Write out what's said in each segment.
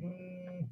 Mm,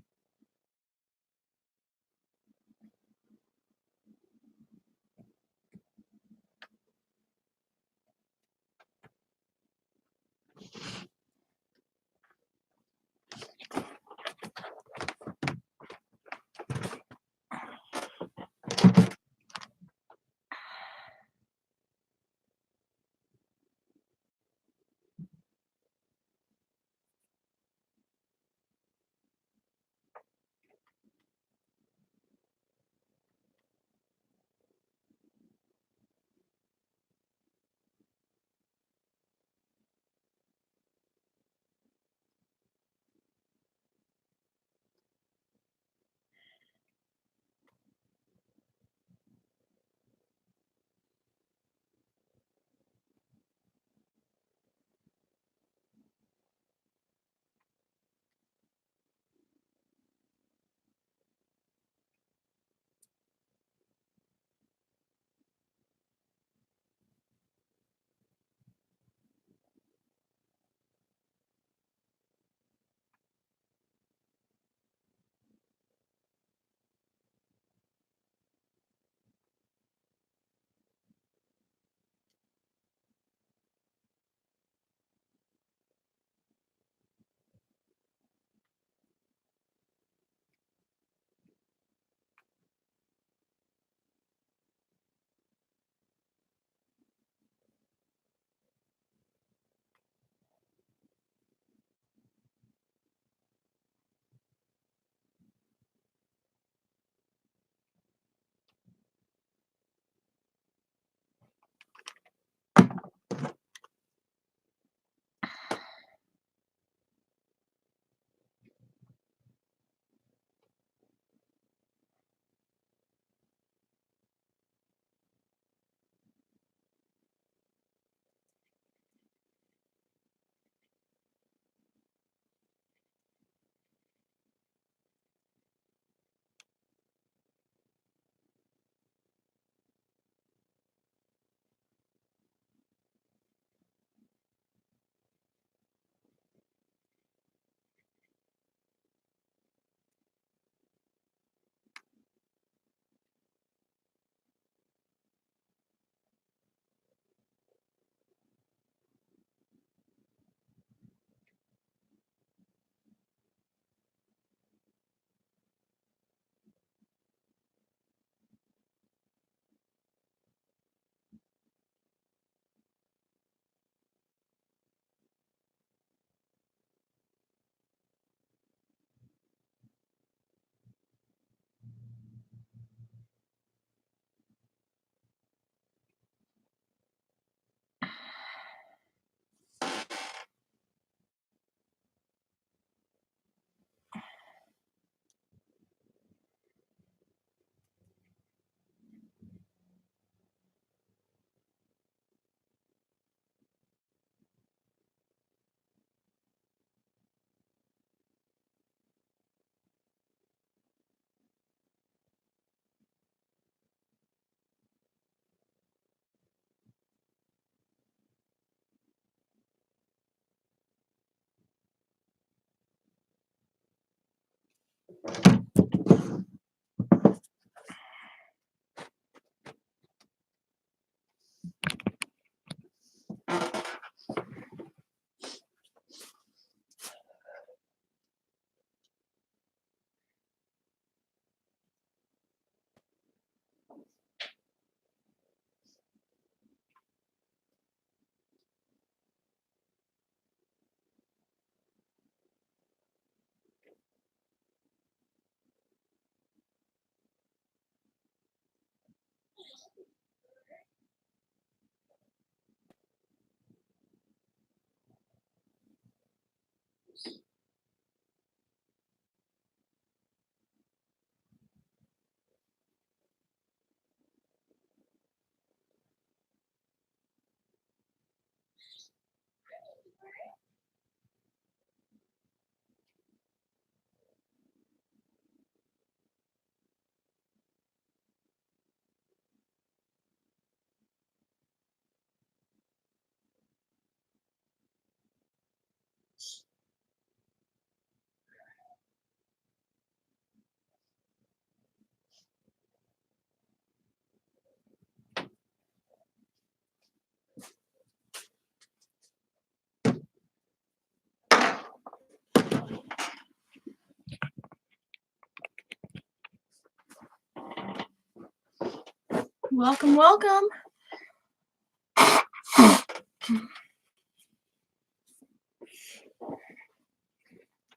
Welcome, welcome.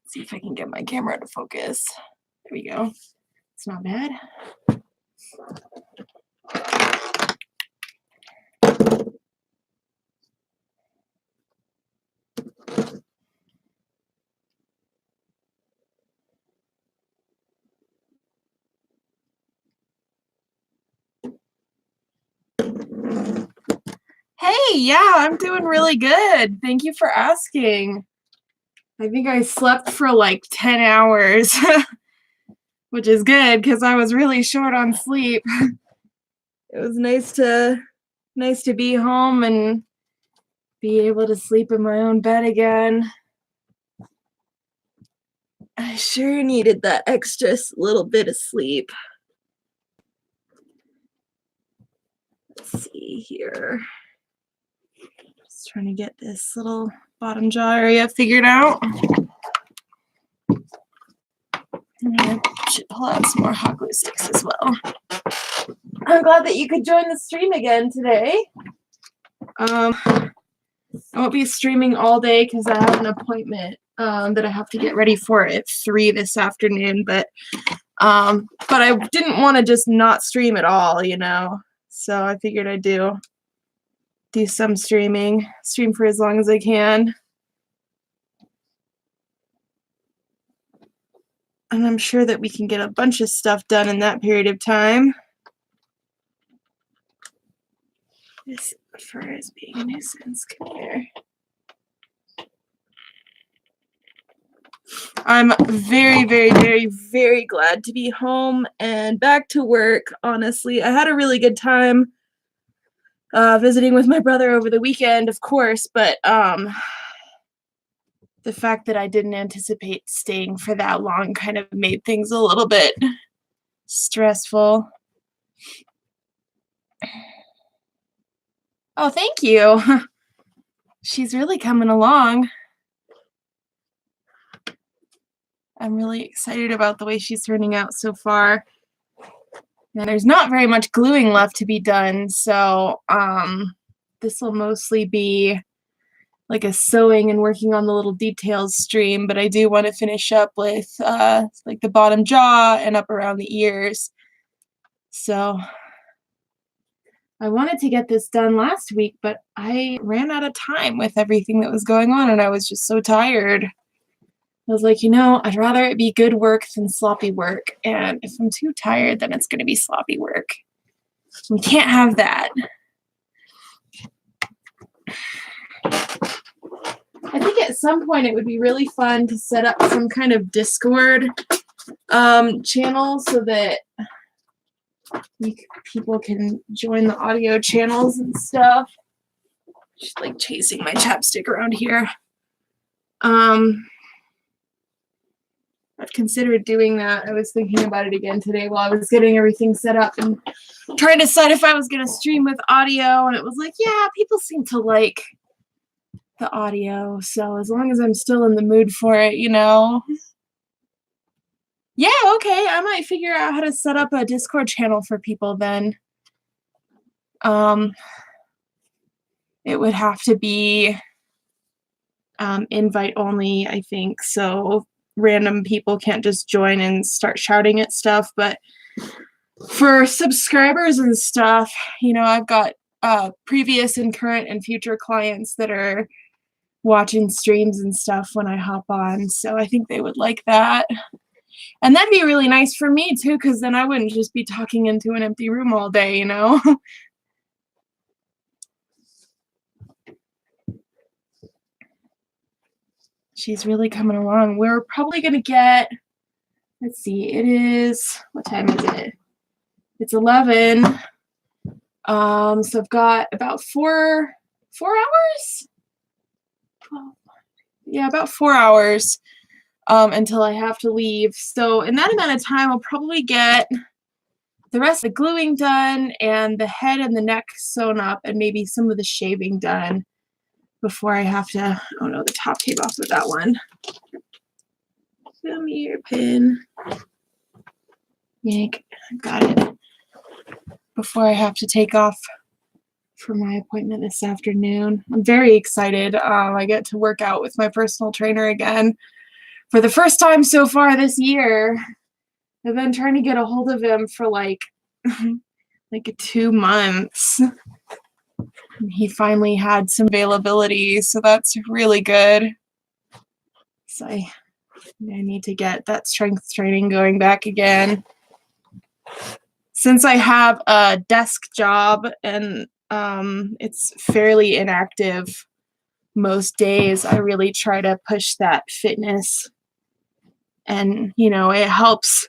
See if I can get my camera to focus. There we go. It's not bad. Hey, yeah, I'm doing really good. Thank you for asking. I think I slept for like 10 hours, which is good because I was really short on sleep. It was nice to be home and be able to sleep in my own bed again. I sure needed that extra little bit of sleep. Let's see here. Just trying to get this little bottom jaw area figured out. And I should pull out some more hot glue sticks as well. I'm glad that you could join the stream again today. I won't be streaming all day because I have an appointment that I have to get ready for at 3 this afternoon. But I didn't want to just not stream at all, you know. So I figured I'd do some stream for as long as I can. And I'm sure that we can get a bunch of stuff done in that period of time. This fur is being a nuisance. Come here. I'm very, very, very, very glad to be home and back to work, honestly. I had a really good time visiting with my brother over the weekend, of course, but the fact that I didn't anticipate staying for that long kind of made things a little bit stressful. Oh, thank you. She's really coming along. I'm really excited about the way she's turning out so far. And there's not very much gluing left to be done, so this will mostly be like a sewing and working on the little details stream, but I do want to finish up with like the bottom jaw and up around the ears. So I wanted to get this done last week, but I ran out of time with everything that was going on, and I was just so tired. I was like, you know, I'd rather it be good work than sloppy work, and if I'm too tired, then it's going to be sloppy work. We can't have that. I think at some point it would be really fun to set up some kind of Discord channel so that people can join the audio channels and stuff. Just like chasing my chapstick around here. I've considered doing that. I was thinking about it again today while I was getting everything set up and trying to decide if I was going to stream with audio, and it was like, yeah, people seem to like the audio, so as long as I'm still in the mood for it, you know. Yeah, okay, I might figure out how to set up a Discord channel for people then. It would have to be invite only, I think, so random people can't just join and start shouting at stuff, but for subscribers and stuff, you know, I've got previous and current and future clients that are watching streams and stuff when I hop on, so I think they would like that. And that'd be really nice for me too, because then I wouldn't just be talking into an empty room all day, you know. She's really coming along. We're probably gonna get, let's see, it is, what time is it? It's 11. So I've got about 4 hours? Yeah, about 4 hours until I have to leave. So in that amount of time, I'll probably get the rest of the gluing done and the head and the neck sewn up and maybe some of the shaving done before I have to, oh no, the top came off of that one. Show me your pin. Yank, got it. before I have to take off for my appointment this afternoon. I'm very excited. I get to work out with my personal trainer again for the first time so far this year. I've been trying to get a hold of him for like 2 months. He finally had some availability, so that's really good. So I need to get that strength training going back again. Since I have a desk job and it's fairly inactive most days, I really try to push that fitness, and it helps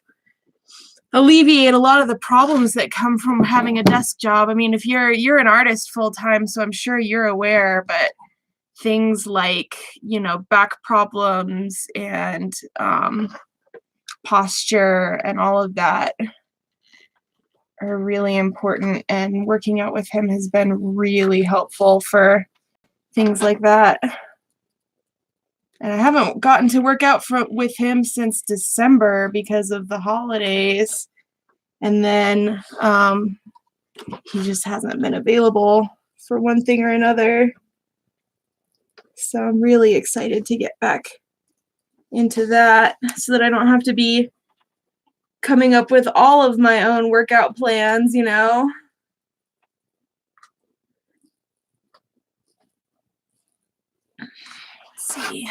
alleviate a lot of the problems that come from having a desk job. I mean, if you're an artist full time, so I'm sure you're aware, but things like back problems and posture and all of that are really important, and working out with him has been really helpful for things like that. And I haven't gotten to work out with him since December because of the holidays, and then he just hasn't been available for one thing or another. So I'm really excited to get back into that so that I don't have to be coming up with all of my own workout plans, Let's see.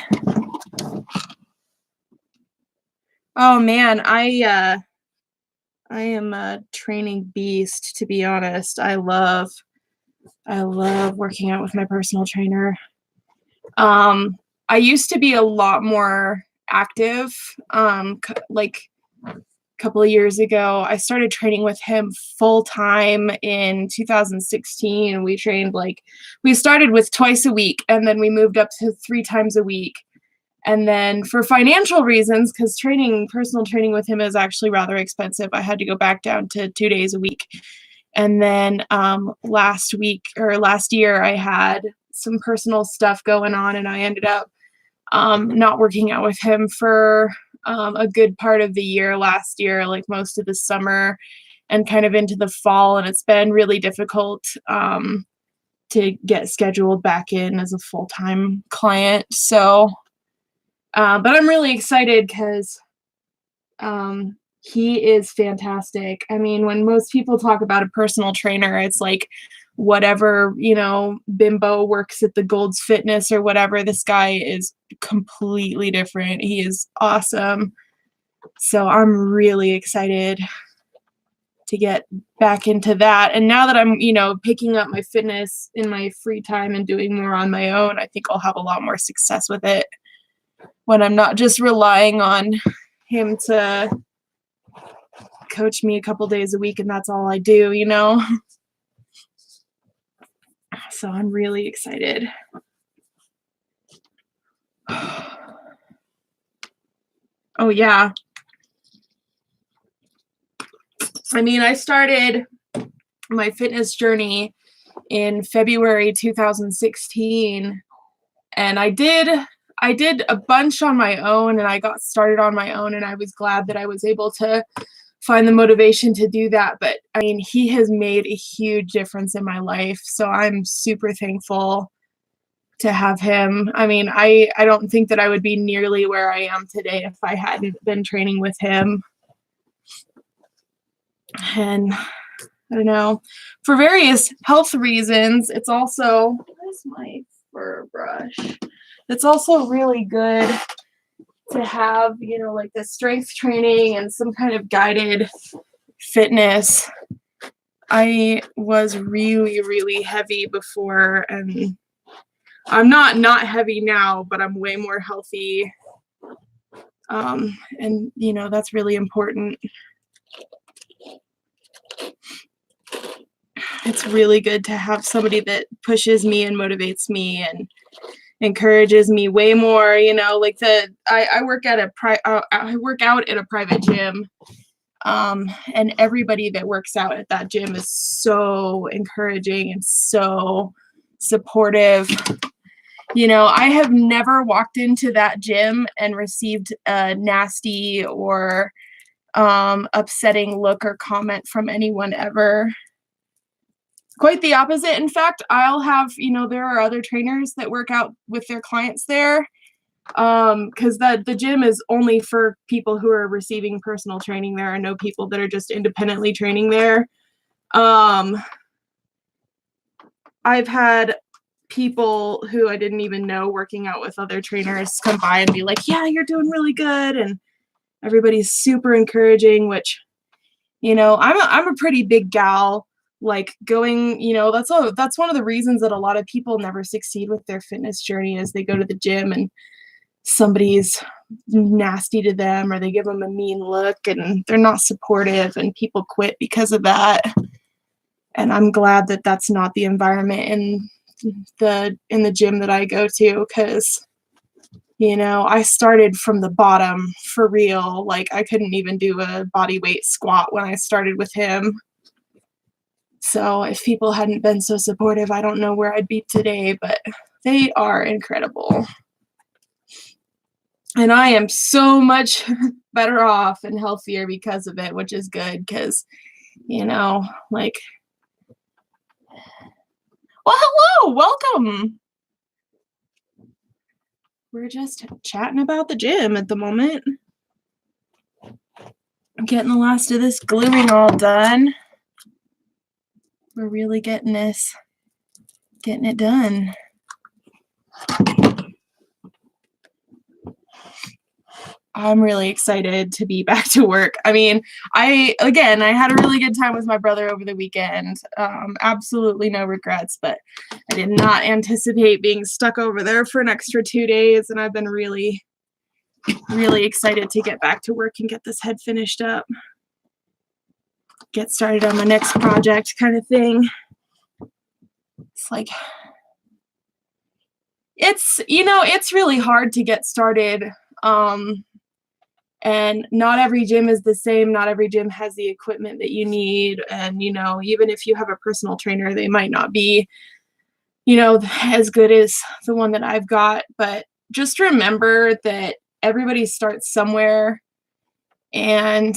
Oh man, I am a training beast, to be honest. I love working out with my personal trainer. I used to be a lot more active. Like a couple of years ago, I started training with him full time in 2016. We started with twice a week, and then we moved up to 3 times a week. And then for financial reasons, because personal training with him is actually rather expensive, I had to go back down to 2 days a week. And then last year, I had some personal stuff going on, and I ended up not working out with him for a good part of the year last year, like most of the summer and kind of into the fall. And it's been really difficult to get scheduled back in as a full-time client. So, but I'm really excited because he is fantastic. I mean, when most people talk about a personal trainer, it's like whatever, bimbo works at the Gold's Fitness or whatever. This guy is completely different. He is awesome. So I'm really excited to get back into that. And now that I'm, picking up my fitness in my free time and doing more on my own, I think I'll have a lot more success with it when I'm not just relying on him to coach me a couple days a week and that's all I do, So I'm really excited. Oh yeah. I mean, I started my fitness journey in February 2016, and I did a bunch on my own, and I got started on my own, and I was glad that I was able to find the motivation to do that. But I mean, he has made a huge difference in my life, so I'm super thankful to have him. I mean, I don't think that I would be nearly where I am today if I hadn't been training with him. And I don't know, for various health reasons, it's also, where's my fur brush? It's also really good to have, like the strength training and some kind of guided fitness. I was really, really heavy before, and I'm not heavy now, but I'm way more healthy. And that's really important. It's really good to have somebody that pushes me and motivates me and encourages me way more. Like I work out at a private gym, and everybody that works out at that gym is so encouraging and so supportive. I have never walked into that gym and received a nasty or upsetting look or comment from anyone ever. quite the opposite. In fact, I'll have, there are other trainers that work out with their clients there, because the gym is only for people who are receiving personal training. There are no people that are just independently training there. I've had people who I didn't even know working out with other trainers come by and be like, yeah, you're doing really good, and everybody's super encouraging, which, I'm a pretty big gal. Like going, that's one of the reasons that a lot of people never succeed with their fitness journey is they go to the gym and somebody's nasty to them, or they give them a mean look and they're not supportive, and people quit because of that. And I'm glad that that's not the environment in the gym that I go to, because I started from the bottom for real. Like I couldn't even do a body weight squat when I started with him. So if people hadn't been so supportive, I don't know where I'd be today, but they are incredible. And I am so much better off and healthier because of it, which is good, because, like, well, hello, welcome. We're just chatting about the gym at the moment. I'm getting the last of this gluing all done. We're really getting it done. I'm really excited to be back to work. I mean, I had a really good time with my brother over the weekend. Absolutely no regrets, but I did not anticipate being stuck over there for an extra 2 days, and I've been really, really excited to get back to work and get this head finished up. Get started on my next project kind of thing. It's like, it's really hard to get started. And not every gym is the same. Not every gym has the equipment that you need. And, even if you have a personal trainer, they might not be, as good as the one that I've got. But just remember that everybody starts somewhere. And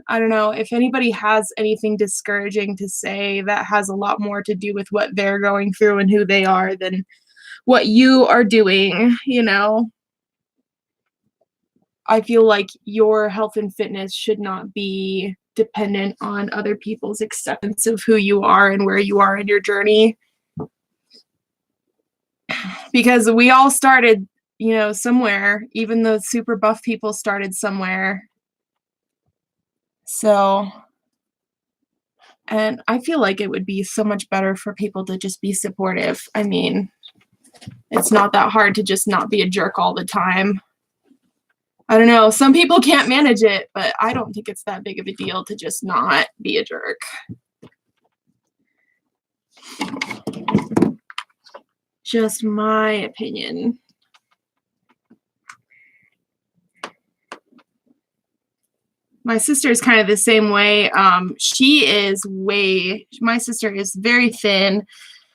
I don't know, if anybody has anything discouraging to say, that has a lot more to do with what they're going through and who they are than what you are doing, I feel like your health and fitness should not be dependent on other people's acceptance of who you are and where you are in your journey. Because we all started, somewhere. Even the super buff people started somewhere. So, and I feel like it would be so much better for people to just be supportive. I mean, it's not that hard to just not be a jerk all the time. I don't know, some people can't manage it, but I don't think it's that big of a deal to just not be a jerk. Just my opinion. My sister is kind of the same way. My sister is very thin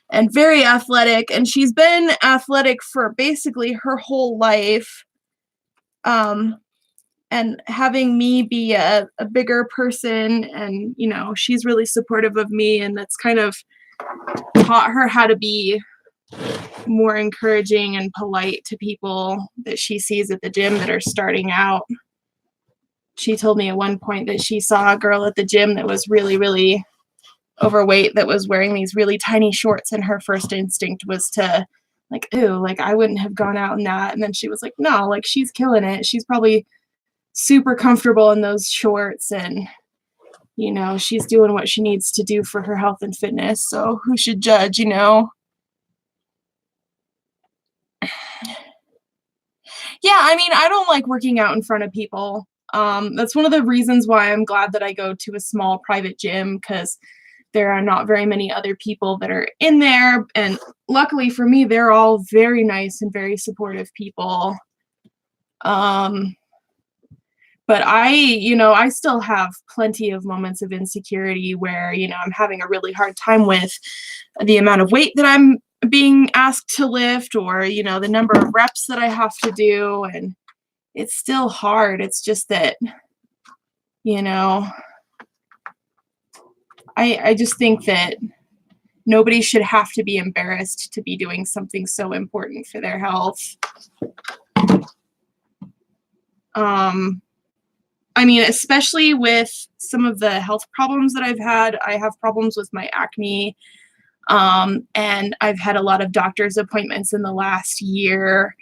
and very athletic, and she's been athletic for basically her whole life. And having me be a bigger person, and she's really supportive of me, and that's kind of taught her how to be more encouraging and polite to people that she sees at the gym that are starting out. She told me at one point that she saw a girl at the gym that was really, really overweight, that was wearing these really tiny shorts, and her first instinct was to like, ooh, like I wouldn't have gone out in that. And then she was like, no, like she's killing it. She's probably super comfortable in those shorts, and she's doing what she needs to do for her health and fitness, so who should judge? Yeah, I mean, I don't like working out in front of people. That's one of the reasons why I'm glad that I go to a small private gym, because there are not very many other people that are in there, and luckily for me, they're all very nice and very supportive people. But I still have plenty of moments of insecurity where, I'm having a really hard time with the amount of weight that I'm being asked to lift, or, the number of reps that I have to do. And it's still hard. It's just that, I just think that nobody should have to be embarrassed to be doing something so important for their health. I mean, especially with some of the health problems that I've had. I have problems with my acne, and I've had a lot of doctor's appointments in the last year.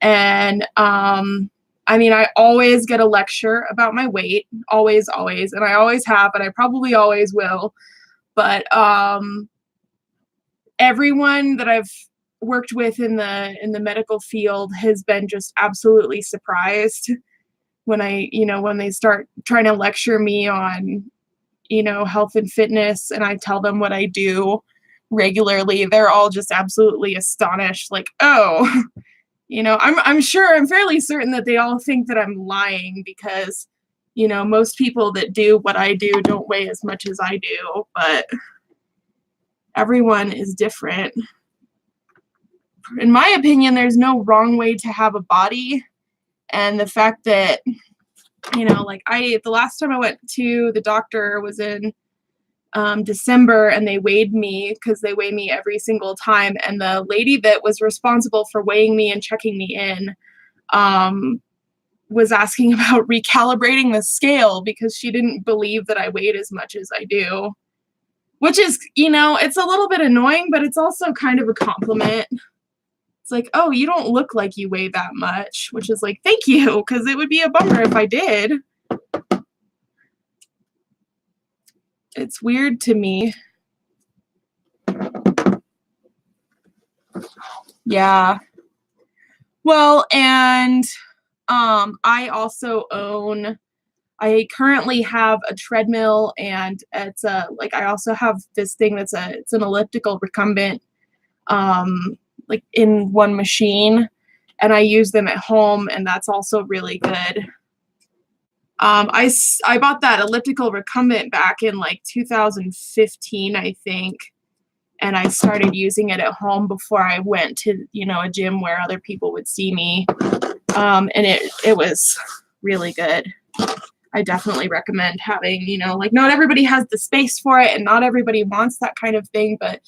And I mean, I always get a lecture about my weight, always, always, and I always have, and I probably always will. But everyone that I've worked with in the medical field has been just absolutely surprised when when they start trying to lecture me on, health and fitness, and I tell them what I do regularly. They're all just absolutely astonished, like, oh, I'm fairly certain that they all think that I'm lying because, most people that do what I do don't weigh as much as I do, but everyone is different. In my opinion, there's no wrong way to have a body. And the fact that, the last time I went to the doctor was in December, and they weighed me because they weigh me every single time. And the lady that was responsible for weighing me and checking me in was asking about recalibrating the scale because she didn't believe that I weighed as much as I do, which is, it's a little bit annoying, but it's also kind of a compliment. It's like, oh, you don't look like you weigh that much, which is like, thank you, because it would be a bummer if I did. It's weird to me. Yeah. Well, and I currently have a treadmill, and it's I also have this thing it's an elliptical recumbent, like in one machine, and I use them at home, and that's also really good. I bought that elliptical recumbent back in like 2015, I think, and I started using it at home before I went to, a gym where other people would see me, and it was really good. I definitely recommend having, not everybody has the space for it, and not everybody wants that kind of thing, but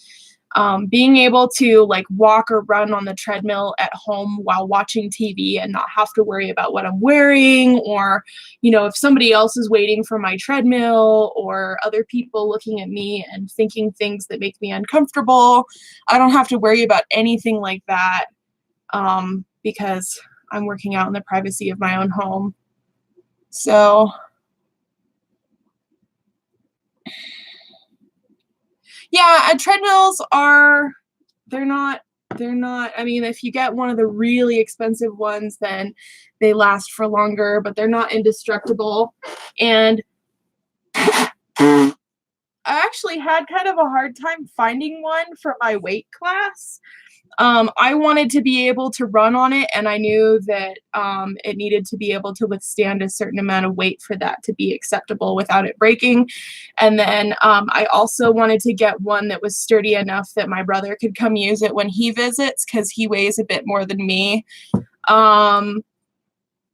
being able to walk or run on the treadmill at home while watching TV and not have to worry about what I'm wearing, or, if somebody else is waiting for my treadmill, or other people looking at me and thinking things that make me uncomfortable. I don't have to worry about anything like that, because I'm working out in the privacy of my own home. So yeah, treadmills they're not, I mean, if you get one of the really expensive ones, then they last for longer, but they're not indestructible. And I actually had kind of a hard time finding one for my weight class. I wanted to be able to run on it, and I knew that it needed to be able to withstand a certain amount of weight for that to be acceptable without it breaking. And then I also wanted to get one that was sturdy enough that my brother could come use it when he visits, because he weighs a bit more than me.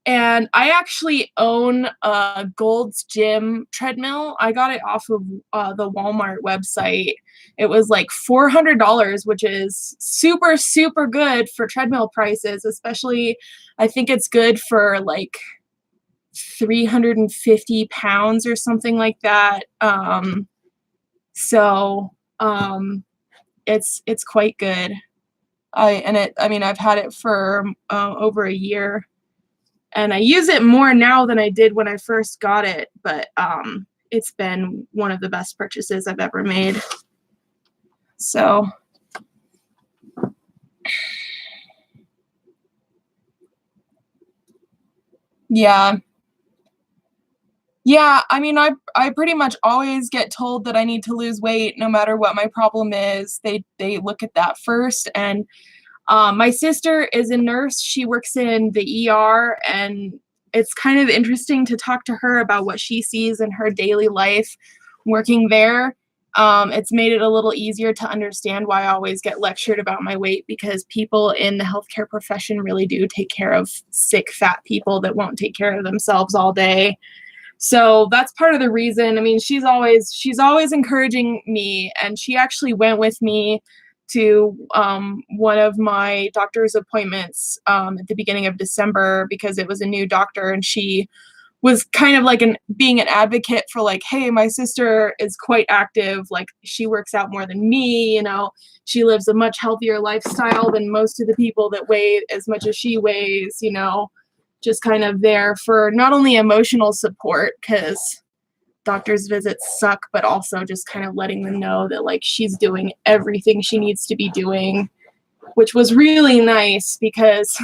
And I actually own a Gold's Gym treadmill. I got it off of the Walmart website. It was like $400, which is super, super good for treadmill prices, especially I think it's good for like 350 pounds or something like that. So it's quite good. I've had it for over a year. And I use it more now than I did when I first got it, but it's been one of the best purchases I've ever made. So yeah. Yeah, I mean, I pretty much always get told that I need to lose weight no matter what my problem is. They look at that first. And my sister is a nurse. She works in the ER, and it's kind of interesting to talk to her about what she sees in her daily life working there. It's made it a little easier to understand why I always get lectured about my weight, because people in the healthcare profession really do take care of sick, fat people that won't take care of themselves all day. So that's part of the reason. I mean, she's always encouraging me, and she actually went with me to one of my doctor's appointments at the beginning of December because it was a new doctor, and she was kind of like being an advocate for like, hey, my sister is quite active, like she works out more than me, she lives a much healthier lifestyle than most of the people that weigh as much as she weighs, just kind of there for not only emotional support, because doctor's visits suck, but also just kind of letting them know that like she's doing everything she needs to be doing, which was really nice because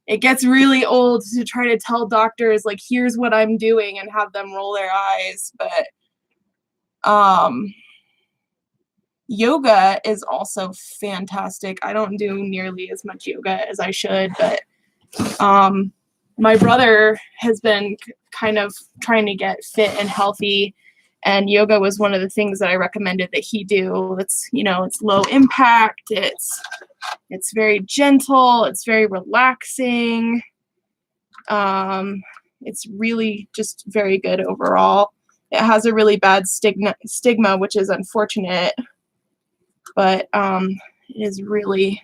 it gets really old to try to tell doctors like, here's what I'm doing and have them roll their eyes. But yoga is also fantastic. I don't do nearly as much yoga as I should, but my brother has been kind of trying to get fit and healthy, and yoga was one of the things that I recommended that he do. It's low impact, it's very gentle, it's very relaxing. It's really just very good overall. It has a really bad stigma, which is unfortunate, but it is really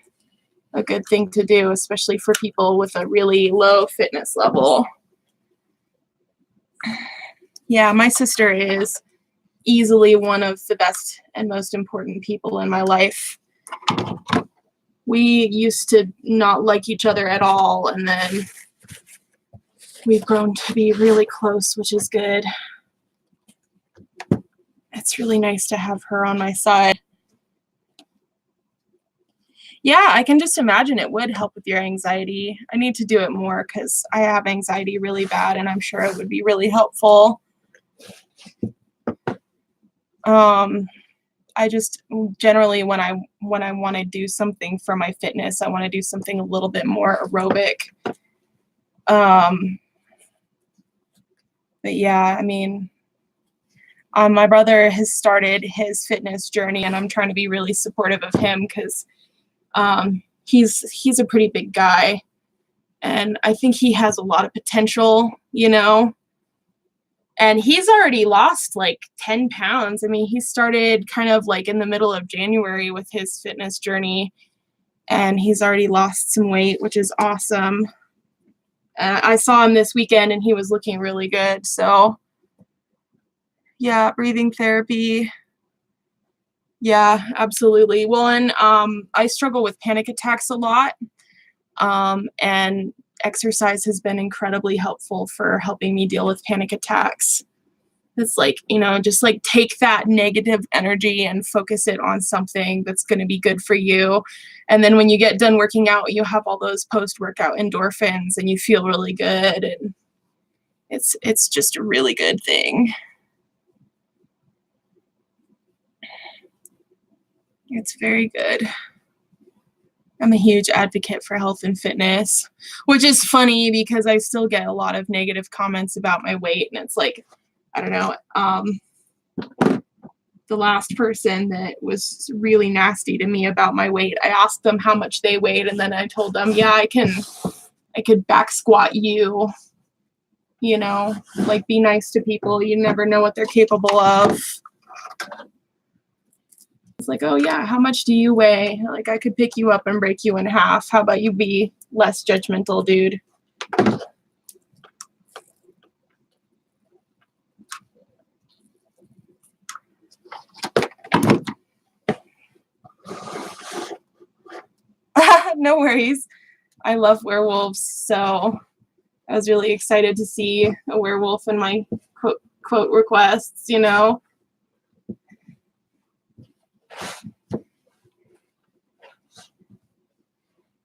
a good thing to do, especially for people with a really low fitness level. Yeah, my sister is easily one of the best and most important people in my life. We used to not like each other at all, and then we've grown to be really close, which is good. It's really nice to have her on my side. Yeah, I can just imagine it would help with your anxiety. I need to do it more because I have anxiety really bad, and I'm sure it would be really helpful. I just generally when I want to do something for my fitness, I want to do something a little bit more aerobic. But yeah, I mean, my brother has started his fitness journey, and I'm trying to be really supportive of him because he's a pretty big guy, and I think he has a lot of potential, and he's already lost like 10 pounds. I mean, he started kind of like in the middle of January with his fitness journey, and he's already lost some weight, which is awesome. I saw him this weekend, and he was looking really good. So yeah, breathing therapy. Yeah, absolutely. Well, and I struggle with panic attacks a lot, and exercise has been incredibly helpful for helping me deal with panic attacks. It's like, just like take that negative energy and focus it on something that's going to be good for you. And then when you get done working out, you have all those post-workout endorphins and you feel really good. And it's just a really good thing. It's very good. I'm a huge advocate for health and fitness, which is funny because I still get a lot of negative comments about my weight. And it's like, I don't know, the last person that was really nasty to me about my weight, I asked them how much they weighed, and then I told them, yeah, I could back squat you, like be nice to people. You never know what they're capable of. It's like, oh yeah, how much do you weigh? Like, I could pick you up and break you in half. How about you be less judgmental, dude? No worries. I love werewolves, so I was really excited to see a werewolf in my quote requests, Let's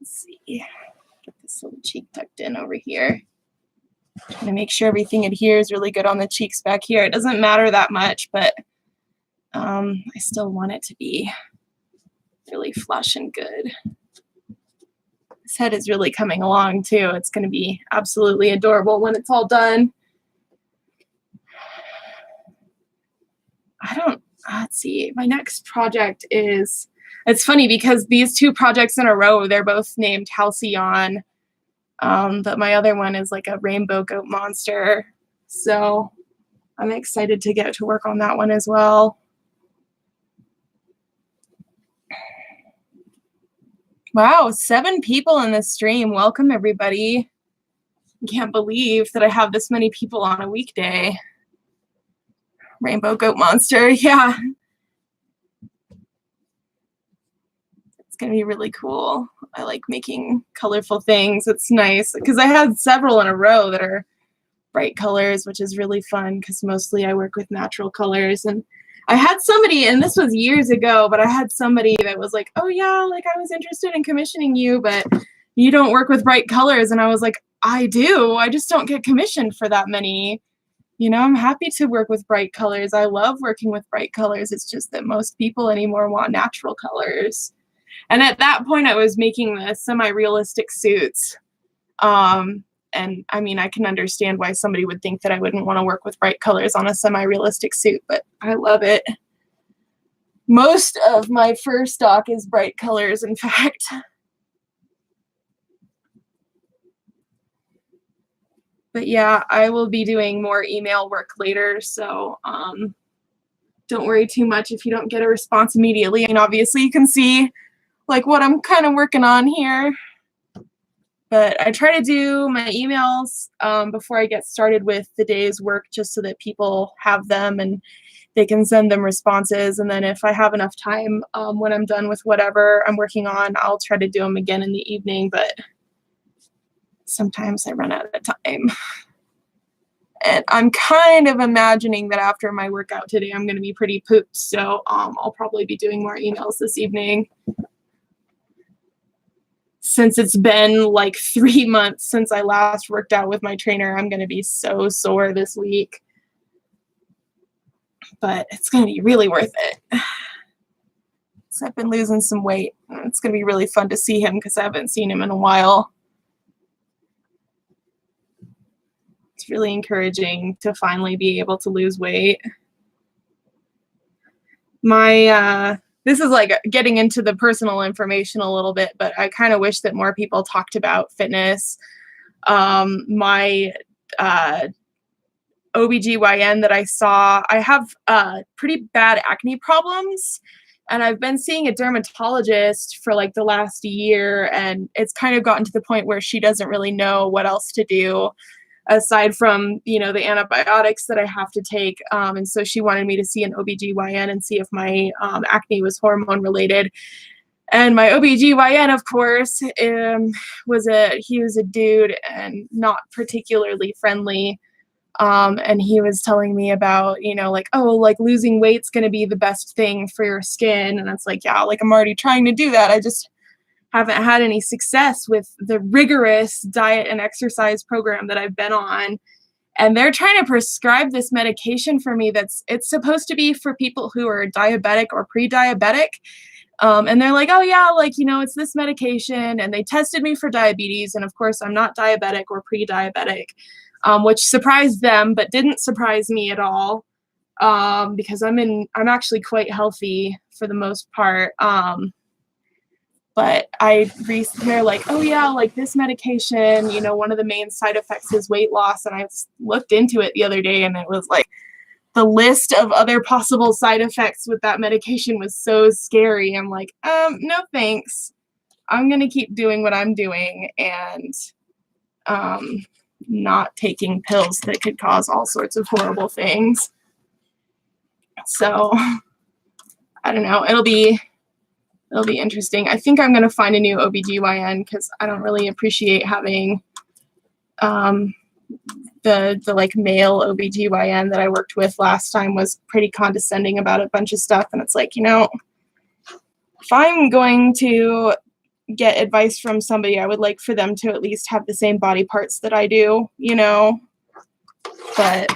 see. Get this little cheek tucked in over here. Trying to make sure everything adheres really good on the cheeks back here. It doesn't matter that much, but I still want it to be really flush and good. This head is really coming along too. It's going to be absolutely adorable when it's all done. Let's see. My next project is, it's funny because these two projects in a row, they're both named Halcyon. But my other one is like a rainbow goat monster. So I'm excited to get to work on that one as well. Wow, 7 people in this stream. Welcome, everybody. I can't believe that I have this many people on a weekday. Rainbow Goat Monster, yeah. It's gonna be really cool. I like making colorful things. It's nice because I had several in a row that are bright colors, which is really fun because mostly I work with natural colors. And I had somebody, and this was years ago, but I had somebody that was like, oh yeah, like I was interested in commissioning you, but you don't work with bright colors. And I was like, I do. I just don't get commissioned for that many. You know, I'm happy to work with bright colors. I love working with bright colors. It's just that most people anymore want natural colors. And at that point, I was making the semi-realistic suits. And I mean, I can understand why somebody would think that I wouldn't want to work with bright colors on a semi-realistic suit, but I love it. Most of my fur stock is bright colors, in fact. But yeah, I will be doing more email work later, so don't worry too much if you don't get a response immediately. And obviously you can see like what I'm kind of working on here. But I try to do my emails before I get started with the day's work just so that people have them and they can send them responses. And then if I have enough time when I'm done with whatever I'm working on, I'll try to do them again in the evening. But sometimes I run out of time. And I'm kind of imagining that after my workout today, I'm going to be pretty pooped. So I'll probably be doing more emails this evening. Since it's been like 3 months since I last worked out with my trainer, I'm going to be so sore this week. But it's going to be really worth it. So I've been losing some weight. It's going to be really fun to see him because I haven't seen him in a while. It's really encouraging to finally be able to lose weight. This is like getting into the personal information a little bit, but I kind of wish that more people talked about fitness. My OBGYN that I saw, I have pretty bad acne problems, and I've been seeing a dermatologist for like the last year, and it's kind of gotten to the point where she doesn't really know what else to do aside from, you know, the antibiotics that I have to take. And so she wanted me to see an OBGYN and see if my acne was hormone related. And my OBGYN, of course, he was a dude and not particularly friendly. And he was telling me about, you know, like, oh, like losing weight's going to be the best thing for your skin. And it's like, yeah, like I'm already trying to do that. I just haven't had any success with the rigorous diet and exercise program that I've been on. And they're trying to prescribe this medication for me it's supposed to be for people who are diabetic or pre-diabetic. And they're like, oh yeah, like, you know, it's this medication. And they tested me for diabetes. And of course, I'm not diabetic or pre-diabetic, which surprised them, but didn't surprise me at all. Because I'm actually quite healthy for the most part. But they're like, oh yeah, like this medication, you know, one of the main side effects is weight loss. And I looked into it the other day and it was like the list of other possible side effects with that medication was so scary. I'm like, no thanks. I'm going to keep doing what I'm doing and not taking pills that could cause all sorts of horrible things. So I don't know. It'll be interesting. I think I'm going to find a new OBGYN because I don't really appreciate having the like male OBGYN that I worked with last time was pretty condescending about a bunch of stuff. And it's like, you know, if I'm going to get advice from somebody, I would like for them to at least have the same body parts that I do, you know, but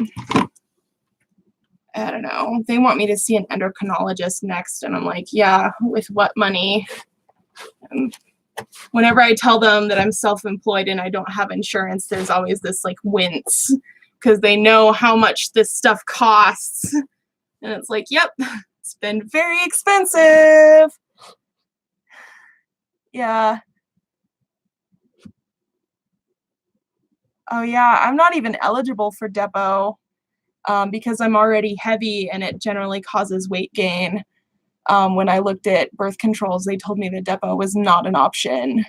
I don't know. They want me to see an endocrinologist next. And I'm like, yeah, with what money? And whenever I tell them that I'm self-employed and I don't have insurance, there's always this like wince because they know how much this stuff costs. And it's like, yep, it's been very expensive. Yeah. Oh yeah, I'm not even eligible for Depo. because I'm already heavy and it generally causes weight gain. When I looked at birth controls, they told me the Depo was not an option.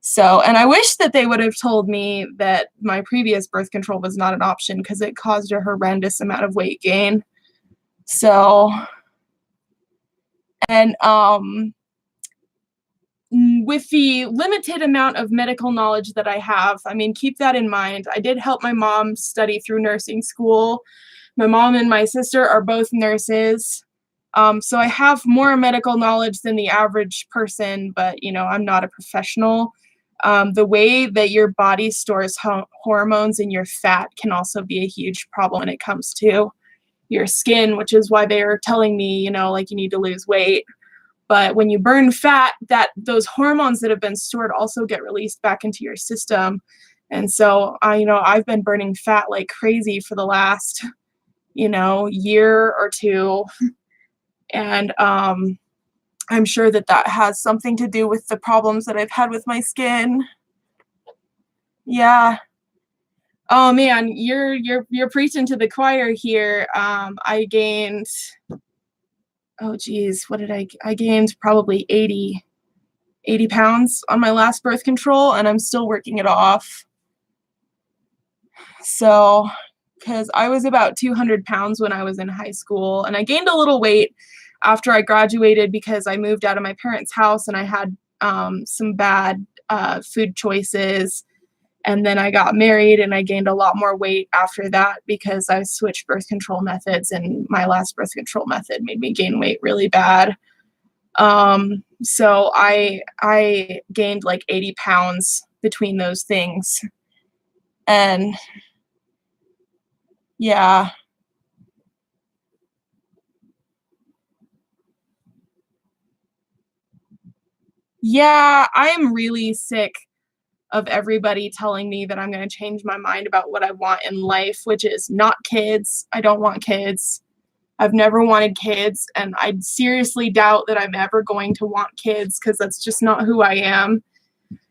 So, and I wish that they would have told me that my previous birth control was not an option because it caused a horrendous amount of weight gain. So, and with the limited amount of medical knowledge that I have, I mean, keep that in mind. I did help my mom study through nursing school. My mom and my sister are both nurses. So I have more medical knowledge than the average person, but, you know, I'm not a professional. The way that your body stores hormones in your fat can also be a huge problem when it comes to your skin, which is why they are telling me, you know, like you need to lose weight. But when you burn fat, those hormones that have been stored also get released back into your system. And so, you know, I've been burning fat like crazy for the last, you know, year or two. And I'm sure that that has something to do with the problems that I've had with my skin. Yeah. Oh man, you're preaching to the choir here. I gained, oh geez, what did I gained probably 80 pounds on my last birth control, and I'm still working it off. So, because I was about 200 pounds when I was in high school, and I gained a little weight after I graduated because I moved out of my parents' house and I had some bad food choices. And then I got married and I gained a lot more weight after that because I switched birth control methods, and my last birth control method made me gain weight really bad. So I gained like 80 pounds between those things. And yeah. Yeah, I am really sick of everybody telling me that I'm going to change my mind about what I want in life, which is not kids. I don't want kids. I've never wanted kids, and I seriously doubt that I'm ever going to want kids because that's just not who I am.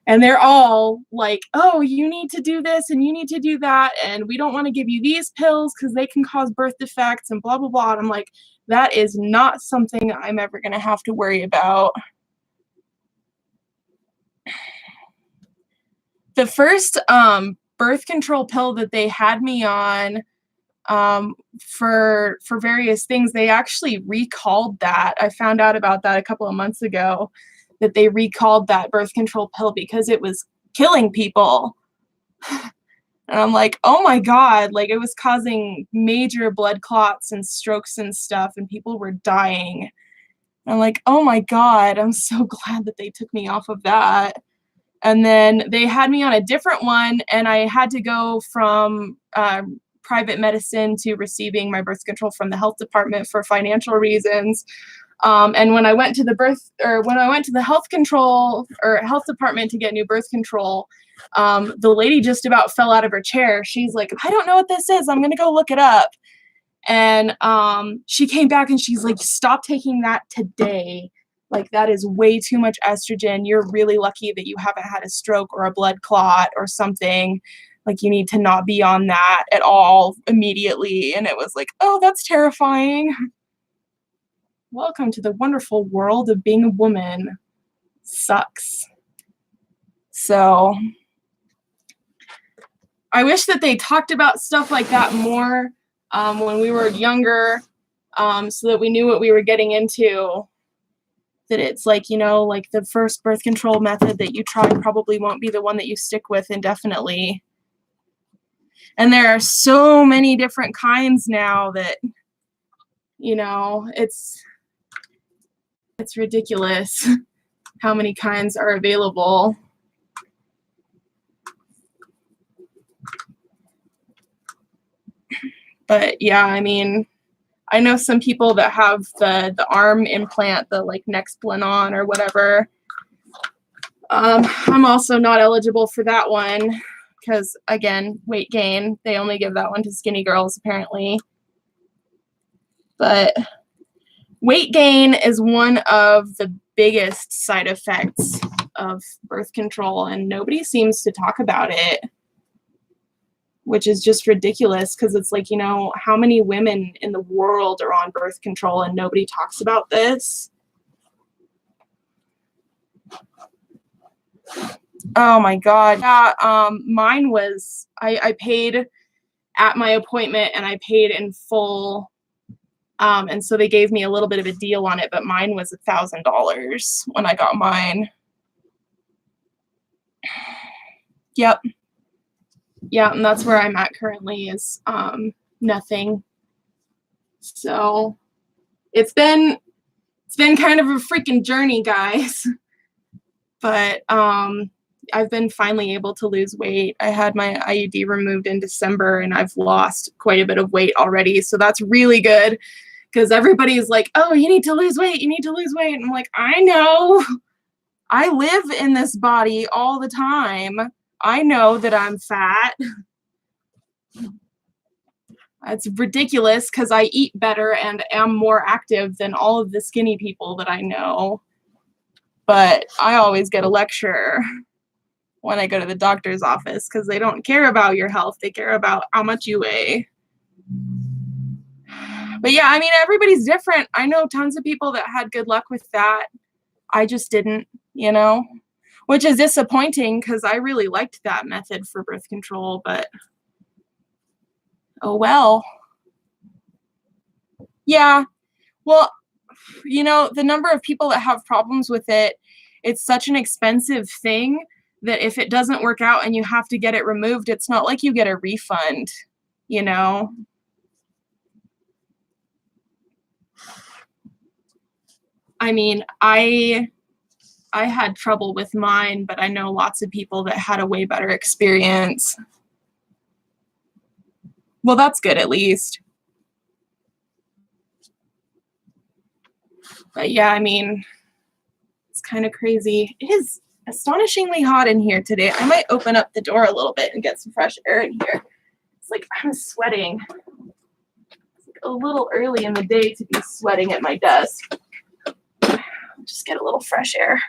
And they're all like, oh, you need to do this and you need to do that, and we don't want to give you these pills because they can cause birth defects and blah, blah, blah. And I'm like, that is not something I'm ever going to have to worry about. The first birth control pill that they had me on for various things, they actually recalled that. I found out about that a couple of months ago, that they recalled that birth control pill because it was killing people. And I'm like, oh my God, like it was causing major blood clots and strokes and stuff, and people were dying. And I'm like, oh my God, I'm so glad that they took me off of that. And then they had me on a different one, and I had to go from private medicine to receiving my birth control from the health department for financial reasons. And when I went to the health control or health department to get new birth control, the lady just about fell out of her chair. She's like, I don't know what this is. I'm going to go look it up. And she came back and she's like, stop taking that today. Like, that is way too much estrogen. You're really lucky that you haven't had a stroke or a blood clot or something. Like, you need to not be on that at all immediately. And it was like, oh, that's terrifying. Welcome to the wonderful world of being a woman. Sucks. So I wish that they talked about stuff like that more when we were younger, so that we knew what we were getting into. That it's like, you know, like the first birth control method that you try probably won't be the one that you stick with indefinitely. And there are so many different kinds now that, you know, it's ridiculous how many kinds are available. But yeah, I mean, I know some people that have the arm implant, the like Nexplanon or whatever. I'm also not eligible for that one because, again, weight gain. They only give that one to skinny girls, apparently. But weight gain is one of the biggest side effects of birth control, and nobody seems to talk about it. which is just ridiculous because it's like, you know, how many women in the world are on birth control and nobody talks about this? Oh my God. Yeah, mine was, I paid at my appointment and I paid in full. And so they gave me a little bit of a deal on it, but mine was $1,000 when I got mine. Yep. Yeah, and that's where I'm at currently is nothing. So it's been kind of a freaking journey, guys. But I've been finally able to lose weight. I had my IUD removed in December and I've lost quite a bit of weight already. So that's really good because everybody's like, oh, you need to lose weight. You need to lose weight. And I'm like, I know. I live in this body all the time. I know that I'm fat. It's ridiculous because I eat better and am more active than all of the skinny people that I know. But I always get a lecture when I go to the doctor's office because they don't care about your health. They care about how much you weigh. But yeah, I mean, everybody's different. I know tons of people that had good luck with that. I just didn't, you know, which is disappointing because I really liked that method for birth control, but oh well. Yeah. Well, you know, the number of people that have problems with it, it's such an expensive thing that if it doesn't work out and you have to get it removed, it's not like you get a refund, you know? I mean, I had trouble with mine, but I know lots of people that had a way better experience. Well, that's good at least. But yeah, I mean, it's kind of crazy. It is astonishingly hot in here today. I might open up the door a little bit and get some fresh air in here. It's like I'm sweating. It's like a little early in the day to be sweating at my desk. Just get a little fresh air.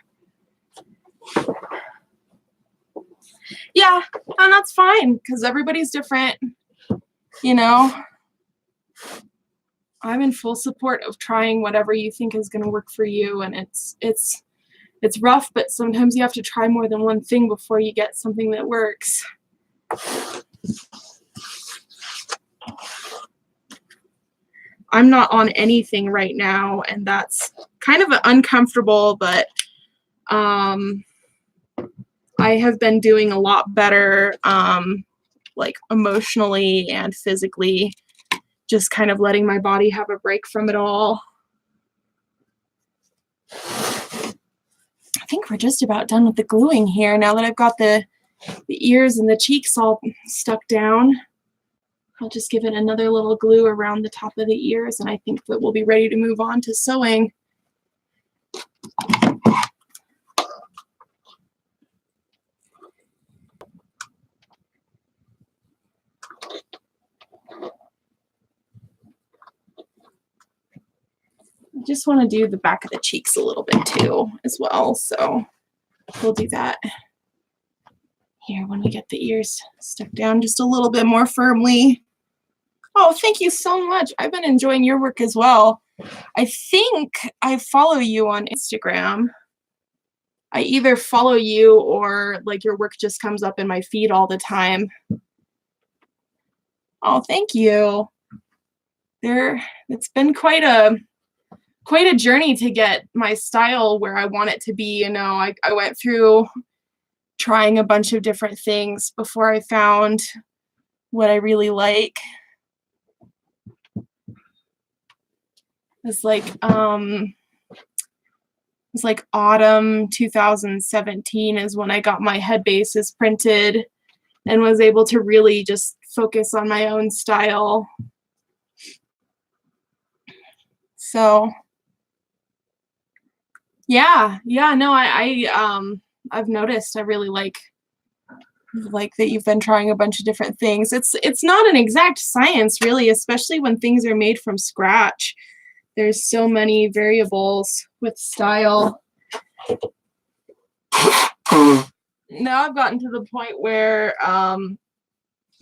Yeah, and that's fine because everybody's different, you know. I'm in full support of trying whatever you think is going to work for you, and it's rough, but sometimes you have to try more than one thing before you get something that works. I'm not on anything right now, and that's kind of uncomfortable, but I have been doing a lot better, like emotionally and physically, just kind of letting my body have a break from it all. I think we're just about done with the gluing here now that I've got the ears and the cheeks all stuck down. I'll just give it another little glue around the top of the ears, and I think that we'll be ready to move on to sewing. I just want to do the back of the cheeks a little bit too as well, so we'll do that here when we get the ears stuck down just a little bit more firmly. Oh, thank you so much. I've been enjoying your work as well. I think I follow you on Instagram. I either follow you or like your work just comes up in my feed all the time. Oh, thank you. It's been quite a journey to get my style where I want it to be. You know, I went through trying a bunch of different things before I found what I really like. It's like autumn 2017 is when I got my head bases printed and was able to really just focus on my own style. So yeah, no, I've noticed I really like that you've been trying a bunch of different things. It's not an exact science really, especially when things are made from scratch. There's so many variables with style. Now I've gotten to the point where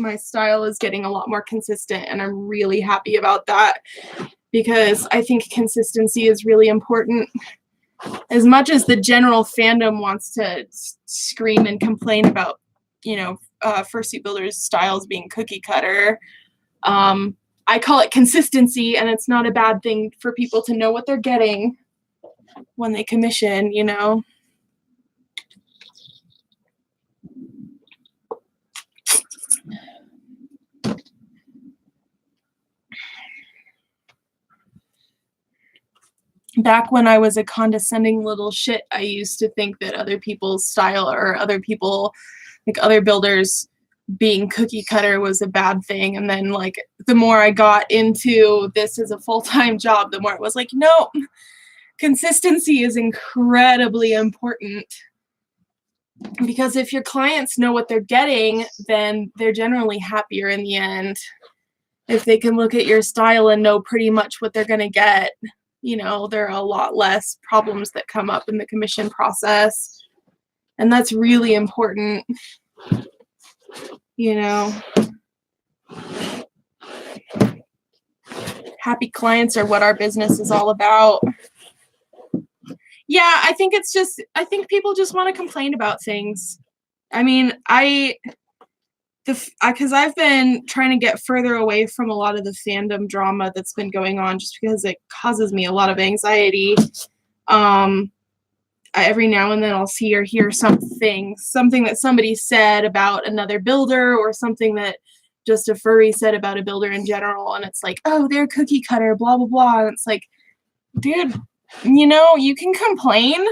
my style is getting a lot more consistent, and I'm really happy about that because I think consistency is really important. As much as the general fandom wants to scream and complain about, fursuit builders' styles being cookie cutter, I call it consistency, and it's not a bad thing for people to know what they're getting when they commission, Back when I was a condescending little shit, I used to think that other people's style or other people, like other builders, being cookie cutter was a bad thing. And then, like, the more I got into this as a full-time job, the more it was like, no, consistency is incredibly important. Because if your clients know what they're getting, then they're generally happier in the end. If they can look at your style and know pretty much what they're going to get, there are a lot less problems that come up in the commission process. And that's really important. Happy clients are what our business is all about. Yeah, I think people just want to complain about things. I mean, because I've been trying to get further away from a lot of the fandom drama that's been going on just because it causes me a lot of anxiety. Every now and then I'll see or hear something that somebody said about another builder, or something that just a furry said about a builder in general, and it's like, oh, they're cookie cutter, blah, blah, blah. And it's like, dude, you can complain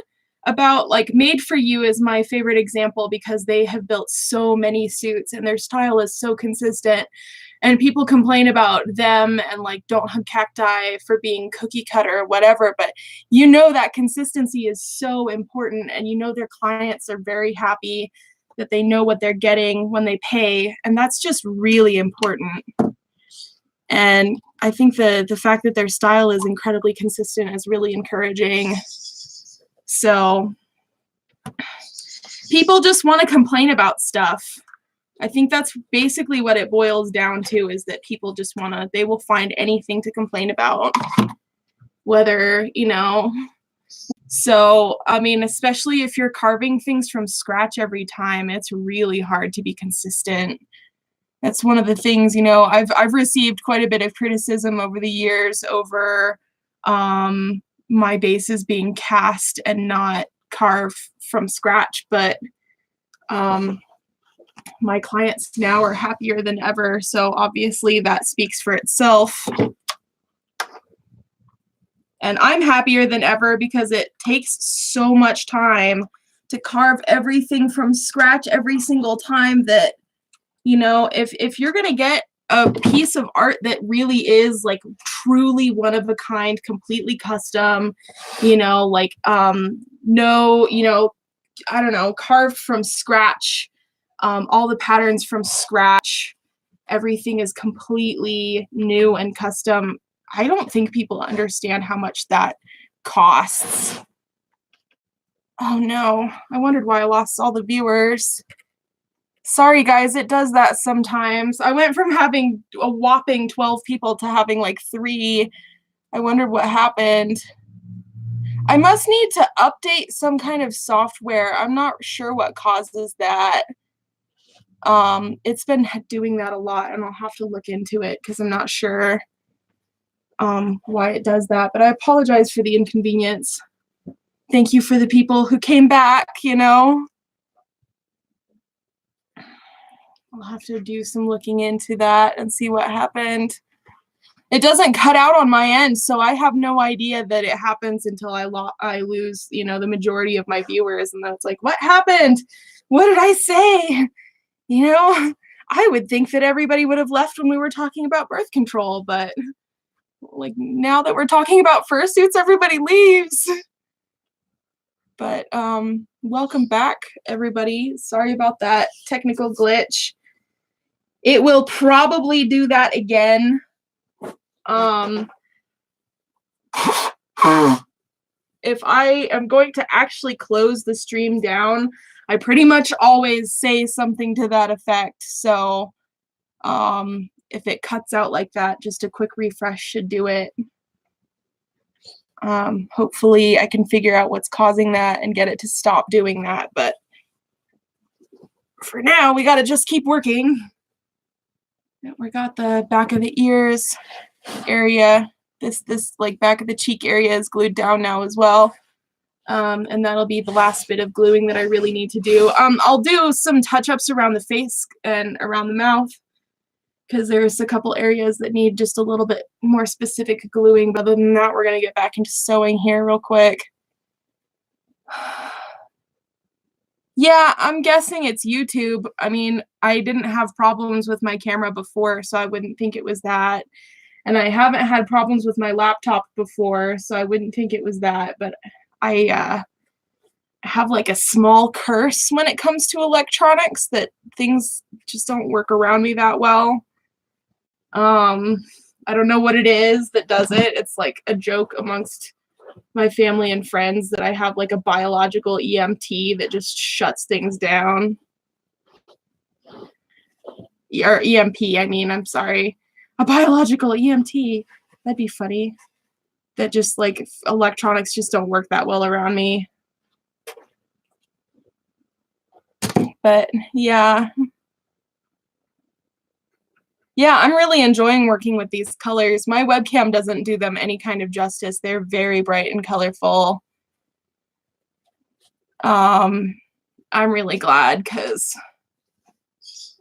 about, like, Made For You is my favorite example because they have built so many suits and their style is so consistent, and people complain about them and, like, Don't Hug Cacti for being cookie cutter or whatever, but that consistency is so important, and their clients are very happy that they know what they're getting when they pay, and that's just really important. And I think the fact that their style is incredibly consistent is really encouraging. So people just want to complain about stuff. I think that's basically what it boils down to, is that people just they will find anything to complain about. Whether, so, I mean, especially if you're carving things from scratch every time, it's really hard to be consistent. That's one of the things, I've received quite a bit of criticism over the years over my bases being cast and not carved from scratch, but my clients now are happier than ever, so obviously that speaks for itself. And I'm happier than ever because it takes so much time to carve everything from scratch every single time that, if you're going to get a piece of art that really is, like, truly one of a kind, completely custom, I don't know, carved from scratch, all the patterns from scratch, everything is completely new and custom. I don't think people understand how much that costs. Oh no, I wondered why I lost all the viewers. Sorry guys, it does that sometimes. I went from having a whopping 12 people to having like 3. I wondered what happened. I must need to update some kind of software. I'm not sure what causes that. It's been doing that a lot, and I'll have to look into it because I'm not sure why it does that, but I apologize for the inconvenience. Thank you for the people who came back, I'll have to do some looking into that and see what happened. It doesn't cut out on my end, so I have no idea that it happens until I lose, the majority of my viewers, and then it's like, what happened? What did I say? I would think that everybody would have left when we were talking about birth control, but like now that we're talking about fursuits, everybody leaves. But welcome back, everybody. Sorry about that technical glitch. It will probably do that again. If I am going to actually close the stream down, I pretty much always say something to that effect. So If it cuts out like that, just a quick refresh should do it. Hopefully I can figure out what's causing that and get it to stop doing that, but for now, we gotta just keep working. We got the back of the ears area. This like back of the cheek area is glued down now as well. And that'll be the last bit of gluing that I really need to do. I'll do some touch-ups around the face and around the mouth because there's a couple areas that need just a little bit more specific gluing. But other than that, we're gonna get back into sewing here real quick. Yeah, I'm guessing it's YouTube. I mean, I didn't have problems with my camera before, so I wouldn't think it was that. And I haven't had problems with my laptop before, so I wouldn't think it was that. But I have like a small curse when it comes to electronics that things just don't work around me that well. I don't know what it is that does it. It's like a joke amongst my family and friends that I have like a biological EMT that just shuts things down. Or EMP, I mean, I'm sorry. A biological EMT. That'd be funny. That just like electronics just don't work that well around me. But yeah. Yeah, I'm really enjoying working with these colors. My webcam doesn't do them any kind of justice. They're very bright and colorful. I'm really glad because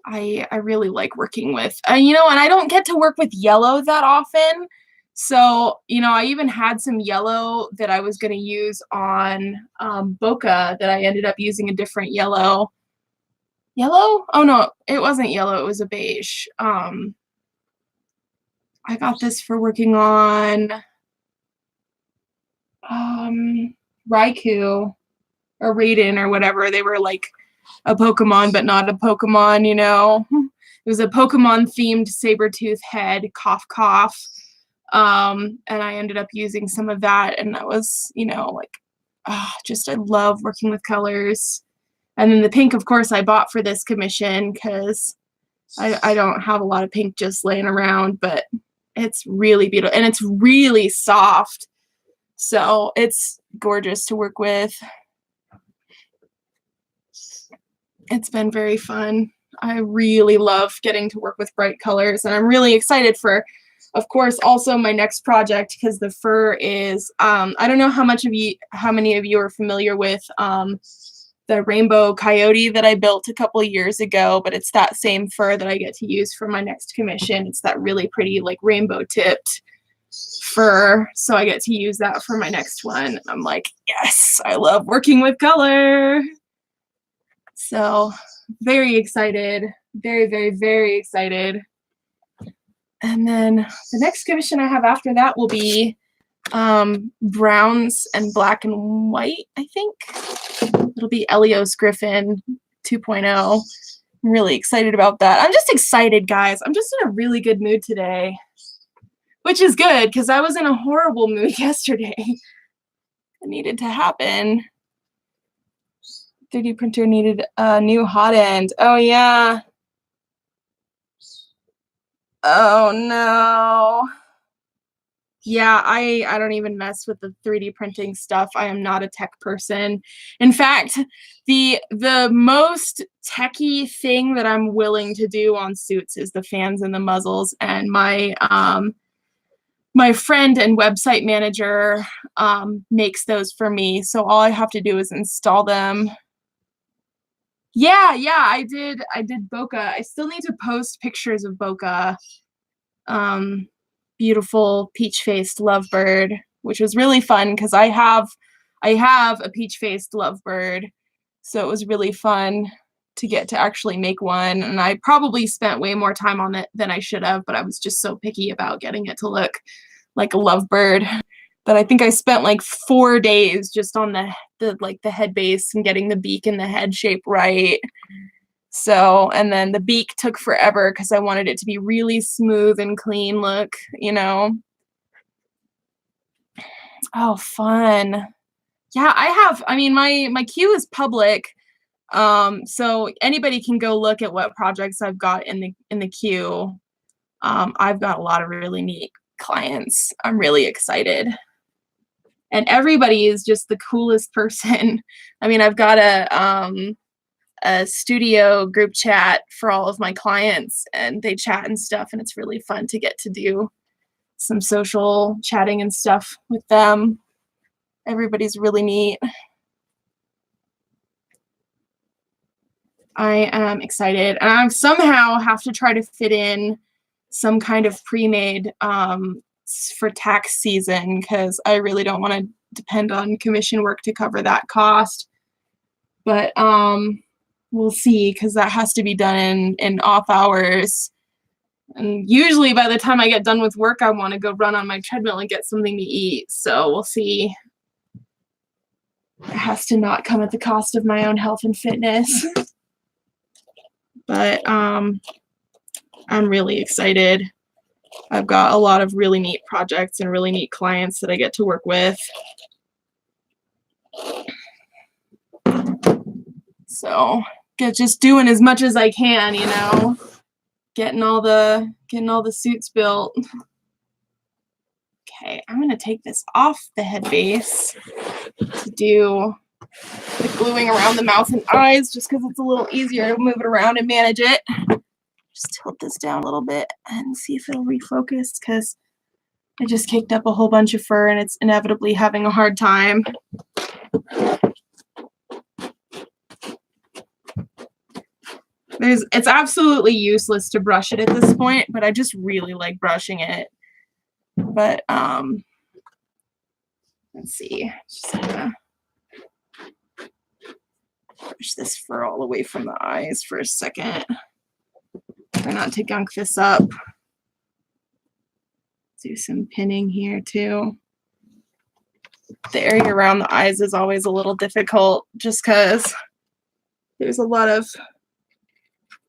I really like working with, you know, and I don't get to work with yellow that often. So, you know, I even had some yellow that I was going to use on bokeh that I ended up using a different yellow. Yellow? Oh no, it wasn't yellow, it was a beige. I got this for working on Raikou or Raiden or whatever. They were like a Pokemon, but not a Pokemon, you know. It was a Pokemon themed saber-tooth head, cough cough. And I ended up using some of that, and that was, you know, like, just I love working with colors. And then the pink, of course, I bought for this commission because I don't have a lot of pink just laying around, but it's really beautiful and it's really soft. So it's gorgeous to work with. It's been very fun. I really love getting to work with bright colors, and I'm really excited for, of course, also my next project because the fur is, I don't know how many of you are familiar with the rainbow coyote that I built a couple years ago, but it's that same fur that I get to use for my next commission. It's that really pretty like rainbow tipped fur, so I get to use that for my next one. I'm like, yes, I love working with color. So very excited, very, very, very excited. And then the next commission I have after that will be browns and black and white, I think. It'll be Elios Griffin 2.0. I'm really excited about that. I'm just excited, guys. I'm just in a really good mood today, which is good because I was in a horrible mood yesterday. It needed to happen. 3D printer needed a new hot end. Oh, yeah. Oh, no. Yeah, I don't even mess with the 3D printing stuff. I am not a tech person. In fact, the most techie thing that I'm willing to do on suits is the fans and the muzzles. And my my friend and website manager makes those for me. So all I have to do is install them. Yeah, I did bokeh. I still need to post pictures of bokeh. Beautiful peach-faced lovebird, which was really fun because I have a peach-faced lovebird, so it was really fun to get to actually make one. And I probably spent way more time on it than I should have, but I was just so picky about getting it to look like a lovebird that I think I spent like 4 days just on the head base and getting the beak and the head shape right. So, and then the beak took forever because I wanted it to be really smooth and clean look, you know. Oh, fun. Yeah, I mean, my queue is public. So anybody can go look at what projects I've got in the queue. I've got a lot of really neat clients. I'm really excited. And everybody is just the coolest person. I mean, I've got a studio group chat for all of my clients, and they chat and stuff, and it's really fun to get to do some social chatting and stuff with them. Everybody's really neat. I am excited, and I somehow have to try to fit in some kind of pre-made for tax season, because I really don't want to depend on commission work to cover that cost. But we'll see, because that has to be done in off hours. And usually by the time I get done with work, I want to go run on my treadmill and get something to eat. So we'll see. It has to not come at the cost of my own health and fitness. But I'm really excited. I've got a lot of really neat projects and really neat clients that I get to work with. So just doing as much as I can, you know, getting all the suits built. Okay, I'm gonna take this off the head base to do the gluing around the mouth and eyes, just because it's a little easier to move it around and manage it. Just tilt this down a little bit and see if it'll refocus, because I just kicked up a whole bunch of fur and it's inevitably having a hard time. It's absolutely useless to brush it at this point, but I just really like brushing it. But let's see. Just gonna brush this fur all the way from the eyes for a second. Try not to gunk this up. Do some pinning here too. The area around the eyes is always a little difficult, just because there's a lot of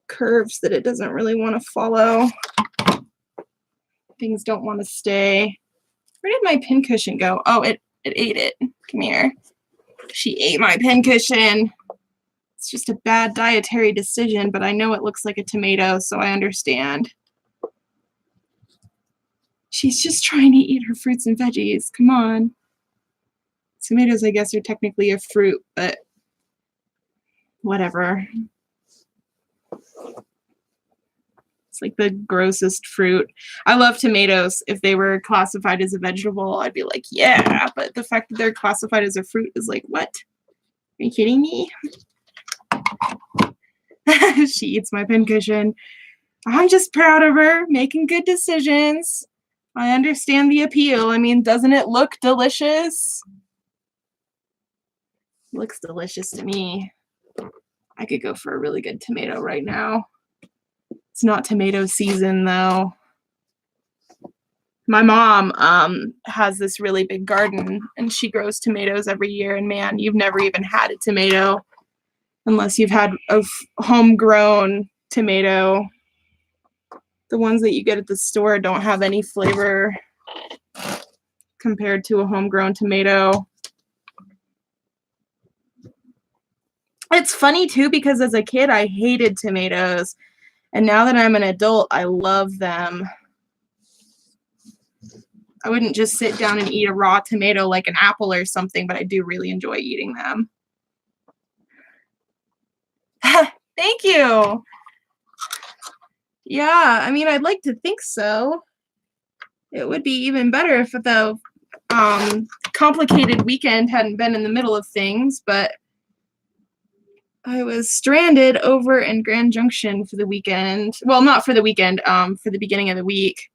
curves that it doesn't really want to follow. Things don't want to stay. Where did my pin cushion go? Oh, it ate it. Come here. She ate my pin cushion. It's just a bad dietary decision, but I know it looks like a tomato, so I understand. She's just trying to eat her fruits and veggies. Come on. Tomatoes, I guess, are technically a fruit, but whatever. It's like the grossest fruit. I love tomatoes. If they were classified as a vegetable, I'd be like, yeah, but the fact that they're classified as a fruit is like, what? Are you kidding me? She eats my pincushion. I'm just proud of her, making good decisions. I understand the appeal. I mean, doesn't it look delicious? It looks delicious to me. I could go for a really good tomato right now. It's not tomato season though. My mom has this really big garden, and she grows tomatoes every year, and man, you've never even had a tomato unless you've had a homegrown tomato. The ones that you get at the store don't have any flavor compared to a homegrown tomato. It's funny too, because as a kid I hated tomatoes, and now that I'm an adult I love them. I wouldn't just sit down and eat a raw tomato like an apple or something, but I do really enjoy eating them. Thank you. Yeah, I mean, I'd like to think so. It would be even better if the complicated weekend hadn't been in the middle of things, but I was stranded over in Grand Junction for the weekend. Well, not for the weekend, for the beginning of the week.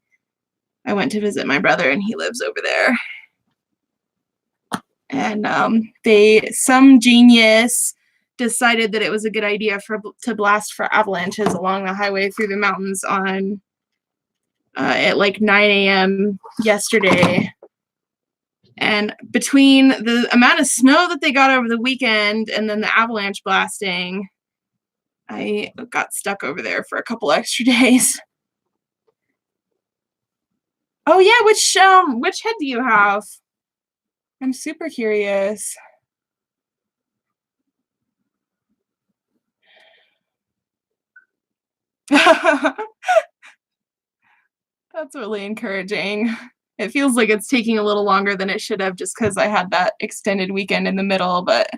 I went to visit my brother, and he lives over there. And some genius decided that it was a good idea to blast for avalanches along the highway through the mountains on at like 9 a.m. yesterday. And between the amount of snow that they got over the weekend and then the avalanche blasting, I got stuck over there for a couple extra days. Oh yeah, which head do you have? I'm super curious. That's really encouraging. It feels like it's taking a little longer than it should have just because I had that extended weekend in the middle, but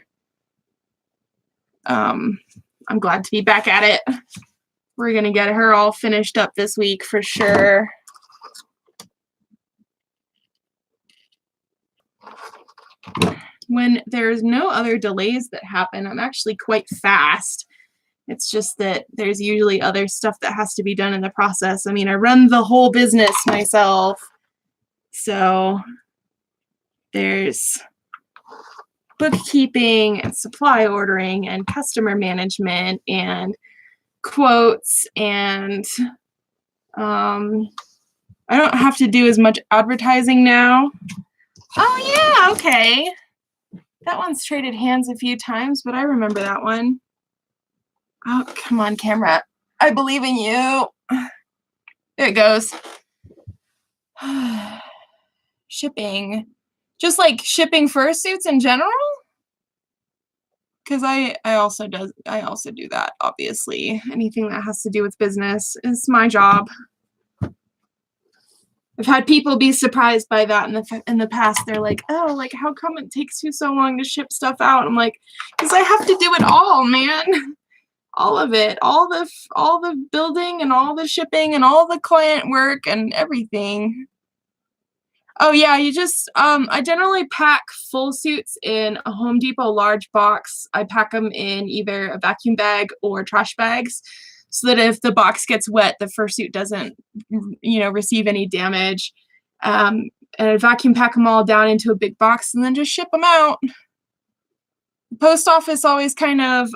um, I'm glad to be back at it. We're gonna get her all finished up this week for sure. When there's no other delays that happen, I'm actually quite fast. It's just that there's usually other stuff that has to be done in the process. I mean, I run the whole business myself. So there's bookkeeping and supply ordering and customer management and quotes, and I don't have to do as much advertising now. Oh yeah, okay. That one's traded hands a few times, but I remember that one. Oh, come on, camera. I believe in you. There it goes. Shipping. Just like shipping fursuits in general? Because I also do that, obviously. Anything that has to do with business is my job. I've had people be surprised by that in the past. They're like, "Oh, like how come it takes you so long to ship stuff out?" I'm like, "Because I have to do it all, man. All of it, all the building and all the shipping and all the client work and everything." Oh yeah, you just I generally pack full suits in a Home Depot large box. I pack them in either a vacuum bag or trash bags, so that if the box gets wet, the fursuit doesn't, receive any damage. And I vacuum pack them all down into a big box and then just ship them out. The post office always kind of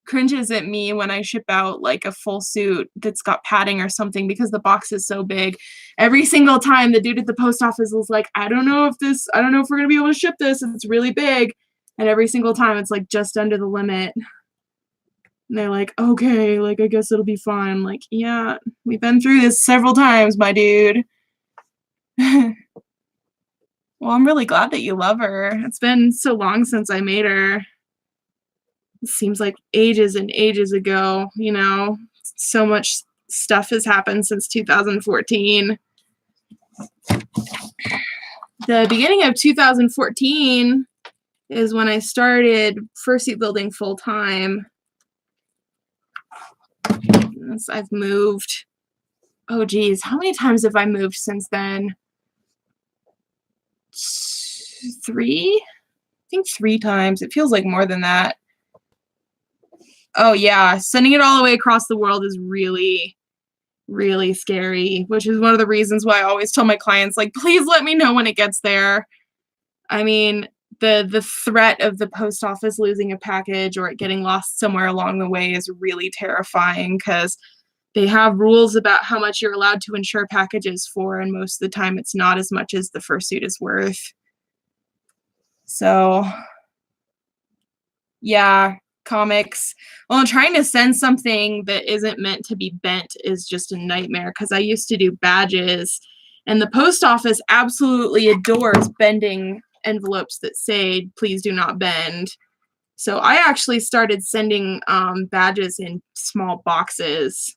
cringes at me when I ship out like a full suit that's got padding or something because the box is so big. Every single time the dude at the post office was like, I don't know if we're gonna be able to ship this. It's really big. And every single time it's like just under the limit. And they're like, okay, like I guess it'll be fine. I'm like, yeah, we've been through this several times, my dude. Well, I'm really glad that you love her. It's been so long since I made her. It seems like ages and ages ago, so much stuff has happened since 2014. The beginning of 2014 is when I started fursuit building full time. I've moved. Oh geez, how many times have I moved since then? 3? I think 3 times. It feels like more than that. Oh yeah, sending it all the way across the world is really, really scary, which is one of the reasons why I always tell my clients, like, please let me know when it gets there. I mean, the threat of the post office losing a package or it getting lost somewhere along the way is really terrifying because they have rules about how much you're allowed to insure packages for, and most of the time it's not as much as the fursuit is worth. So, yeah, comics. Well, trying to send something that isn't meant to be bent is just a nightmare because I used to do badges, and the post office absolutely adores bending envelopes that say, please do not bend. So I actually started sending badges in small boxes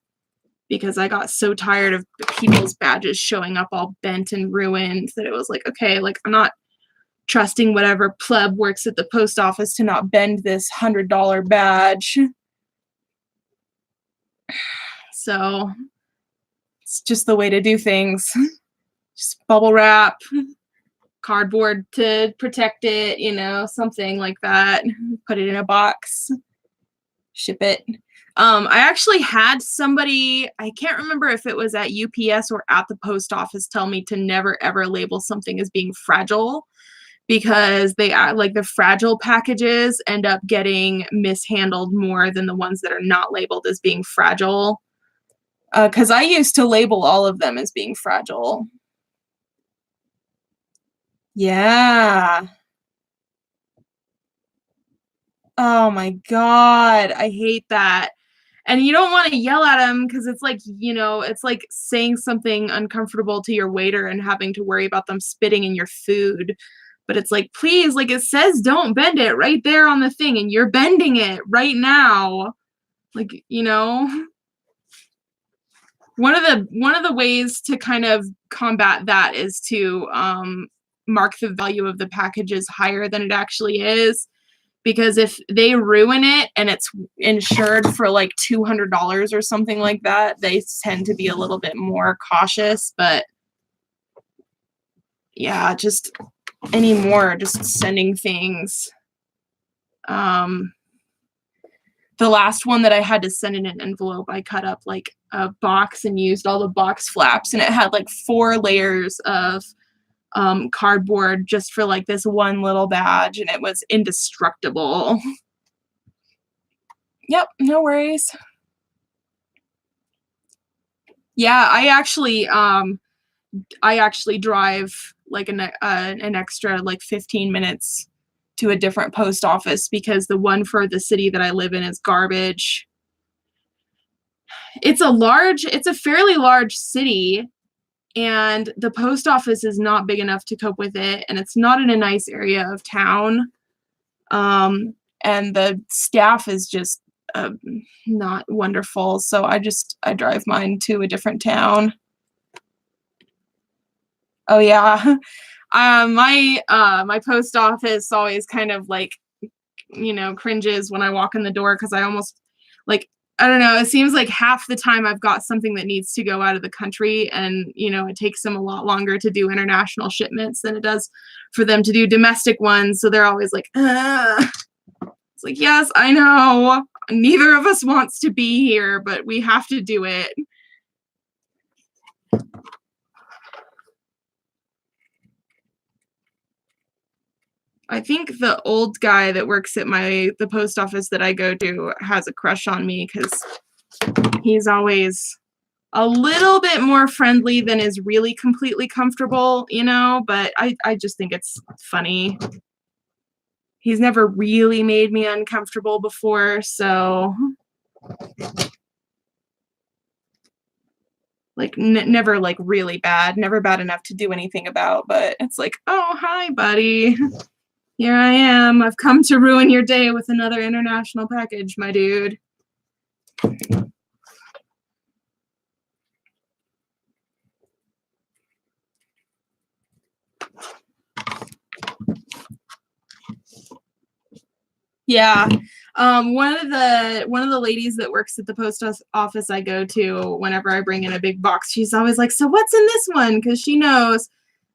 because I got so tired of people's badges showing up all bent and ruined that it was like, okay, like I'm not trusting whatever pleb works at the post office to not bend this $100 badge. So it's just the way to do things. Just bubble wrap, cardboard to protect it, something like that. Put it in a box, ship it. I actually had somebody, I can't remember if it was at UPS or at the post office, tell me to never ever label something as being fragile, because they like the fragile packages end up getting mishandled more than the ones that are not labeled as being fragile. Because I used to label all of them as being fragile. Yeah. Oh my God, I hate that. And you don't want to yell at them because it's like, it's like saying something uncomfortable to your waiter and having to worry about them spitting in your food. But it's like, please, like it says don't bend it right there on the thing and you're bending it right now. Like, one of the ways to kind of combat that is to mark the value of the packages higher than it actually is, because if they ruin it and it's insured for like $200 or something like that, they tend to be a little bit more cautious. But yeah, just anymore, just sending things. The last one that I had to send in an envelope, I cut up like a box and used all the box flaps, and it had like 4 layers of cardboard just for like this one little badge, and it was indestructible. Yep, no worries. Yeah, I actually drive like an extra like 15 minutes to a different post office because the one for the city that I live in is garbage. It's a fairly large city, and the post office is not big enough to cope with it, and it's not in a nice area of town. And the staff is just not wonderful, so I drive mine to a different town. Oh yeah. My post office always kind of like, cringes when I walk in the door because I almost like, I don't know, it seems like half the time I've got something that needs to go out of the country, and it takes them a lot longer to do international shipments than it does for them to do domestic ones. So they're always like, It's like, yes, I know. Neither of us wants to be here, but we have to do it. I think the old guy that works at the post office that I go to has a crush on me because he's always a little bit more friendly than is really completely comfortable, but I just think it's funny. He's never really made me uncomfortable before, so like never like really bad, never bad enough to do anything about, but it's like, oh, hi, buddy. Here I am. I've come to ruin your day with another international package, my dude. Yeah. One of the ladies that works at the post office I go to, whenever I bring in a big box, she's always like, so what's in this one? Because she knows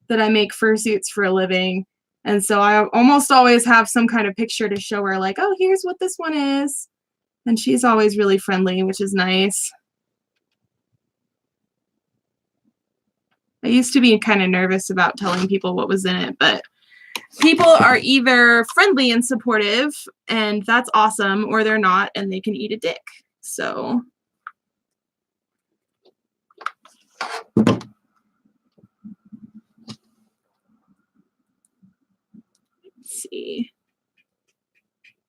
that I make fursuits for a living. And so I almost always have some kind of picture to show her, like, oh, here's what this one is. And she's always really friendly, which is nice. I used to be kind of nervous about telling people what was in it, but people are either friendly and supportive, and that's awesome, or they're not, and they can eat a dick. So let's see.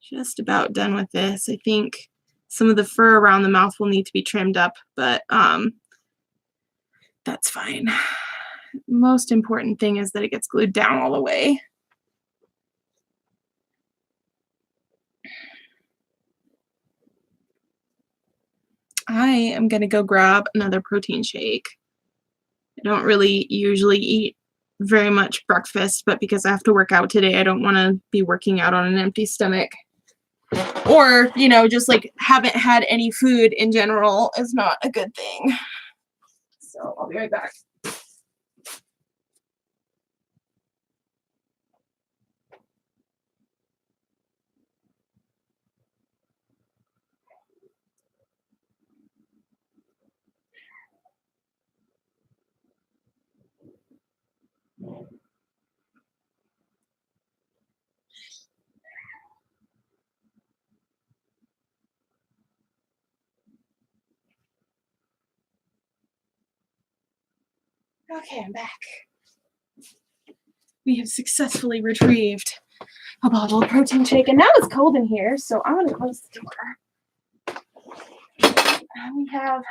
Just about done with this. I think some of the fur around the mouth will need to be trimmed up, but that's fine. Most important thing is that it gets glued down all the way. I am going to go grab another protein shake. I don't really usually eat very much breakfast, but because I have to work out today, I don't want to be working out on an empty stomach. Or, just like haven't had any food in general is not a good thing. So I'll be right back. Okay, I'm back. We have successfully retrieved a bottle of protein shake, and now it's cold in here, so I'm going to close the door. And we have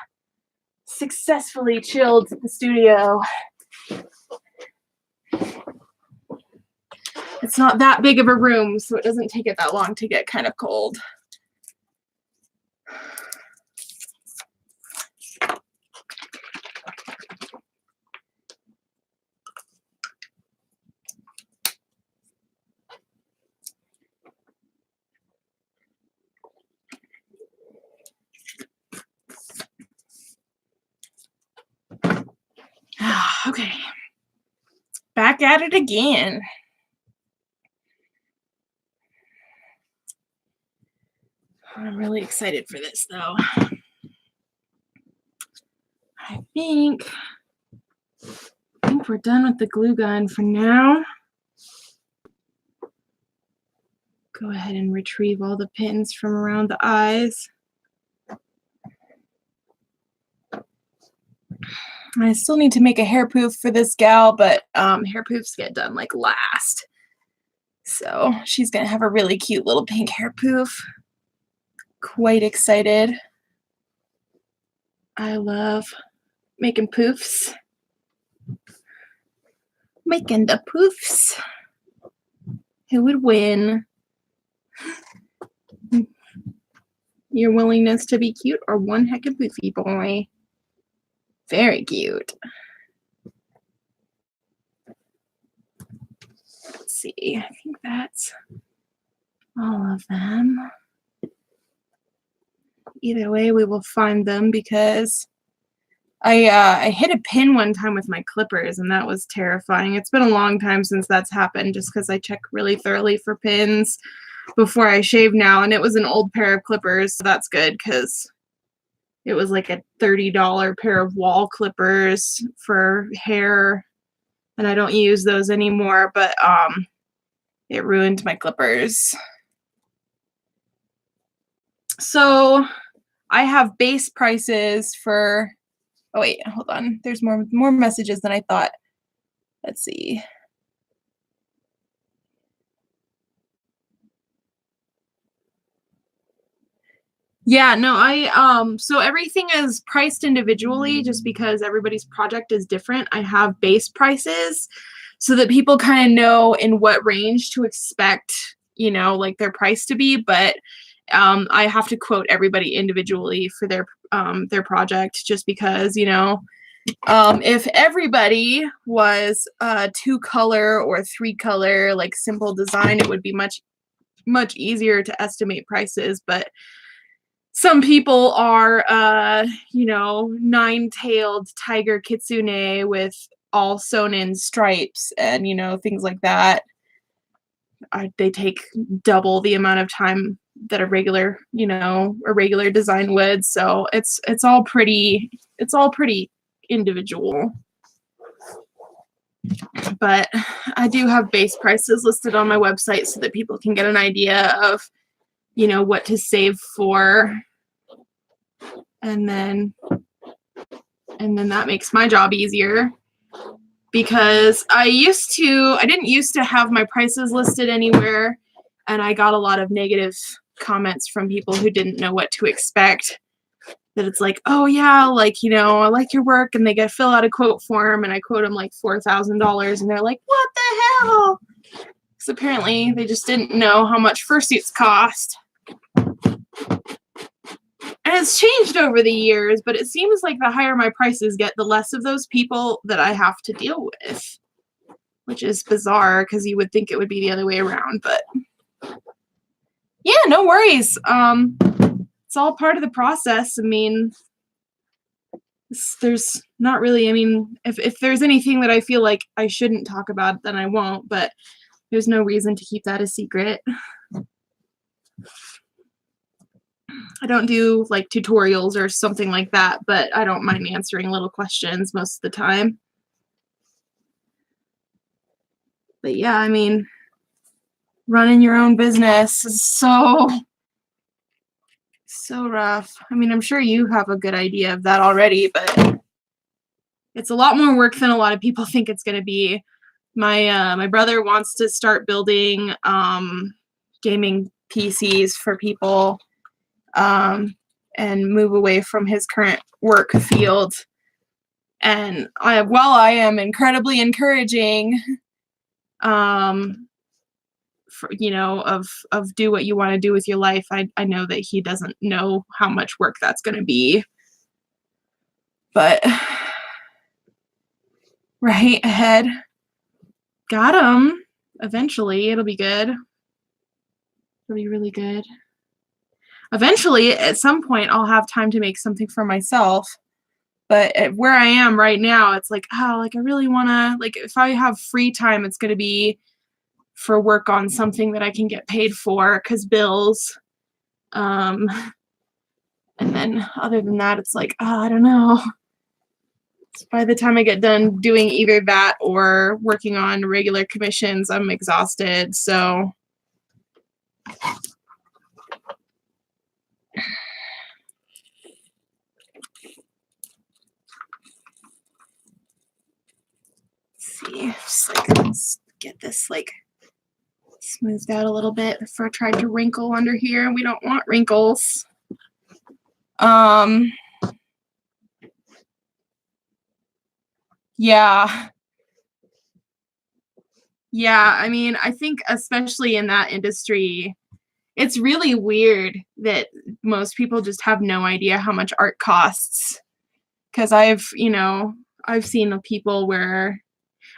successfully chilled the studio. It's not that big of a room, so it doesn't take it that long to get kind of cold. back at it again. I'm really excited for this, though. I think we're done with the glue gun for now. Go ahead and retrieve all the pins from around the eyes. I still need to make a hair poof for this gal, but hair poofs get done like last. So she's gonna have a really cute little pink hair poof. Quite excited. I love making poofs. Making the poofs. Who would win? Your willingness to be cute or one heck of poofy boy? Very cute. Let's see, I think that's all of them. Either way, we will find them because I hit a pin one time with my clippers, and that was terrifying. It's been a long time since that's happened, just because I check really thoroughly for pins before I shave now, and it was an old pair of clippers, so that's good because it was like a $30 pair of wall clippers for hair, and I don't use those anymore, but it ruined my clippers. So I have base prices for, oh wait, hold on. There's more messages than I thought. Let's see. Yeah, no, so everything is priced individually just because everybody's project is different. I have base prices so that people kind of know in what range to expect, you know, like their price to be, but I have to quote everybody individually for their project just because, you know, if everybody was 2-color or 3-color, like simple design, it would be much easier to estimate prices, but some people are, you know, 9-tailed tiger kitsune with all sewn in stripes and, you know, things like that. They take double the amount of time that a regular design would. So it's all pretty individual. But I do have base prices listed on my website so that people can get an idea of, you know, what to save for. And then that makes my job easier because I didn't used to have my prices listed anywhere, and I got a lot of negative comments from people who didn't know what to expect. That it's like, oh yeah, like, you know, I like your work, and they get fill out a quote form, and I quote them like $4,000, and they're like, what the hell? Because apparently they just didn't know how much fursuits cost. And it's changed over the years, but it seems like the higher my prices get, the less of those people that I have to deal with, which is bizarre because you would think it would be the other way around, but yeah, no worries. It's all part of the process. I mean, there's not really, I mean, if there's anything that I feel like I shouldn't talk about, then I won't, but there's no reason to keep that a secret. I don't do like tutorials or something like that, but I don't mind answering little questions most of the time. But yeah, I mean, running your own business is so rough. I mean, I'm sure you have a good idea of that already, but it's a lot more work than a lot of people think it's going to be. My brother wants to start building gaming PCs for people and move away from his current work field. And while I am incredibly encouraging, for, you know, of do what you want to do with your life, I know that he doesn't know how much work that's going to be. But right ahead, got him. Eventually, it'll be good. It'll be really good. Eventually, at some point, I'll have time to make something for myself. But where I am right now, it's like, oh, like I really wanna like if I have free time, it's gonna be for work on something that I can get paid for, cause bills. Um, and then other than that, it's like, oh, I don't know. By the time I get done doing either that or working on regular commissions, I'm exhausted. So let's see, just like let's get this like smoothed out a little bit before I tried to wrinkle under here. We don't want wrinkles. Um, yeah. Yeah, I mean, I think especially in that industry, it's really weird that most people just have no idea how much art costs. Because I've seen people where,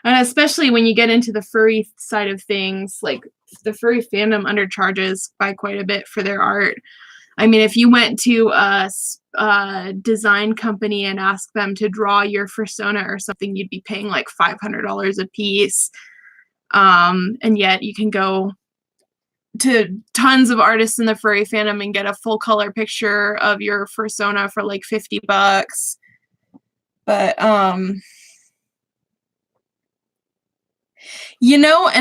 and especially when you get into the furry side of things, like the furry fandom undercharges by quite a bit for their art. I mean, if you went to a design company and asked them to draw your fursona or something, you'd be paying like $500 a piece. And yet you can go to tons of artists in the furry fandom and get a full color picture of your fursona for like $50. But and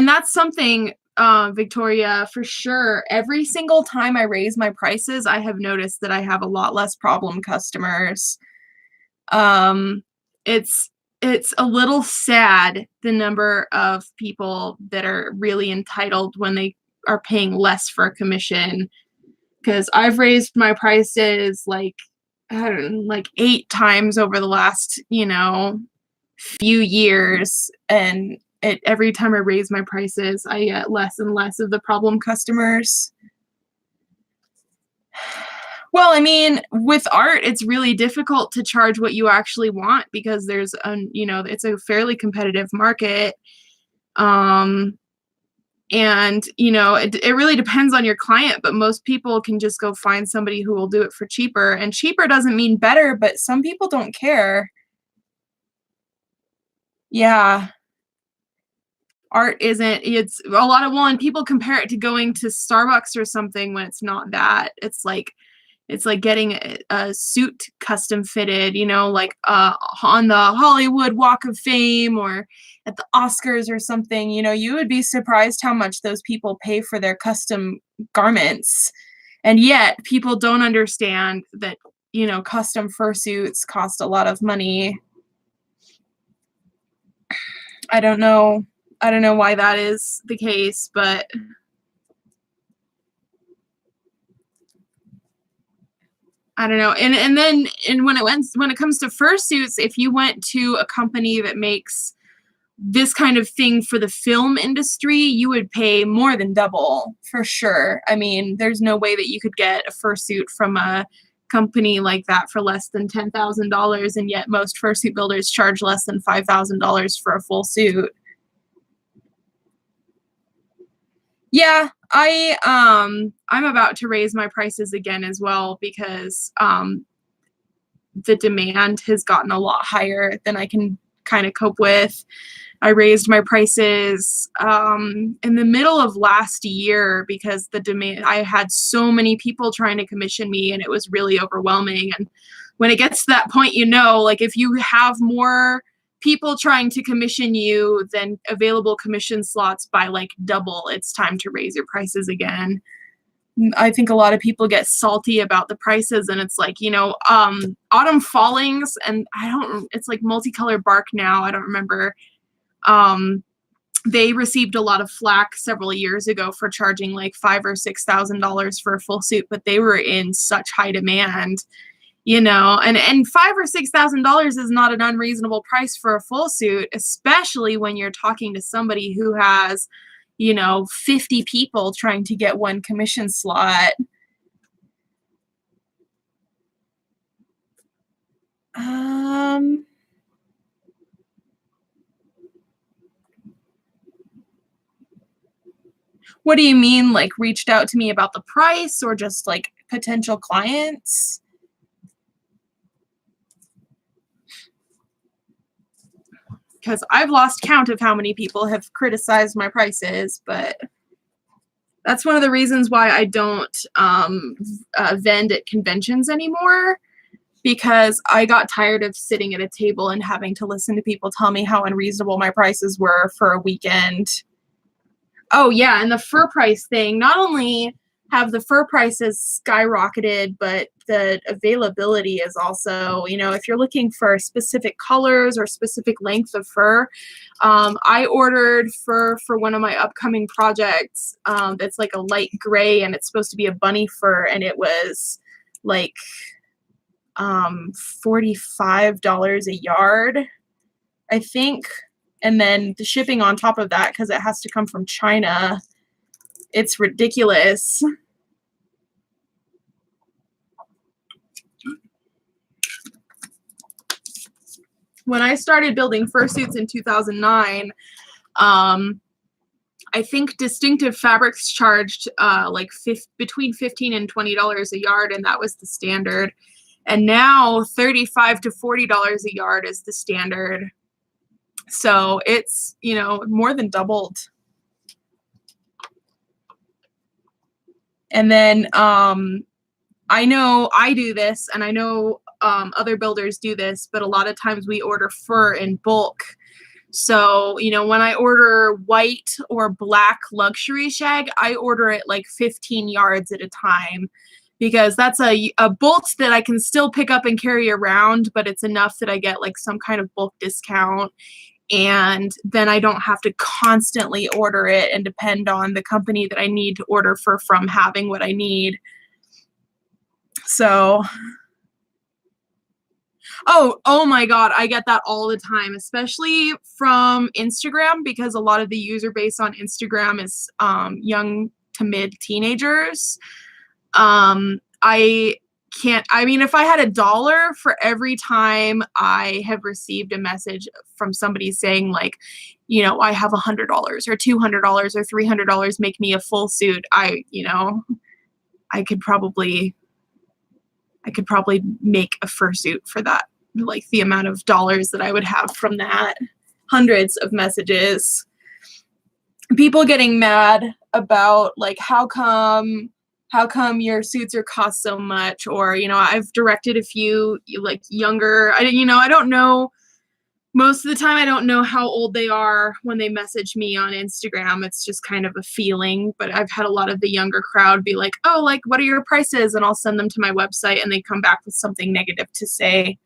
that's something, Victoria, for sure. Every single time I raise my prices, I have noticed that I have a lot less problem customers. Um, it's it's a little sad, the number of people that are really entitled when they are paying less for a commission. Because I've raised my prices like, I don't know, like 8 times over the last, few years, and every time I raise my prices, I get less and less of the problem customers. Well, I mean, with art, it's really difficult to charge what you actually want because it's a fairly competitive market. Um, and, it really depends on your client, but most people can just go find somebody who will do it for cheaper. And cheaper doesn't mean better, but some people don't care. Yeah. Art isn't, it's a lot of, well, and people compare it to going to Starbucks or something when it's not that. It's like getting a suit custom fitted, like on the Hollywood Walk of Fame or at the Oscars or something. You would be surprised how much those people pay for their custom garments. And yet people don't understand that, custom fursuits cost a lot of money. I don't know. I don't know why that is the case, but I don't know. And then when it comes to fursuits, if you went to a company that makes this kind of thing for the film industry, you would pay more than double for sure. I mean, there's no way that you could get a fursuit from a company like that for less than $10,000, and yet most fursuit builders charge less than $5,000 for a full suit. Yeah, I'm about to raise my prices again as well because the demand has gotten a lot higher than I can kind of cope with. I raised my prices in the middle of last year because the demand, I had so many people trying to commission me and it was really overwhelming. And when it gets to that point, like if you have more people trying to commission you than available commission slots by like double, it's time to raise your prices again. I think a lot of people get salty about the prices, and it's like, Autumn Fallings, and it's like Multicolor Bark now. I don't remember. Um, they received a lot of flack several years ago for charging like $5,000 or $6,000 for a full suit, but they were in such high demand, and $5,000 or $6,000 is not an unreasonable price for a full suit, especially when you're talking to somebody who has 50 people trying to get one commission slot. What do you mean, like reached out to me about the price or just like potential clients? because I've lost count of how many people have criticized my prices, but that's one of the reasons why I don't vend at conventions anymore, because I got tired of sitting at a table and having to listen to people tell me how unreasonable my prices were for a weekend. Oh yeah, and the fur price thing, not only have the fur prices skyrocketed, but the availability is also, you know, if you're looking for specific colors or specific length of fur, I ordered fur for one of my upcoming projects that's like a light gray, and it's supposed to be a bunny fur, and it was like $45 a yard, I think. And then the shipping on top of that, because it has to come from China, it's ridiculous. When I started building fursuits in 2009, I think Distinctive Fabrics charged like between $15 and $20 a yard, and that was the standard. And now $35 to $40 a yard is the standard. So it's, you know, more than doubled. And then I know I do this, and I know other builders do this, but a lot of times we order fur in bulk. So, you know, when I order white or black luxury shag, I order it like 15 yards at a time, because that's a bolt that I can still pick up and carry around, but it's enough that I get like some kind of bulk discount. And then I don't have to constantly order it and depend on the company that I need to order fur from having what I need. So, oh my God, I get that all the time, especially from Instagram, because a lot of the user base on Instagram is young to mid teenagers. I mean, if I had $1 for every time I have received a message from somebody saying like, you know, I have $100 or $200 or $300, make me a full suit, I could probably make a fursuit for that, like the amount of dollars that I would have from that. Hundreds of messages. People getting mad about like, how come your suits are cost so much? Or, you know, I've directed a few like younger, I don't know, most of the time I don't know how old they are when they message me on Instagram. It's just kind of a feeling, but I've had a lot of the younger crowd be like, oh, like, what are your prices? And I'll send them to my website and they come back with something negative to say.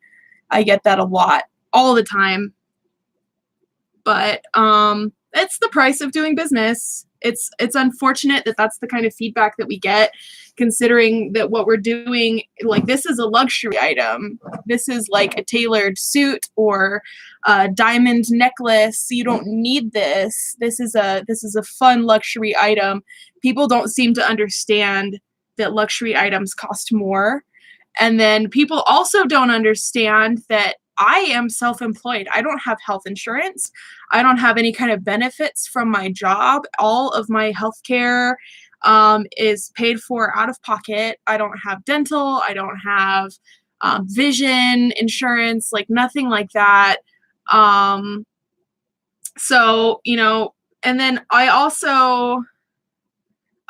I get that a lot, all the time. But it's the price of doing business. It's unfortunate that that's the kind of feedback that we get, considering that what we're doing, like, this is a luxury item. This is like a tailored suit or a diamond necklace. You don't need this. This is a fun luxury item. People don't seem to understand that luxury items cost more. And then people also don't understand that I am self-employed. I don't have health insurance. I don't have any kind of benefits from my job. All of my healthcare is paid for out of pocket. I don't have dental. I don't have vision insurance, like nothing like that. So, you know, and then I also,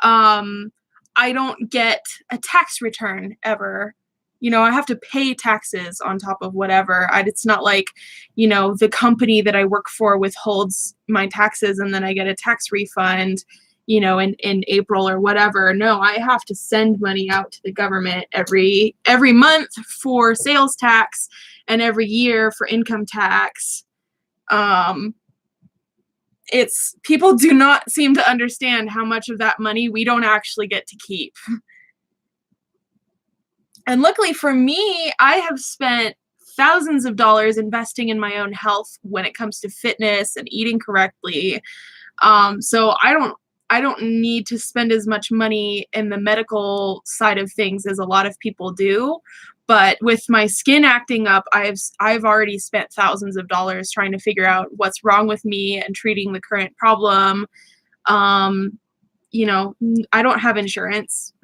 I don't get a tax return ever. You know, I have to pay taxes on top of whatever. It's not like, you know, the company that I work for withholds my taxes and then I get a tax refund, you know, in April or whatever. No, I have to send money out to the government every month for sales tax and every year for income tax. People do not seem to understand how much of that money we don't actually get to keep. And luckily for me, I have spent thousands of dollars investing in my own health when it comes to fitness and eating correctly. So I don't need to spend as much money in the medical side of things as a lot of people do. But with my skin acting up, I've already spent thousands of dollars trying to figure out what's wrong with me and treating the current problem. You know, I don't have insurance.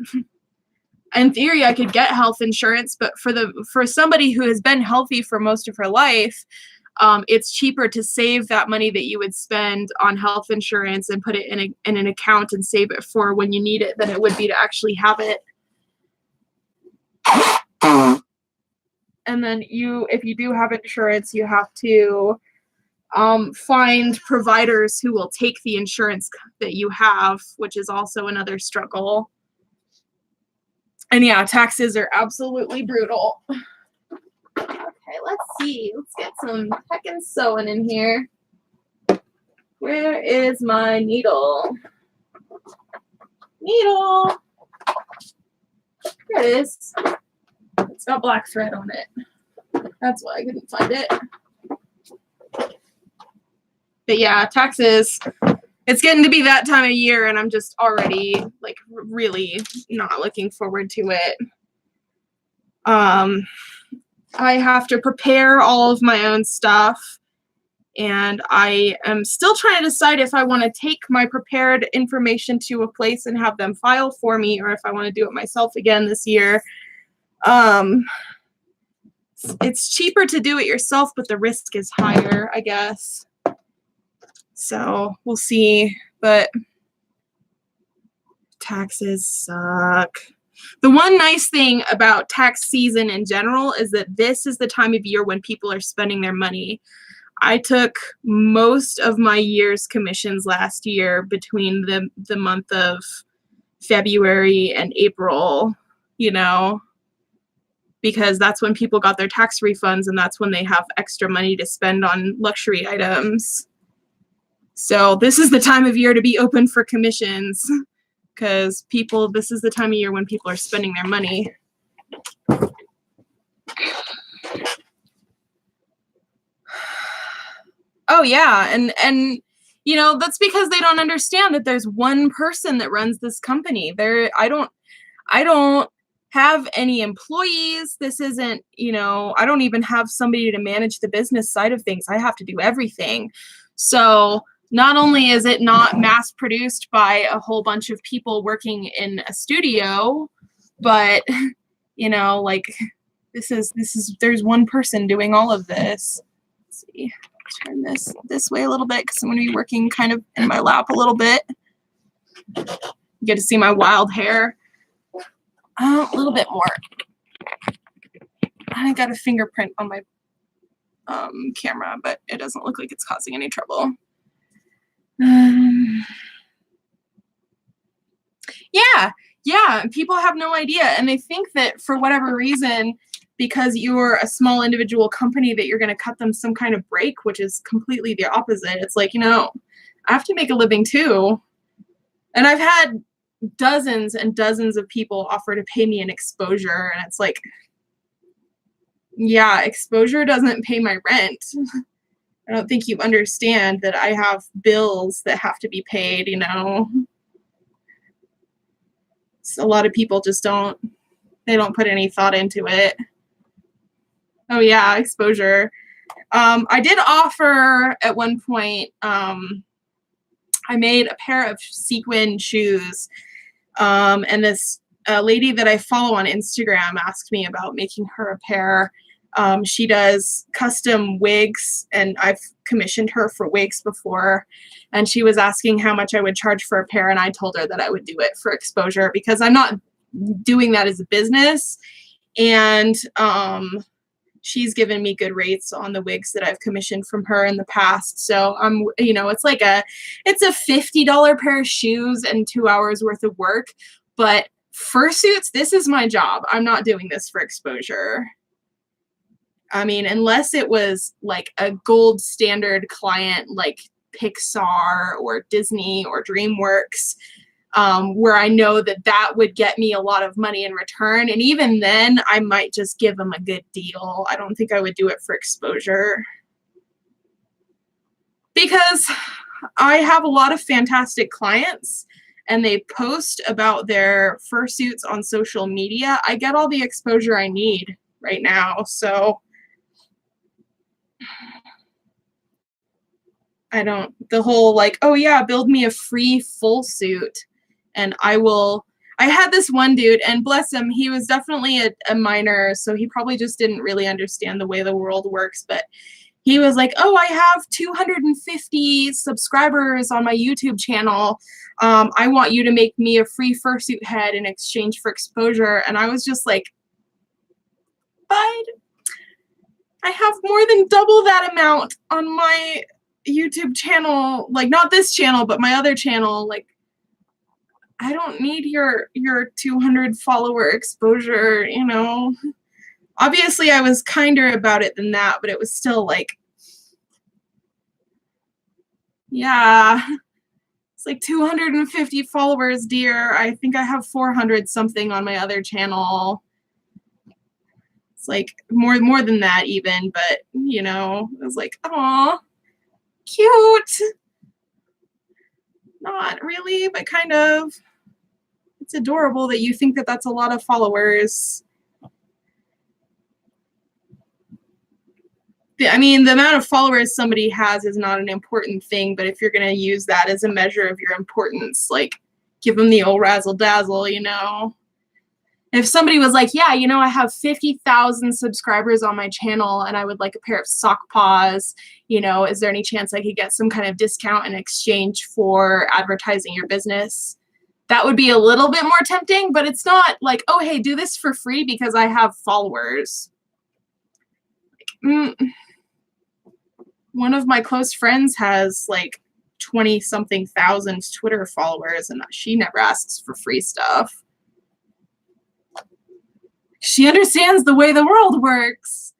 In theory, I could get health insurance, but for somebody who has been healthy for most of her life, it's cheaper to save that money that you would spend on health insurance and put it in an account and save it for when you need it than it would be to actually have it. And then if you do have insurance, you have to find providers who will take the insurance that you have, which is also another struggle. And yeah, taxes are absolutely brutal. Okay, let's see. Let's get some heckin' sewing in here. Where is my needle? Needle! There it is. It's got black thread on it. That's why I couldn't find it. But yeah, taxes. It's getting to be that time of year, and I'm just already like really not looking forward to it. I have to prepare all of my own stuff, and I am still trying to decide if I want to take my prepared information to a place and have them file for me, or if I want to do it myself again this year. It's cheaper to do it yourself, but the risk is higher, I guess. So we'll see, but taxes suck. The one nice thing about tax season in general is that this is the time of year when people are spending their money. I took most of my year's commissions last year between the month of February and April, you know, because that's when people got their tax refunds and that's when they have extra money to spend on luxury items. So this is the time of year to be open for commissions, because this is the time of year when people are spending their money. Oh yeah, and you know, that's because they don't understand that there's one person that runs this company. I don't have any employees. This isn't, you know, I don't even have somebody to manage the business side of things. I have to do everything. So not only is it not mass produced by a whole bunch of people working in a studio, but you know, like there's one person doing all of this. Let's see, turn this way a little bit because I'm going to be working kind of in my lap a little bit. You get to see my wild hair. A little bit more. I got a fingerprint on my camera, but it doesn't look like it's causing any trouble. Yeah, people have no idea, and they think that for whatever reason, because you're a small individual company, that you're going to cut them some kind of break, which is completely the opposite. It's like, you know, I have to make a living too. And I've had dozens and dozens of people offer to pay me an exposure, and it's like, yeah, exposure doesn't pay my rent. I don't think you understand that I have bills that have to be paid, you know. So a lot of people just don't put any thought into it. Oh yeah, exposure. I did offer at one point, I made a pair of sequin shoes, and this lady that I follow on Instagram asked me about making her a pair. She does custom wigs, and I've commissioned her for wigs before, and she was asking how much I would charge for a pair, and I told her that I would do it for exposure because I'm not doing that as a business, and she's given me good rates on the wigs that I've commissioned from her in the past. So you know, it's a $50 pair of shoes and 2 hours worth of work, but fursuits, this is my job. I'm not doing this for exposure. I mean, unless it was like a gold standard client like Pixar or Disney or DreamWorks, where I know that would get me a lot of money in return. And even then, I might just give them a good deal. I don't think I would do it for exposure. Because I have a lot of fantastic clients, and they post about their fursuits on social media. I get all the exposure I need right now, so the whole like, oh yeah, build me a free full suit and I had this one dude, and bless him, he was definitely a minor, so he probably just didn't really understand the way the world works, but he was like, oh, I have 250 subscribers on my YouTube channel. I want you to make me a free fursuit head in exchange for exposure. And I was just like, but I have more than double that amount on my YouTube channel. Like, not this channel, but my other channel. Like, I don't need your 200 follower exposure, you know. Obviously, I was kinder about it than that, but it was still like, yeah, it's like 250 followers, dear. I think I have 400 something on my other channel. It's like more than that even, but you know, I was like, aw, cute. Not really, but kind of. It's adorable that you think that that's a lot of followers. I mean, the amount of followers somebody has is not an important thing, but if you're going to use that as a measure of your importance, like, give them the old razzle dazzle, you know. If somebody was like, yeah, you know, I have 50,000 subscribers on my channel and I would like a pair of sock paws, you know, is there any chance I could get some kind of discount in exchange for advertising your business? That would be a little bit more tempting, but it's not like, oh, hey, do this for free because I have followers. One of my close friends has like 20-something thousand Twitter followers, and she never asks for free stuff. She understands the way the world works.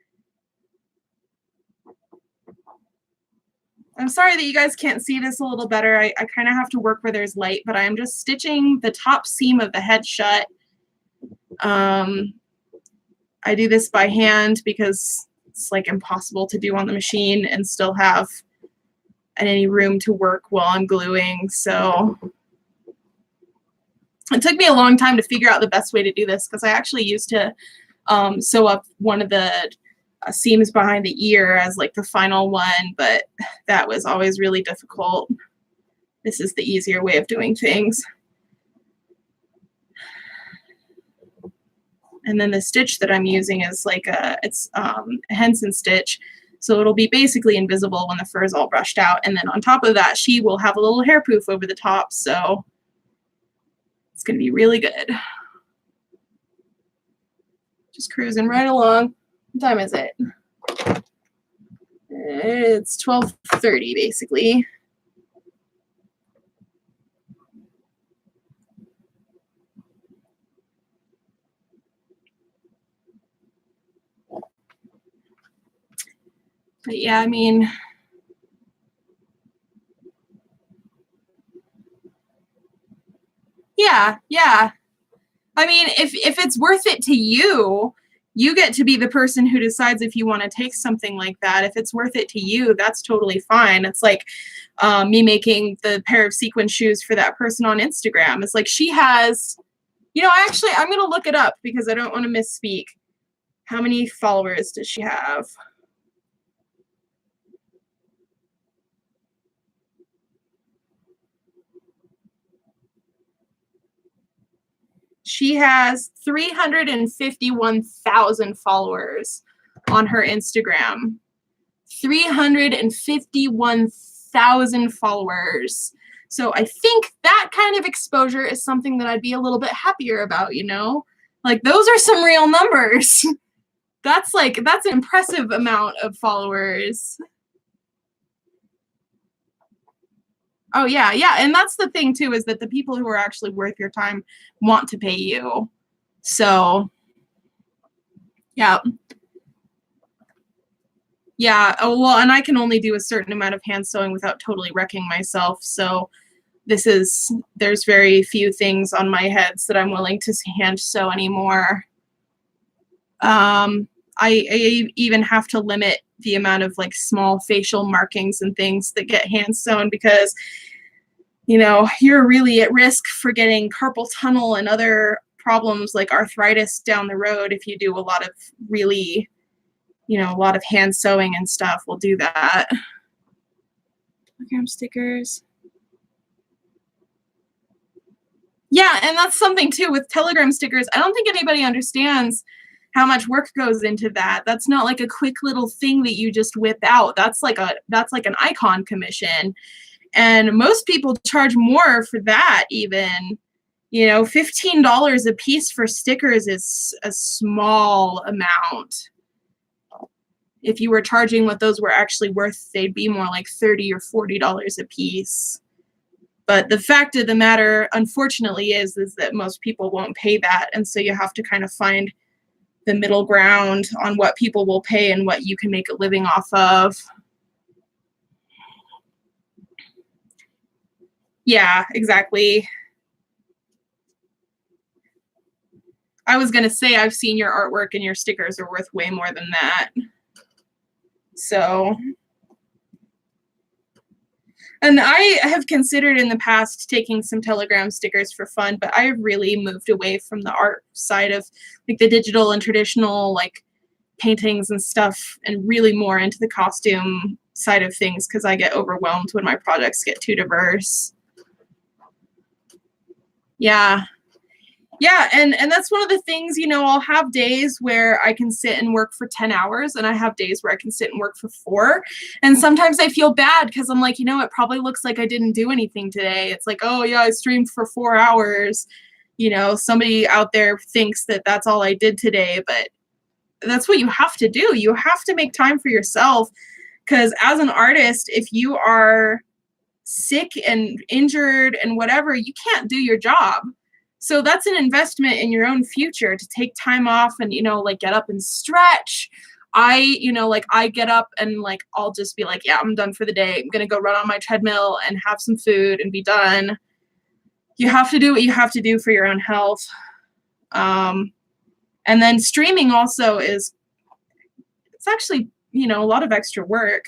I'm sorry that you guys can't see this a little better. I kind of have to work where there's light, but I'm just stitching the top seam of the head shut. I do this by hand because it's like impossible to do on the machine and still have any room to work while I'm gluing. So it took me a long time to figure out the best way to do this because I actually used to sew up one of the seams behind the ear as like the final one, but that was always really difficult. This is the easier way of doing things. And then the stitch that I'm using is like it's a Henson stitch, so it'll be basically invisible when the fur is all brushed out. And then on top of that, she will have a little hair poof over the top, so it's going to be really good. Just cruising right along. What time is it? It's 12:30 basically. But yeah, I mean, yeah. I mean, if it's worth it to you, you get to be the person who decides if you want to take something like that. If it's worth it to you, that's totally fine. It's like me making the pair of sequin shoes for that person on Instagram. It's like she has, you know, actually, I'm going to look it up because I don't want to misspeak. How many followers does she have? She has 351,000 followers on her Instagram. 351,000 followers. So I think that kind of exposure is something that I'd be a little bit happier about, you know? Like, those are some real numbers. That's an impressive amount of followers. Oh, yeah. And that's the thing, too, is that the people who are actually worth your time want to pay you. So, yeah. Yeah. Oh, well, and I can only do a certain amount of hand sewing without totally wrecking myself. So there's very few things on my heads that I'm willing to hand sew anymore. I even have to limit the amount of like small facial markings and things that get hand sewn because, you know, you're really at risk for getting carpal tunnel and other problems like arthritis down the road if you do a lot of really, you know, a lot of hand sewing and stuff will do that. Telegram stickers. Yeah, and that's something too with Telegram stickers. I don't think anybody understands how much work goes into that. That's not like a quick little thing that you just whip out. That's like an icon commission. And most people charge more for that even. You know, $15 a piece for stickers is a small amount. If you were charging what those were actually worth, they'd be more like $30 or $40 a piece. But the fact of the matter, unfortunately, is that most people won't pay that. And so you have to kind of find the middle ground on what people will pay and what you can make a living off of. Yeah, exactly. I was going to say, I've seen your artwork and your stickers are worth way more than that. So, and I have considered in the past taking some Telegram stickers for fun, but I have really moved away from the art side of like the digital and traditional like paintings and stuff, and really more into the costume side of things because I get overwhelmed when my projects get too diverse. Yeah. Yeah, and that's one of the things, you know, I'll have days where I can sit and work for 10 hours, and I have days where I can sit and work for 4. And sometimes I feel bad because I'm like, you know, it probably looks like I didn't do anything today. It's like, oh, yeah, I streamed for 4 hours. You know, somebody out there thinks that that's all I did today, but that's what you have to do. You have to make time for yourself because as an artist, if you are sick and injured and whatever, you can't do your job. So that's an investment in your own future to take time off and, you know, like get up and stretch. You know, like I get up and like I'll just be like, yeah, I'm done for the day. I'm going to go run on my treadmill and have some food and be done. You have to do what you have to do for your own health. And then streaming also it's actually, you know, a lot of extra work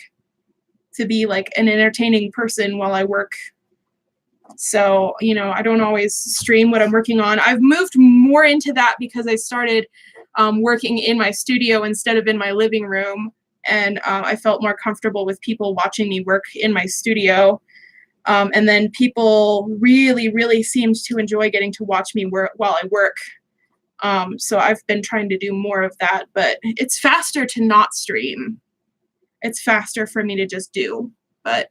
to be like an entertaining person while I work. So, you know, I don't always stream what I'm working on. I've moved more into that because I started working in my studio instead of in my living room. And I felt more comfortable with people watching me work in my studio. And then people really, really seemed to enjoy getting to watch me work while I work. So I've been trying to do more of that, but it's faster to not stream. It's faster for me to just do, but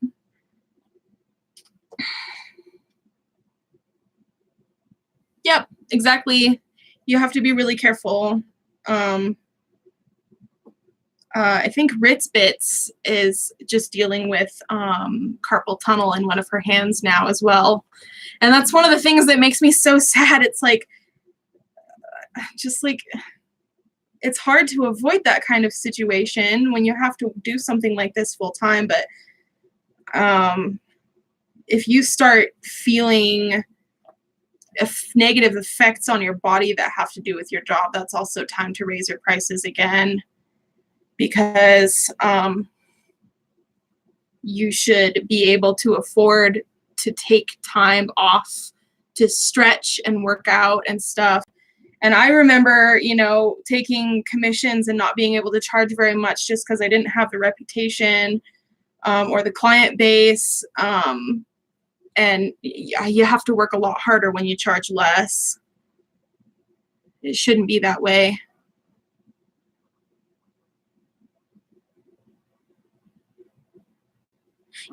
yep, exactly. You have to be really careful. I think Ritz Bits is just dealing with carpal tunnel in one of her hands now as well. And that's one of the things that makes me so sad. It's like, just like, it's hard to avoid that kind of situation when you have to do something like this full time. But if you start feeling negative effects on your body that have to do with your job, that's also time to raise your prices again, because you should be able to afford to take time off to stretch and work out and stuff. And I remember, you know, taking commissions and not being able to charge very much just because I didn't have the reputation or the client base. And you have to work a lot harder when you charge less. It shouldn't be that way.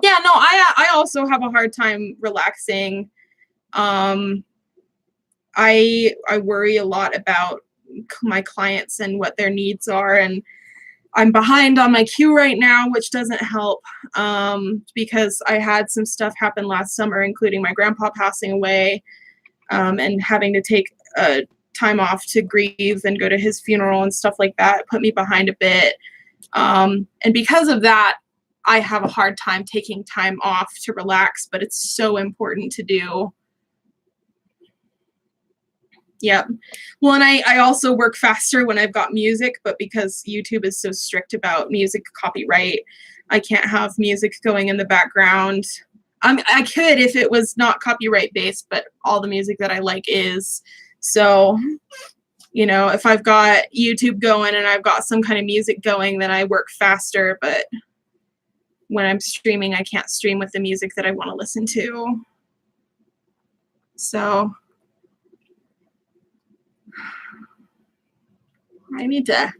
Yeah, no, I also have a hard time relaxing. I worry a lot about my clients and what their needs are, and I'm behind on my queue right now, which doesn't help because I had some stuff happen last summer, including my grandpa passing away and having to take time off to grieve and go to his funeral and stuff like that. It put me behind a bit. And because of that, I have a hard time taking time off to relax, but it's so important to do. Yep. Well, and I also work faster when I've got music, but because YouTube is so strict about music copyright, I can't have music going in the background. I could if it was not copyright based, but all the music that I like is. So, you know, if I've got YouTube going and I've got some kind of music going, then I work faster. But when I'm streaming, I can't stream with the music that I want to listen to. So, I need to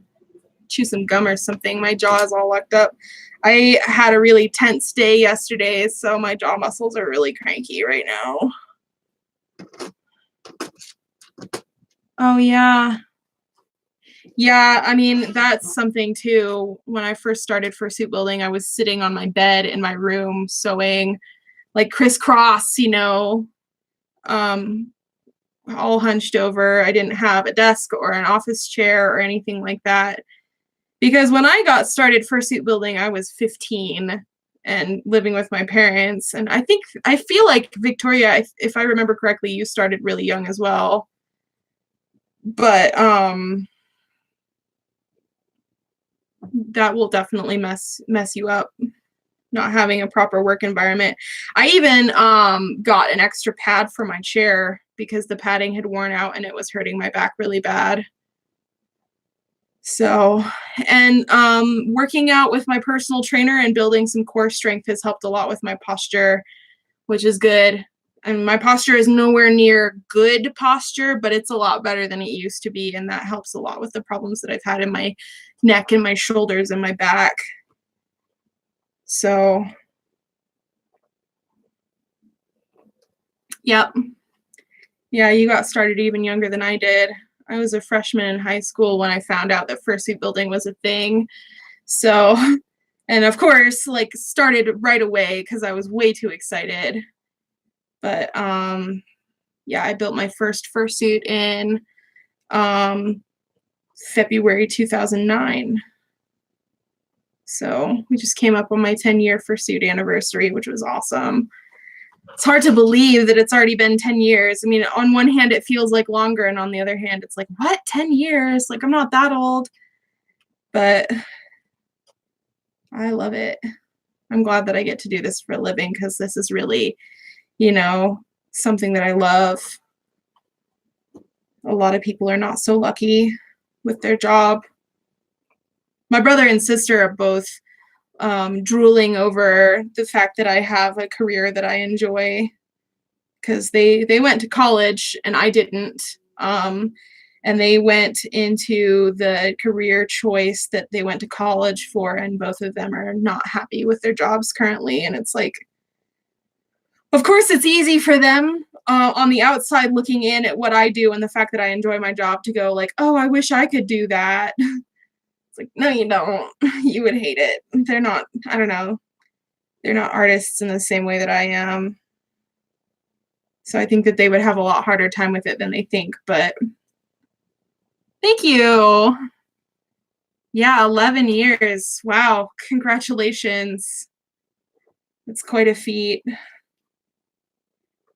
chew some gum or something. My jaw is all locked up. I had a really tense day yesterday, so my jaw muscles are really cranky right now. Oh, yeah. Yeah, I mean, that's something too. When I first started fursuit building, I was sitting on my bed in my room sewing, like crisscross, um, all hunched over. I didn't have a desk or an office chair or anything like that. Because when I got started fursuit building, I was 15 and living with my parents. And I feel like, Victoria, if I remember correctly, you started really young as well. But that will definitely mess you up, not having a proper work environment. I even got an extra pad for my chair because the padding had worn out and it was hurting my back really bad. So, and working out with my personal trainer and building some core strength has helped a lot with my posture, which is good. And my posture is nowhere near good posture, but it's a lot better than it used to be. And that helps a lot with the problems that I've had in my neck and my shoulders and my back. So, yep. Yeah, you got started even younger than I did. I was a freshman in high school when I found out that fursuit building was a thing. So, and of course, like, started right away because I was way too excited. But yeah, I built my first fursuit in February 2009. So we just came up on my 10-year fursuit anniversary, which was awesome. It's hard to believe that it's already been 10 years. I mean, on one hand, it feels like longer, and on the other hand, it's like, what, 10 years? Like, I'm not that old. But I love it. I'm glad that I get to do this for a living because this is really, something that I love. A lot of people are not so lucky with their job. My brother and sister are both drooling over the fact that I have a career that I enjoy because they went to college and I didn't. And they went into the career choice that they went to college for, and both of them are not happy with their jobs currently. And it's like, of course, it's easy for them on the outside looking in at what I do and the fact that I enjoy my job to go like, oh, I wish I could do that. It's like, no, you don't. You would hate it. They're not, I don't know. They're not artists in the same way that I am. So I think that they would have a lot harder time with it than they think, but thank you. Yeah, 11 years. Wow, congratulations. It's quite a feat.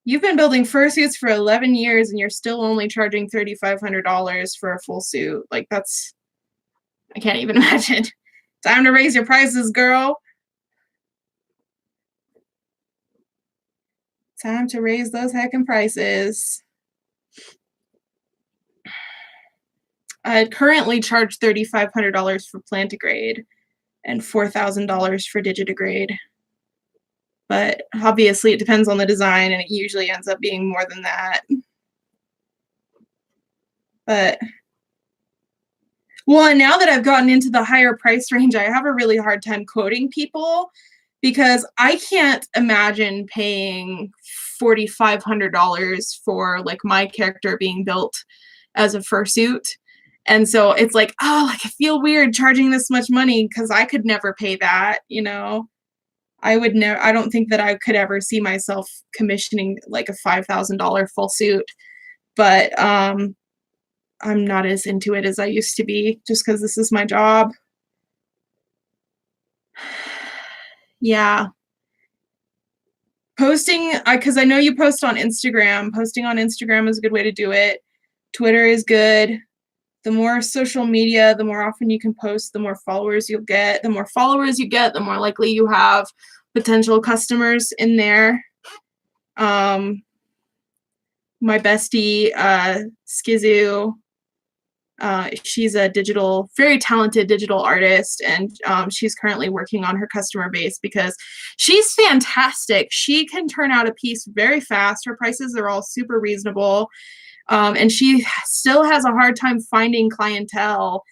You've been building fursuits for 11 years and you're still only charging $3,500 for a full suit. Like, that's, I can't even imagine. Time to raise your prices, girl. Time to raise those heckin' prices. I currently charge $3,500 for plantigrade and $4,000 for digitigrade. But obviously it depends on the design and it usually ends up being more than that. But, well, and now that I've gotten into the higher price range, I have a really hard time quoting people because I can't imagine paying $4,500 for like my character being built as a fursuit. And so it's like, oh, like I feel weird charging this much money because I could never pay that, I would never, I don't think that I could ever see myself commissioning like a $5,000 full suit, but I'm not as into it as I used to be just because this is my job. Yeah. Posting, because I know you post on Instagram. Posting on Instagram is a good way to do it. Twitter is good. The more social media, the more often you can post, the more followers you'll get. The more followers you get, the more likely you have potential customers in there. My bestie, Skizu, she's a very talented digital artist, and she's currently working on her customer base because she's fantastic. She can turn out a piece very fast. Her prices are all super reasonable. And she still has a hard time finding clientele,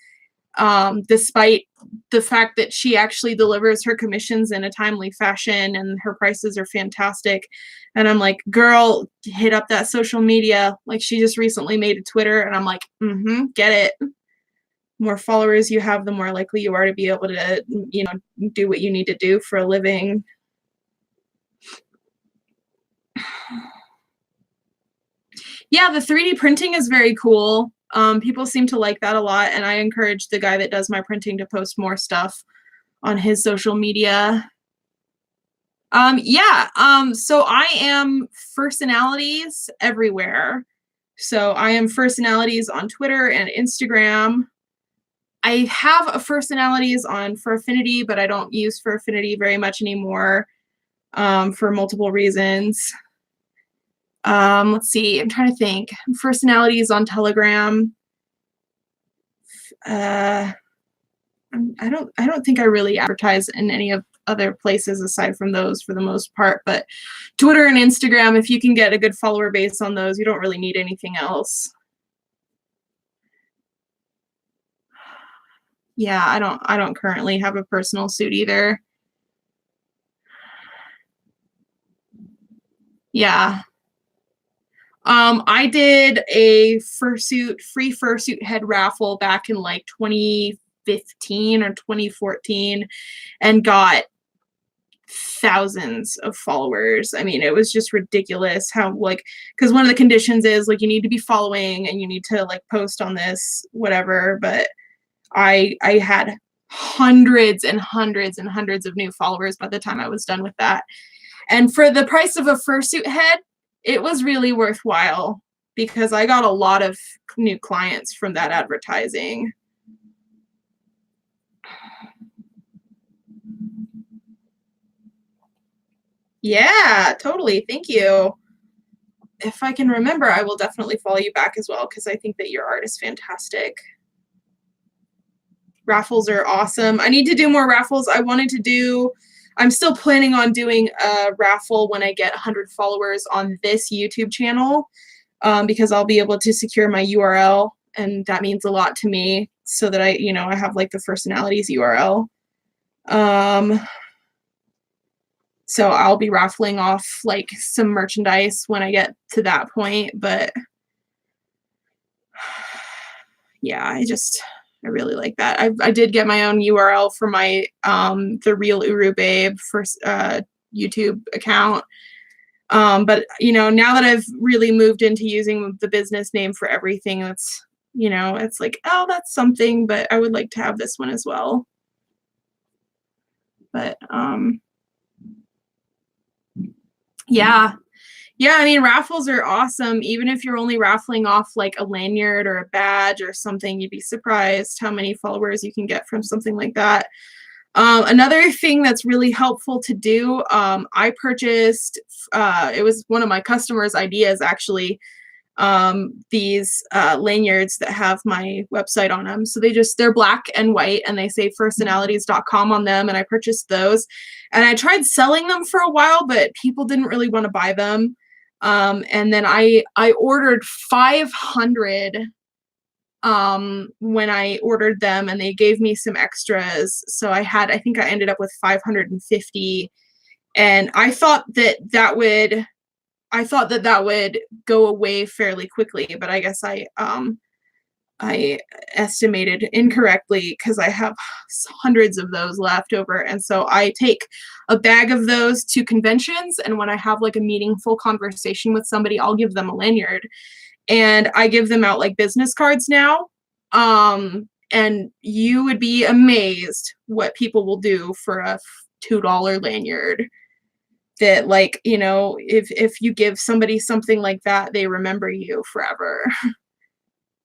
despite the fact that she actually delivers her commissions in a timely fashion and her prices are fantastic. And I'm like, girl, hit up that social media. Like, she just recently made a Twitter, and I'm like, get it. More followers you have, the more likely you are to be able to, do what you need to do for a living. Yeah, the 3D printing is very cool. People seem to like that a lot, and I encourage the guy that does my printing to post more stuff on his social media. So I am Fursonalities everywhere. So I am Fursonalities on Twitter and Instagram. I have a Fursonalities on Furfinity, but I don't use Furfinity very much anymore, for multiple reasons. Let's see, I'm trying to think. Fursonalities on Telegram. I don't think I really advertise in any of other places aside from those for the most part, but Twitter and Instagram, if you can get a good follower base on those, you don't really need anything else. Yeah, I don't currently have a personal suit either. Yeah. I did a free fursuit head raffle back in like 2015 or 2014 and got thousands of followers. I mean, it was just ridiculous how, like, because one of the conditions is like you need to be following and you need to like post on this whatever, but I had hundreds and hundreds and hundreds of new followers by the time I was done with that. And for the price of a fursuit head, it was really worthwhile because I got a lot of new clients from that advertising. Yeah, totally. Thank you. If I can remember, I will definitely follow you back as well because I think that your art is fantastic. Raffles are awesome. I need to do more raffles. I'm still planning on doing a raffle when I get 100 followers on this YouTube channel, because I'll be able to secure my URL, and that means a lot to me so that I have like the Fursonalities URL. So I'll be raffling off like some merchandise when I get to that point, but yeah, I really like that. I did get my own URL for my the Real Uru Babe for YouTube account. But now that I've really moved into using the business name for everything, it's like, oh, that's something, but I would like to have this one as well. But yeah. Yeah, I mean, raffles are awesome. Even if you're only raffling off like a lanyard or a badge or something, you'd be surprised how many followers you can get from something like that. Another thing that's really helpful to do, I purchased, it was one of my customers' ideas actually, these lanyards that have my website on them. So they're black and white and they say fursonalities.com on them, and I purchased those. And I tried selling them for a while, but people didn't really want to buy them. And then I ordered 500 when I ordered them, and they gave me some extras. So I think I ended up with 550, and I thought that would go away fairly quickly, but I guess I estimated incorrectly because I have hundreds of those left over. And so I take a bag of those to conventions, and when I have like a meaningful conversation with somebody, I'll give them a lanyard. And I give them out like business cards now. And you would be amazed what people will do for a $2 lanyard. That, like, if you give somebody something like that, they remember you forever.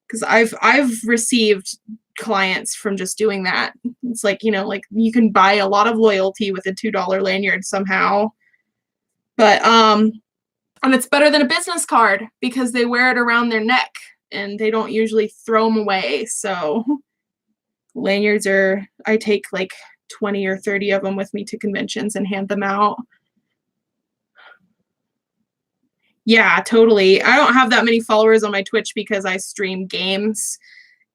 Because I've received clients from just doing that. It's like, like you can buy a lot of loyalty with a $2 lanyard somehow. But and it's better than a business card because they wear it around their neck and they don't usually throw them away. So lanyards I take like 20 or 30 of them with me to conventions and hand them out. Yeah, totally. I don't have that many followers on my Twitch because I stream games,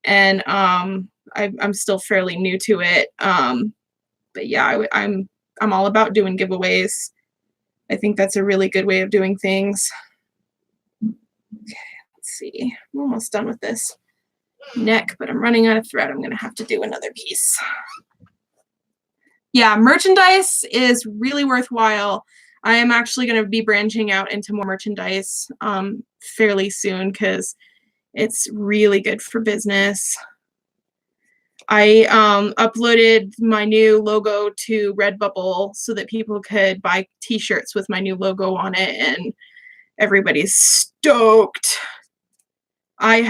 and I'm still fairly new to it. But yeah, I'm all about doing giveaways. I think that's a really good way of doing things. Okay, let's see. I'm almost done with this neck, but I'm running out of thread. I'm gonna have to do another piece. Yeah, merchandise is really worthwhile. I am actually going to be branching out into more merchandise fairly soon because it's really good for business. I uploaded my new logo to Redbubble so that people could buy t-shirts with my new logo on it, and everybody's stoked. I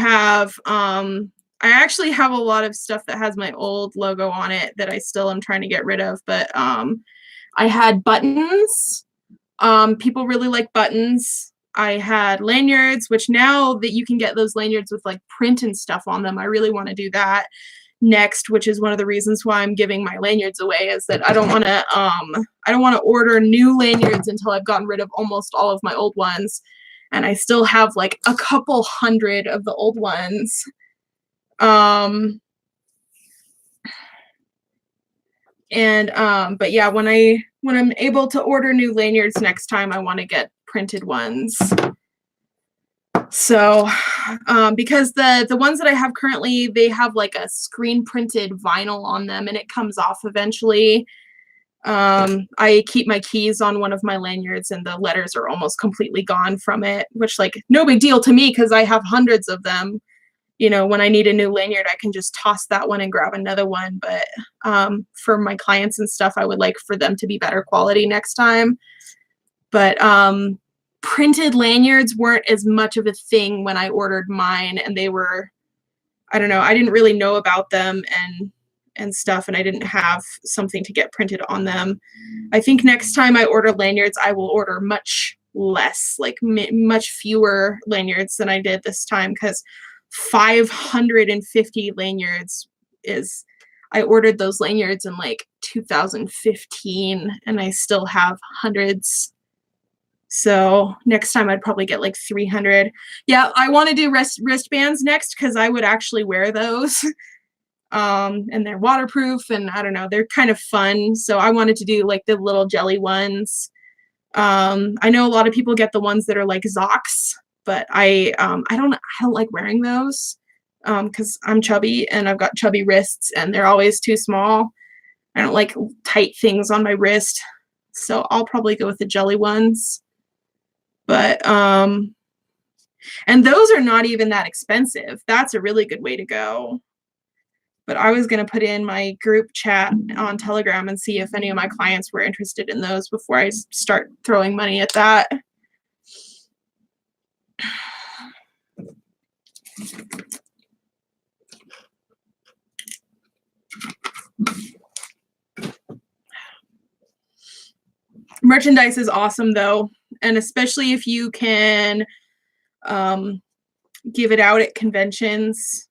actually have a lot of stuff that has my old logo on it that I still am trying to get rid of, but I had buttons. People really like buttons. I had lanyards, which now that you can get those lanyards with like print and stuff on them, I really want to do that next, which is one of the reasons why I'm giving my lanyards away, is that I don't want to order new lanyards until I've gotten rid of almost all of my old ones. And I still have like a couple hundred of the old ones. But yeah, when I'm able to order new lanyards next time, I want to get printed ones. So, because the ones that I have currently, they have like a screen printed vinyl on them, and it comes off eventually. I keep my keys on one of my lanyards, and the letters are almost completely gone from it, which, like, no big deal to me because I have hundreds of them. You know, when I need a new lanyard, I can just toss that one and grab another one. But for my clients and stuff, I would like for them to be better quality next time. But printed lanyards weren't as much of a thing when I ordered mine, and they were, I don't know, I didn't really know about them and stuff, and I didn't have something to get printed on them. I think next time I order lanyards, I will order much less, like much fewer lanyards than I did this time, because 550 lanyards is, I ordered those lanyards in like 2015, and I still have hundreds. So next time I'd probably get like 300. Yeah, I want to do wristbands next because I would actually wear those. And they're waterproof, and I don't know, they're kind of fun. So I wanted to do like the little jelly ones. I know a lot of people get the ones that are like Zocs, but I don't like wearing those because I'm chubby and I've got chubby wrists, and they're always too small. I don't like tight things on my wrist, so I'll probably go with the jelly ones. But and those are not even that expensive. That's a really good way to go. But I was going to put in my group chat on Telegram and see if any of my clients were interested in those before I start throwing money at that. Merchandise is awesome though, and especially if you can give it out at conventions,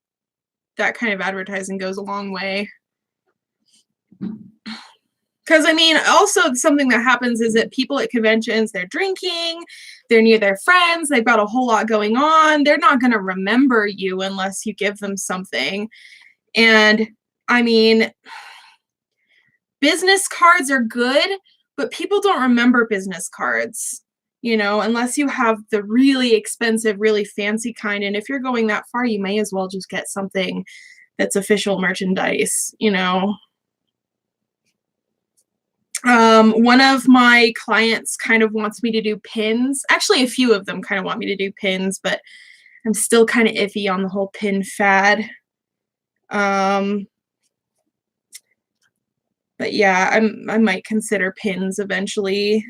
that kind of advertising goes a long way. Because, I mean, also something that happens is that people at conventions, they're drinking, they're near their friends, they've got a whole lot going on. They're not going to remember you unless you give them something. And, I mean, business cards are good, but people don't remember business cards, you know, unless you have the really expensive, really fancy kind. And if you're going that far, you may as well just get something that's official merchandise, you know. One of my clients kind of wants me to do pins. Actually, a few of them kind of want me to do pins, but I'm still kind of iffy on the whole pin fad. But yeah, I might consider pins eventually.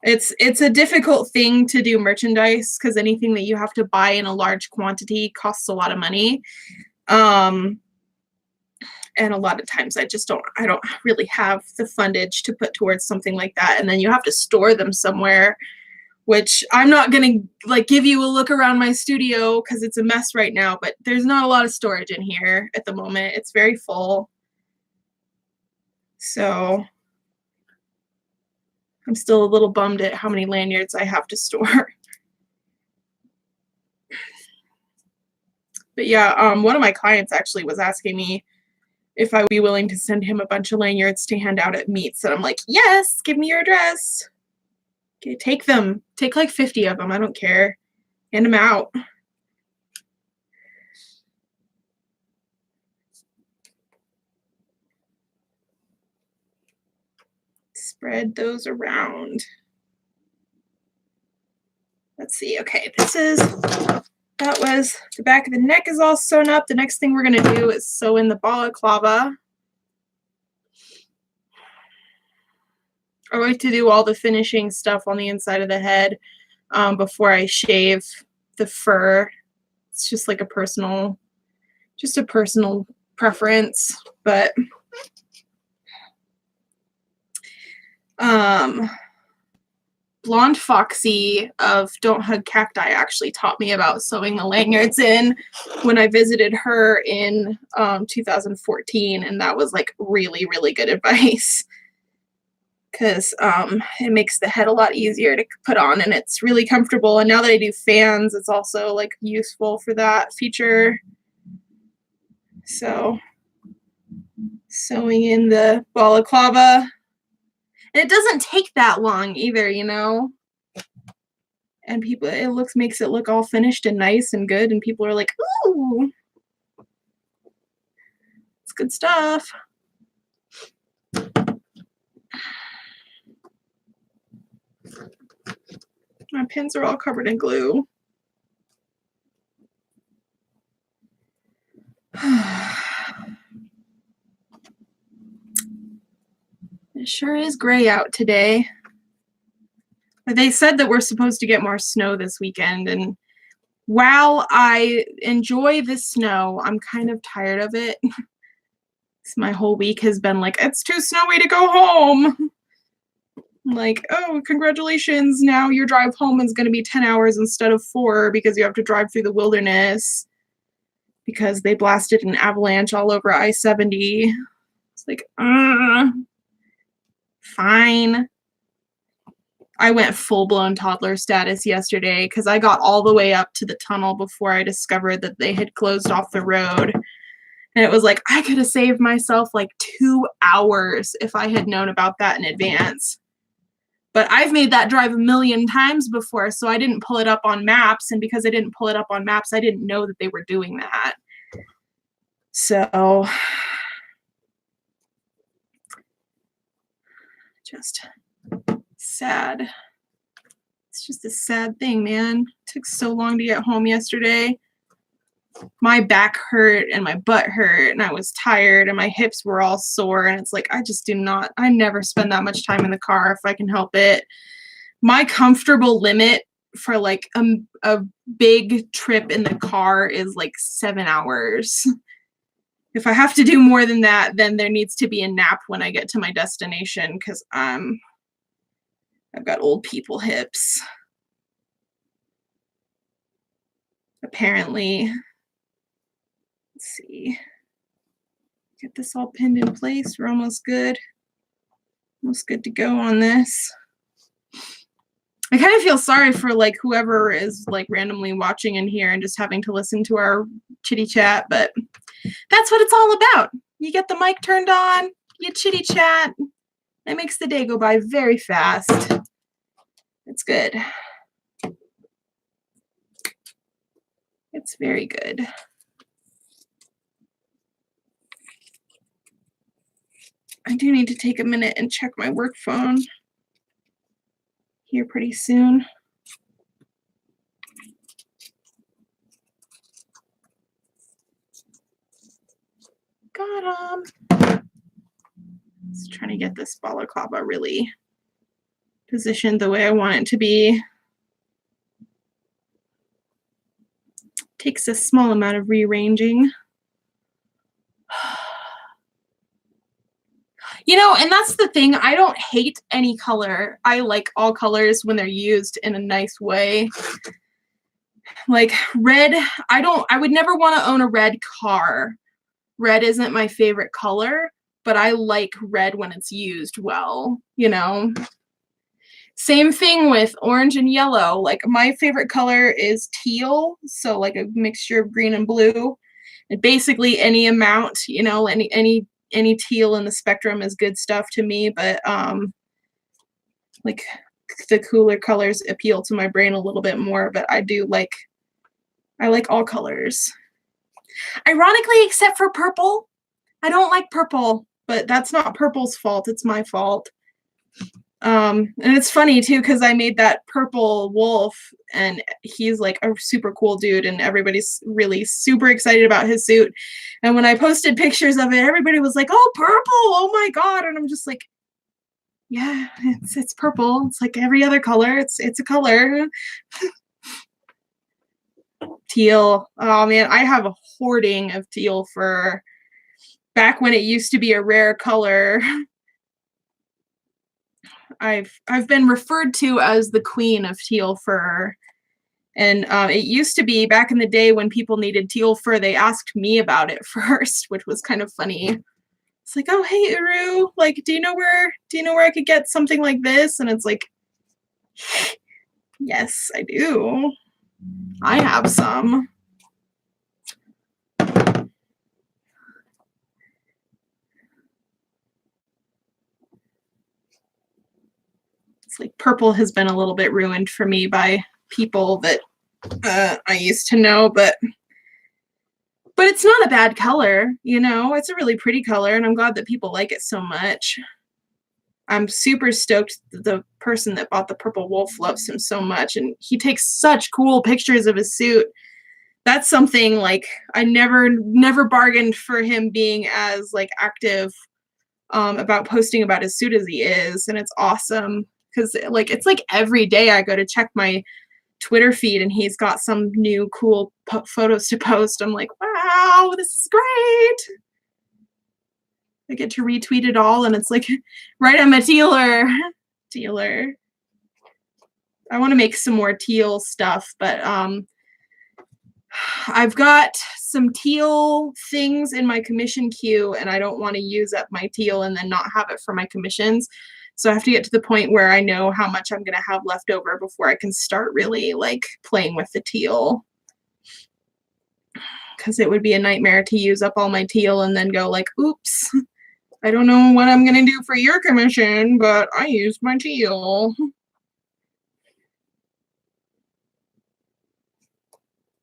It's a difficult thing to do merchandise because anything that you have to buy in a large quantity costs a lot of money. And a lot of times I don't really have the fundage to put towards something like that. And then you have to store them somewhere, which I'm not going to like give you a look around my studio because it's a mess right now, but there's not a lot of storage in here at the moment. It's very full. So I'm still a little bummed at how many lanyards I have to store. But yeah, one of my clients actually was asking me if I would be willing to send him a bunch of lanyards to hand out at meets. And I'm like, yes, give me your address. Okay, take them. Take like 50 of them. I don't care. Hand them out. Spread those around. Let's see. Okay, that was the back of the neck is all sewn up. The next thing we're going to do is sew in the balaclava. I like to do all the finishing stuff on the inside of the head before I shave the fur. It's just like a personal preference, but Blonde Foxy of Don't Hug Cacti actually taught me about sewing the lanyards in when I visited her in 2014, and that was like really, really good advice because it makes the head a lot easier to put on, and it's really comfortable. And now that I do fans, it's also like useful for that feature. So sewing in the balaclava. And it doesn't take that long either, you know. And people, makes it look all finished and nice and good, and people are like, ooh, it's good stuff. My pins are all covered in glue. It sure is gray out today. But they said that we're supposed to get more snow this weekend, and while I enjoy the snow, I'm kind of tired of it. My whole week has been like, it's too snowy to go home. I'm like, oh, congratulations, now your drive home is going to be 10 hours instead of 4 because you have to drive through the wilderness because they blasted an avalanche all over I-70. It's like, fine. I went full-blown toddler status yesterday because I got all the way up to the tunnel before I discovered that they had closed off the road. And it was like, I could have saved myself like 2 hours if I had known about that in advance. But I've made that drive a million times before, so I didn't pull it up on maps. And because I didn't pull it up on maps, I didn't know that they were doing that. So just sad. It's just a sad thing, man. It took so long to get home yesterday. My back hurt and my butt hurt and I was tired and my hips were all sore, and it's like I never spend that much time in the car if I can help it. My comfortable limit for like a big trip in the car is like 7 hours. If I have to do more than that, then there needs to be a nap when I get to my destination because I've got old people hips. Apparently. Let's see. Get this all pinned in place. We're almost good. Almost good to go on this. I kind of feel sorry for like whoever is like randomly watching in here and just having to listen to our chitty chat, but that's what it's all about. You get the mic turned on, you chitty chat. It makes the day go by very fast. It's good. It's very good. I do need to take a minute and check my work phone here pretty soon. Got him. Just trying to get this balaclava really positioned the way I want it to be. Takes a small amount of rearranging. You know, and that's the thing. I don't hate any color. I like all colors when they're used in a nice way. Like red, I would never want to own a red car. Red isn't my favorite color, but I like red when it's used well, you know? Same thing with orange and yellow. Like my favorite color is teal, so like a mixture of green and blue. And basically any amount, you know, any teal in the spectrum is good stuff to me, but like the cooler colors appeal to my brain a little bit more, but I like all colors. Ironically, except for purple. I don't like purple, but that's not purple's fault, it's my fault. And it's funny too, because I made that purple wolf and he's like a super cool dude and everybody's really super excited about his suit. And when I posted pictures of it, everybody was like, oh, purple, oh my God. And I'm just like, yeah, it's purple. It's like every other color. It's a color. Teal. Oh man, I have a hoarding of teal fur. Back when it used to be a rare color. I've been referred to as the queen of teal fur. And it used to be back in the day when people needed teal fur, they asked me about it first, which was kind of funny. It's like, oh, hey, Uru, like, do you know where I could get something like this? And it's like, yes, I do. I have some. It's like purple has been a little bit ruined for me by people that I used to know, but it's not a bad color, you know, it's a really pretty color and I'm glad that people like it so much. I'm super stoked that the person that bought the purple wolf loves him so much and he takes such cool pictures of his suit. That's something like I never bargained for him being as like active about posting about his suit as he is, and it's awesome because like it's like every day I go to check my Twitter feed and he's got some new cool photos to post. I'm like, wow, this is great. I get to retweet it all and it's like, right, I'm a tealer. Tealer. I want to make some more teal stuff, but I've got some teal things in my commission queue and I don't want to use up my teal and then not have it for my commissions. So I have to get to the point where I know how much I'm going to have left over before I can start really like playing with the teal. Because it would be a nightmare to use up all my teal and then go like, oops, I don't know what I'm going to do for your commission, but I used my teal.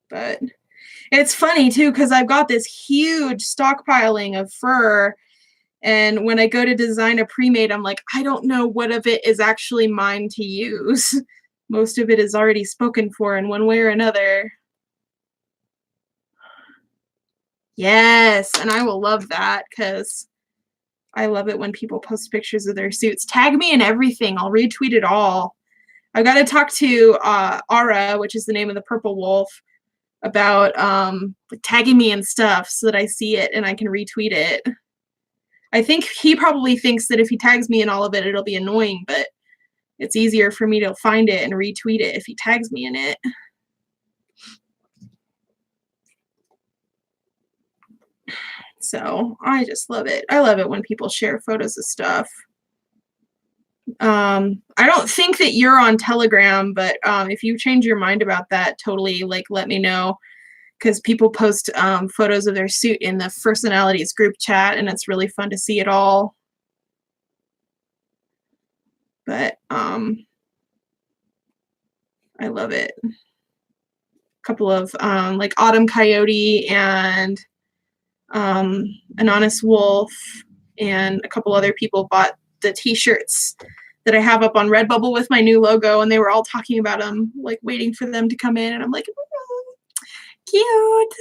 But it's funny too, because I've got this huge stockpiling of fur. And when I go to design a pre-made, I'm like, I don't know what of it is actually mine to use. Most of it is already spoken for in one way or another. Yes, and I will love that because I love it when people post pictures of their suits. Tag me in everything. I'll retweet it all. I've got to talk to Ara, which is the name of the purple wolf, about like tagging me and stuff so that I see it and I can retweet it. I think he probably thinks that if he tags me in all of it, it'll be annoying, but it's easier for me to find it and retweet it if he tags me in it. So I just love it. I love it when people share photos of stuff. I don't think that you're on Telegram, but if you change your mind about that, totally like let me know. Because people post photos of their suit in the Fursonalities group chat, and it's really fun to see it all. But I love it. A couple of like Autumn Coyote and an Honest Wolf and a couple other people bought the t-shirts that I have up on Redbubble with my new logo, and they were all talking about them, like waiting for them to come in, and I'm like, oh, cute.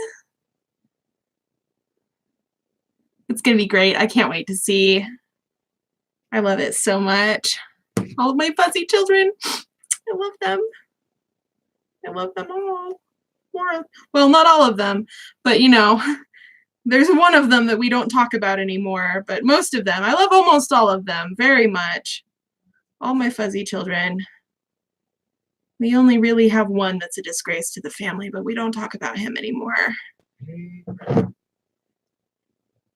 It's gonna be great. I can't wait to see. I love it so much. All of my fuzzy children. I love them. I love them all. Well, not all of them, but you know, there's one of them that we don't talk about anymore, but most of them. I love almost all of them very much. All my fuzzy children. We only really have one that's a disgrace to the family, but we don't talk about him anymore.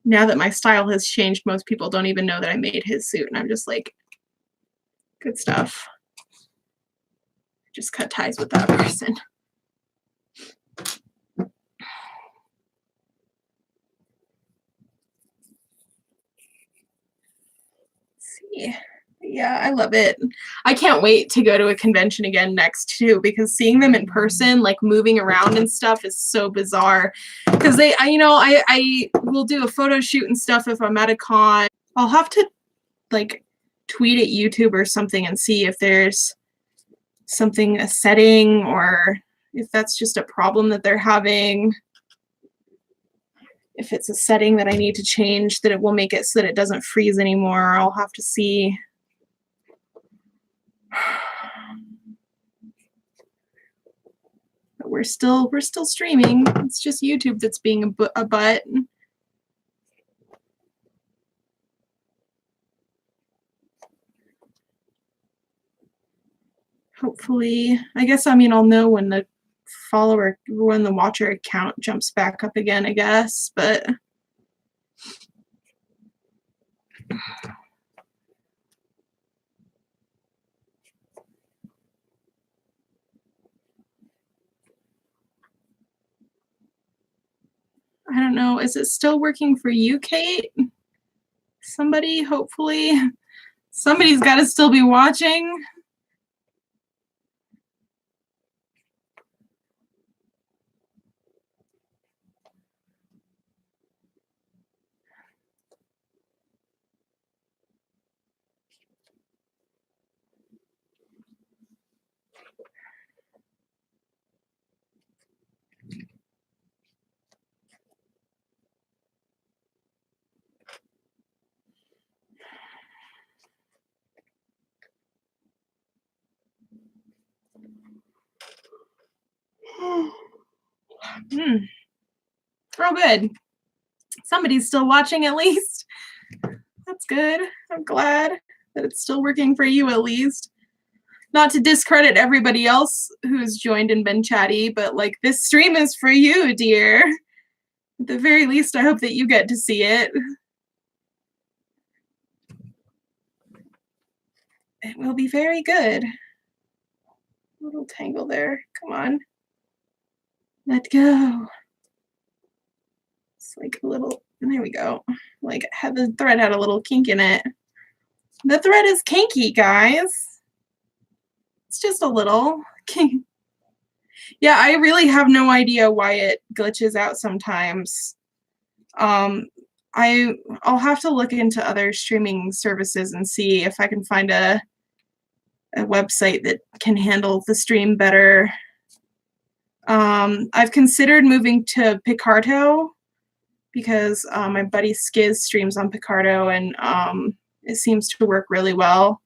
Now that my style has changed, most people don't even know that I made his suit, and I'm just like, good stuff. just cut ties with that person. See. Yeah, I love it. I can't wait to go to a convention again next too, because seeing them in person, like moving around and stuff, is so bizarre. Because I will do a photo shoot and stuff if I'm at a con. I'll have to like tweet at YouTube or something and see if there's something, a setting, or if that's just a problem that they're having. If it's a setting that I need to change, that it will make it so that it doesn't freeze anymore. I'll have to see. But we're still streaming. It's just YouTube that's being a butt. Hopefully, I guess, I mean, I'll know when the watcher account jumps back up again, I guess, but I don't know. Is it still working for you, Kate? Somebody, hopefully. Somebody's got to still be watching. Oh, good. Somebody's still watching at least. That's good. I'm glad that it's still working for you at least. Not to discredit everybody else who's joined and been chatty, but like, this stream is for you, dear. At the very least, I hope that you get to see it. It will be very good. A little tangle there. Come on. Let go. It's like a little, there we go. Like, the thread had a little kink in it. The thread is kinky, guys. It's just a little kink. Yeah, I really have no idea why it glitches out sometimes. I'll have to look into other streaming services and see if I can find a website that can handle the stream better. I've considered moving to Picarto because my buddy Skiz streams on Picarto, and it seems to work really well.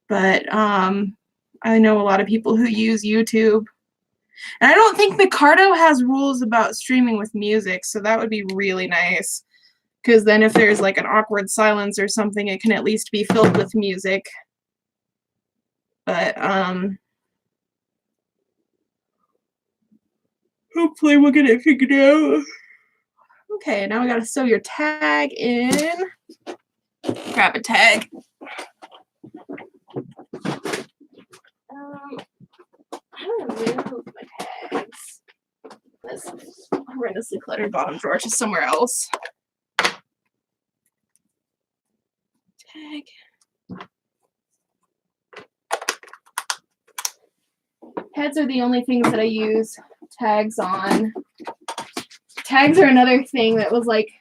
But I know a lot of people who use YouTube. And I don't think Picarto has rules about streaming with music, so that would be really nice. Because then if there's like an awkward silence or something, it can at least be filled with music. But hopefully we'll get it figured out. Okay, now we gotta sew your tag in. Grab a tag. I'm gonna move my tags. This horrendously cluttered bottom drawer to somewhere else. Tag. Heads are the only things that I use tags on. Tags are another thing that was like,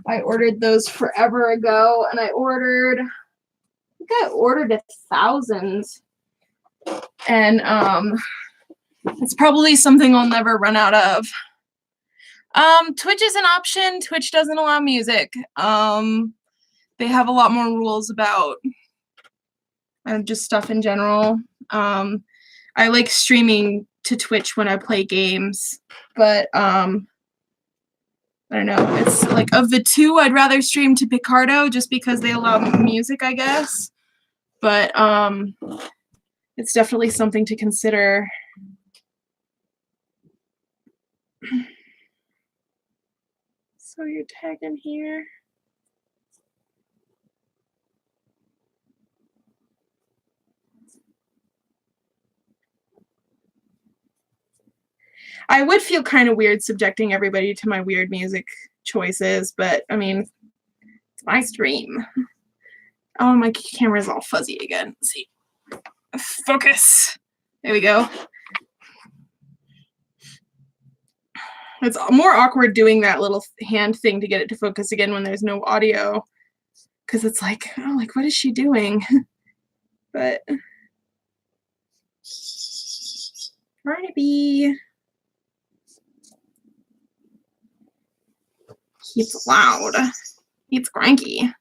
I ordered those forever ago, and I think I ordered 1,000. And it's probably something I'll never run out of. Twitch is an option. Twitch doesn't allow music. They have a lot more rules about just stuff in general. I like streaming to Twitch when I play games, but I don't know. It's like, of the two, I'd rather stream to Picarto just because they allow music, I guess. But it's definitely something to consider. So you're tagging here. I would feel kind of weird subjecting everybody to my weird music choices, but I mean, it's my stream. Oh, my camera's all fuzzy again. Let's see. Focus. There we go. It's more awkward doing that little hand thing to get it to focus again when there's no audio. Because it's like, oh, like, what is she doing? But Barnaby. He's loud. He's cranky.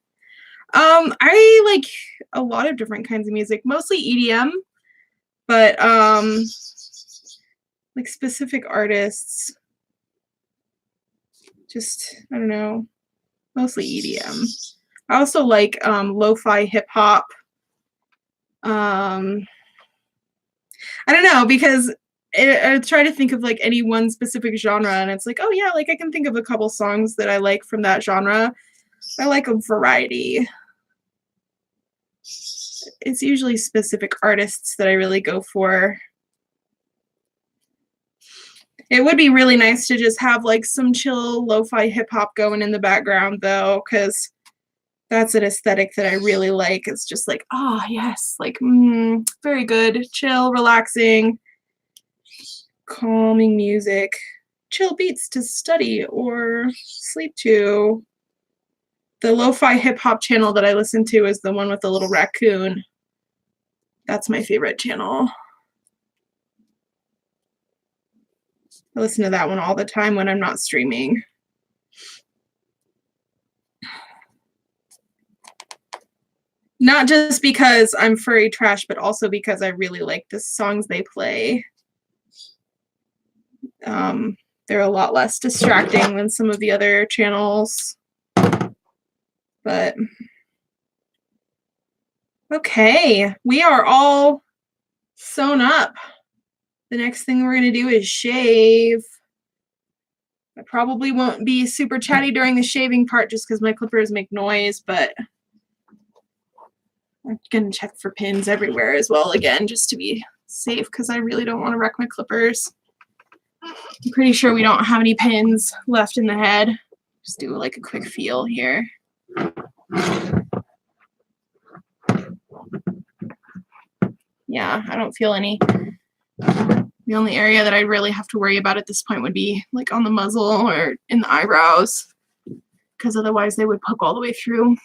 I like a lot of different kinds of music, mostly EDM, but like specific artists. Just, I don't know, mostly EDM. I also like lo-fi hip hop. I don't know, because I try to think of like any one specific genre, and it's like, oh yeah, like I can think of a couple songs that I like from that genre. I like a variety. It's usually specific artists that I really go for. It would be really nice to just have like some chill lo-fi hip hop going in the background though, because that's an aesthetic that I really like. It's just like, oh yes, like very good, chill, relaxing, calming music, chill beats to study or sleep to. The lo-fi hip hop channel that I listen to is the one with the little raccoon. That's my favorite channel. I listen to that one all the time when I'm not streaming. Not just because I'm furry trash, but also because I really like the songs they play. They're a lot less distracting than some of the other channels. But okay, we are all sewn up. The next thing we're going to do is shave. I probably won't be super chatty during the shaving part just because my clippers make noise, but I'm going to check for pins everywhere as well again, just to be safe, because I really don't want to wreck my clippers. I'm pretty sure we don't have any pins left in the head. Just do like a quick feel here. Yeah, I don't feel any. The only area that I really have to worry about at this point would be like on the muzzle or in the eyebrows, because otherwise they would poke all the way through.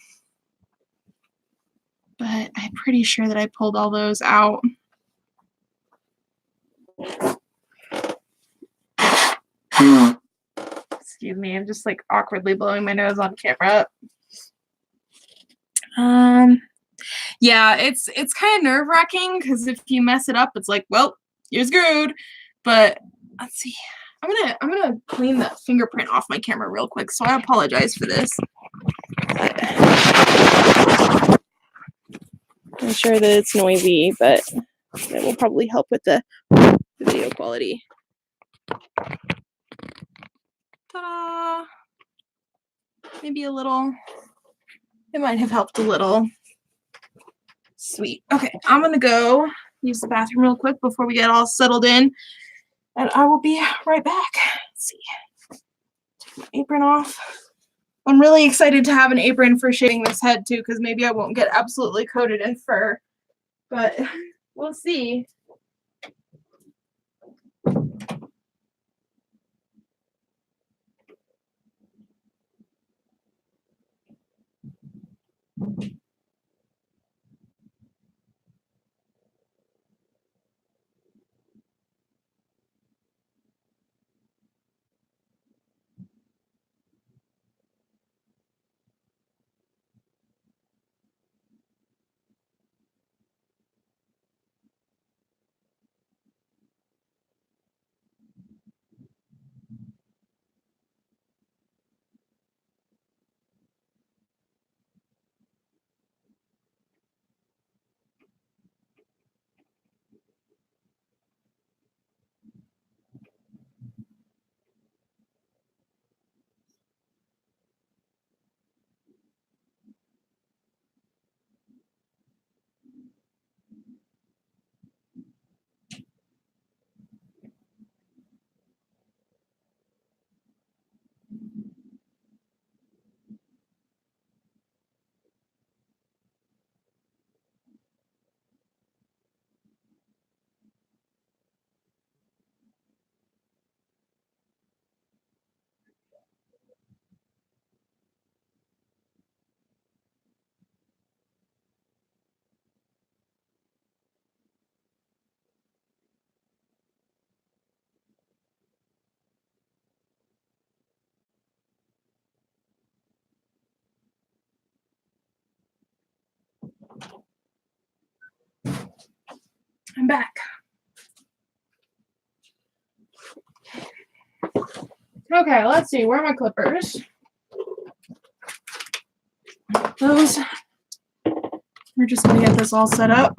But I'm pretty sure that I pulled all those out. Excuse me, I'm just like awkwardly blowing my nose on camera. Yeah, it's kind of nerve-wracking because if you mess it up, it's like, well, you're screwed. But let's see. I'm gonna clean the fingerprint off my camera real quick, so I apologize for this. I'm sure that it's noisy, but it will probably help with the video quality. Ta-da! Maybe a little. It might have helped a little. Sweet. Okay, I'm gonna go use the bathroom real quick before we get all settled in, and I will be right back. Let's see. Take my apron off. I'm really excited to have an apron for shaving this head too, because maybe I won't get absolutely coated in fur, but we'll see. I'm back. Okay, let's see. Where are my clippers? Those. We're just going to get this all set up.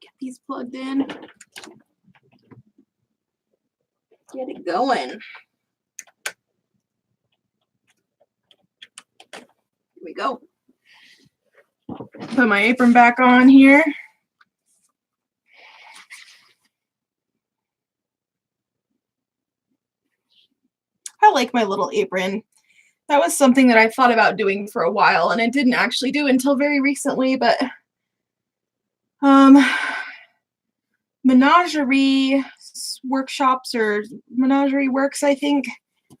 Get these plugged in. Get it going. Here we go. Put my apron back on here. I like my little apron. That was something that I thought about doing for a while, and I didn't actually do until very recently, but Menagerie Workshops or Menagerie Works, I think. I'm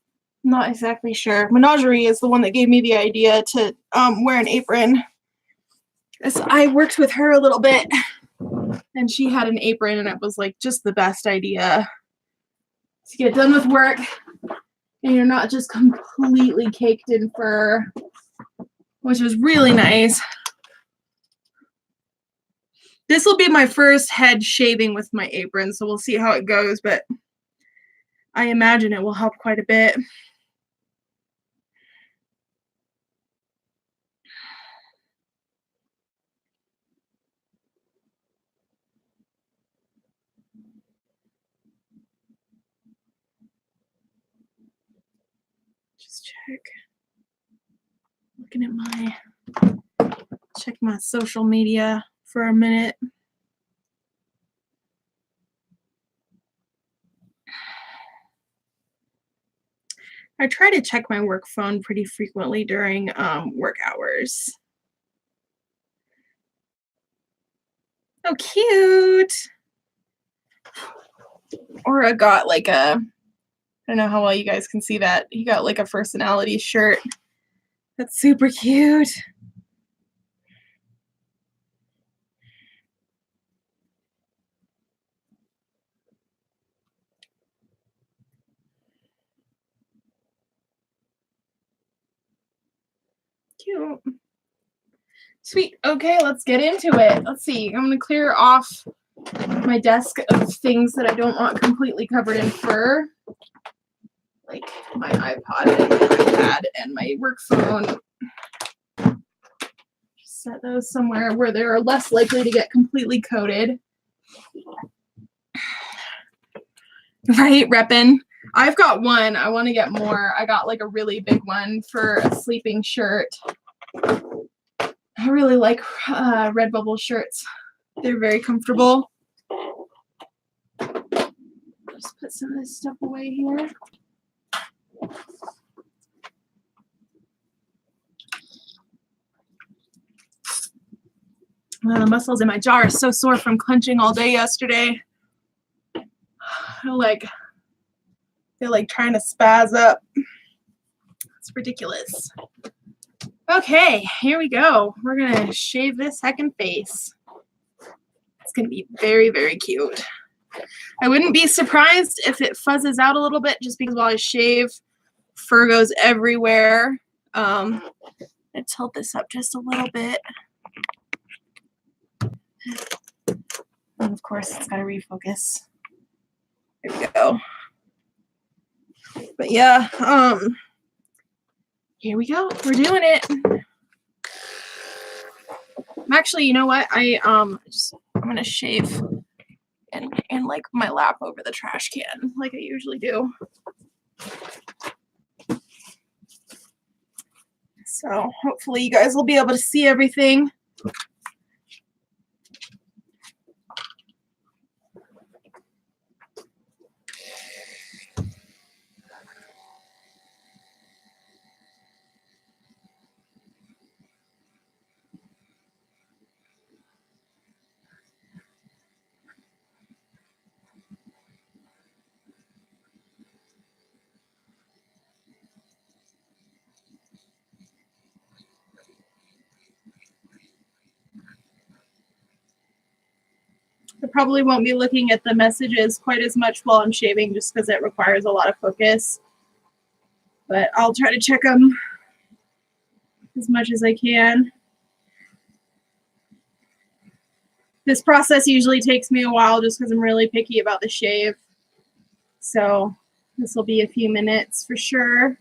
not exactly sure. Menagerie is the one that gave me the idea to wear an apron. I worked with her a little bit, and she had an apron, and it was like just the best idea to get done with work, and you're not just completely caked in fur, which was really nice. This will be my first head shaving with my apron, so we'll see how it goes, but I imagine it will help quite a bit. Just check my social media for a minute. I try to check my work phone pretty frequently during work hours. Oh, cute. Aura got like I don't know how well you guys can see that. He got like a Fursonalities shirt. That's super cute. Cute. Sweet. Okay, let's get into it. Let's see. I'm going to clear off my desk of things that I don't want completely covered in fur. Like my iPod and my iPad and my work phone. Just set those somewhere where they're less likely to get completely coated. Right, reppin'. I've got one. I want to get more. I got like a really big one for a sleeping shirt. I really like Redbubble shirts. They're very comfortable. Just put some of this stuff away here. The muscles in my jaw are so sore from clenching all day yesterday. They're like trying to spaz up. It's ridiculous. Okay, here we go. We're gonna shave this second face. It's gonna be very, very cute. I wouldn't be surprised if it fuzzes out a little bit just because while I shave, fur goes everywhere. I'll tilt this up just a little bit. And of course, it's got to refocus. There we go. But yeah, here we go. We're doing it. I'm actually, you know what? I'm gonna shave and like my lap over the trash can like I usually do. So hopefully you guys will be able to see everything. I probably won't be looking at the messages quite as much while I'm shaving just because it requires a lot of focus. But I'll try to check them. as much as I can. This process usually takes me a while just because I'm really picky about the shave. So this will be a few minutes for sure.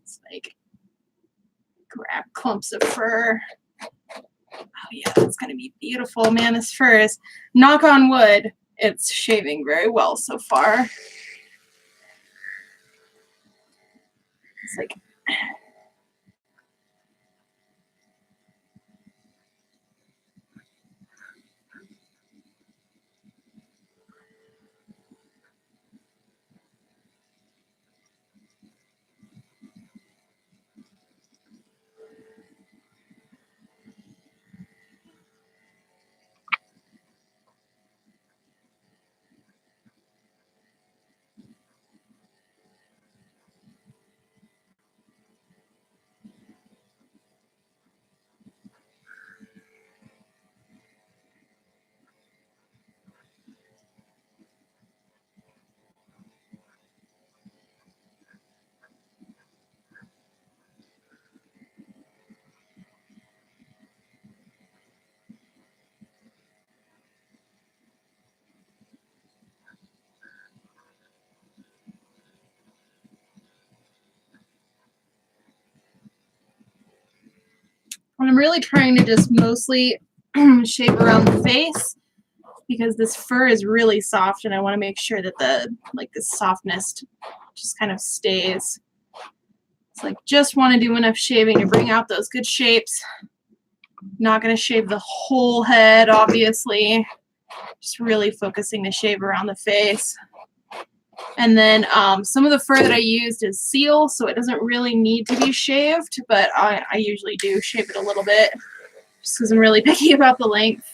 It's like grab clumps of fur. Oh yeah, that's gonna be beautiful, man. This fur is, knock on wood, it's shaving very well so far. It's like and I'm really trying to just mostly shave around the face because this fur is really soft and I want to make sure that this softness just kind of stays. It's like just want to do enough shaving to bring out those good shapes. Not going to shave the whole head, obviously. Just really focusing to shave around the face. And then some of the fur that I used is seal, so it doesn't really need to be shaved, but I usually do shave it a little bit just because I'm really picky about the length.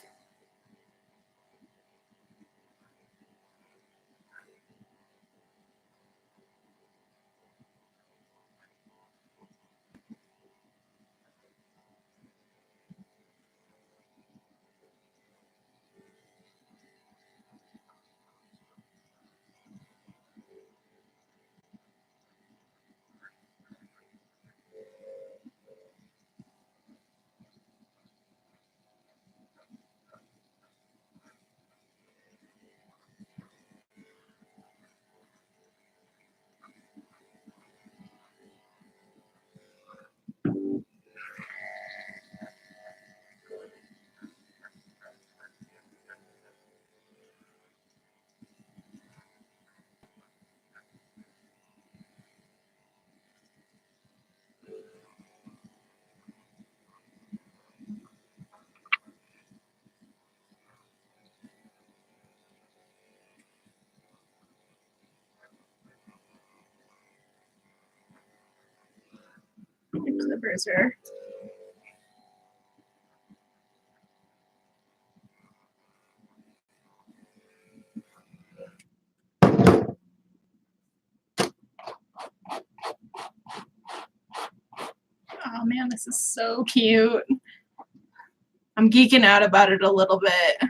The clippers are. Oh man, this is so cute. I'm geeking out about it a little bit.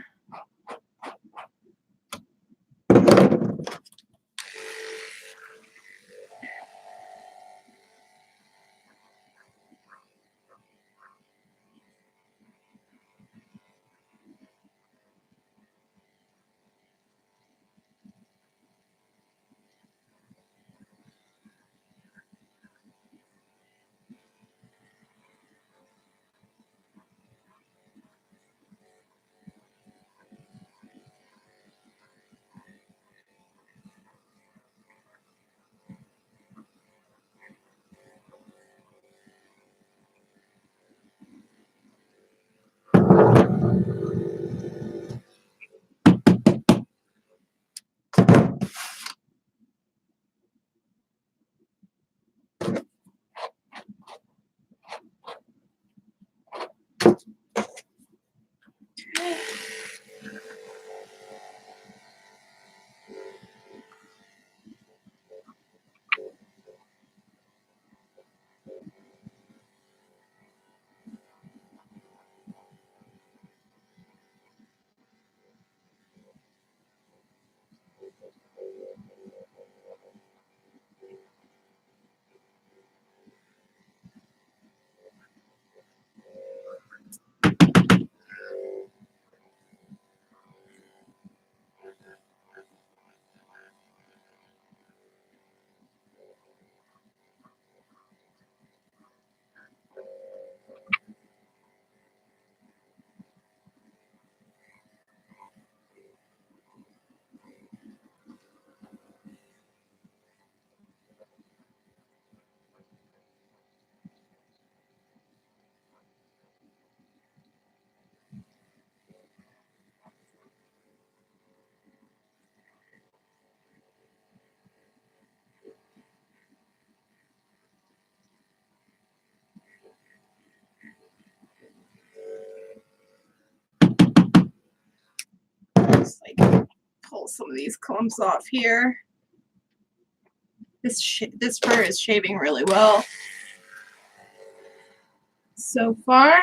some of these clumps off here. This fur is shaving really well so far.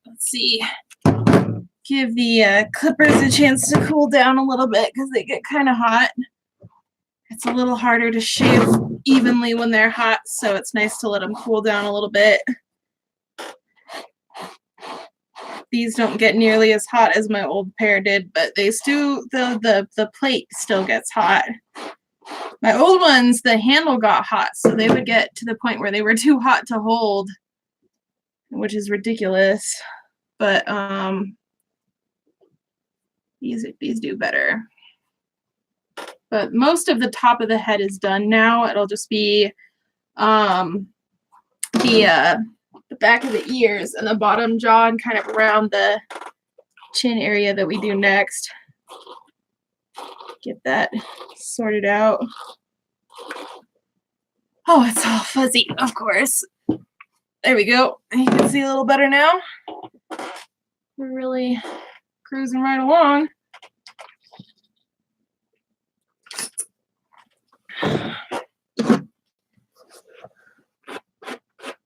let's see. Give the clippers a chance to cool down a little bit because they get kind of hot. It's a little harder to shave evenly when they're hot, so it's nice to let them cool down a little bit. These don't get nearly as hot as my old pair did, but they still, the plate still gets hot. My old ones, the handle got hot, so they would get to the point where they were too hot to hold, which is ridiculous. But these do better. But most of the top of the head is done now. It'll just be the back of the ears and the bottom jaw and kind of around the chin area that we do next. Get that sorted out. Oh, it's all fuzzy, of course. There we go. You can see a little better now. We're really cruising right along.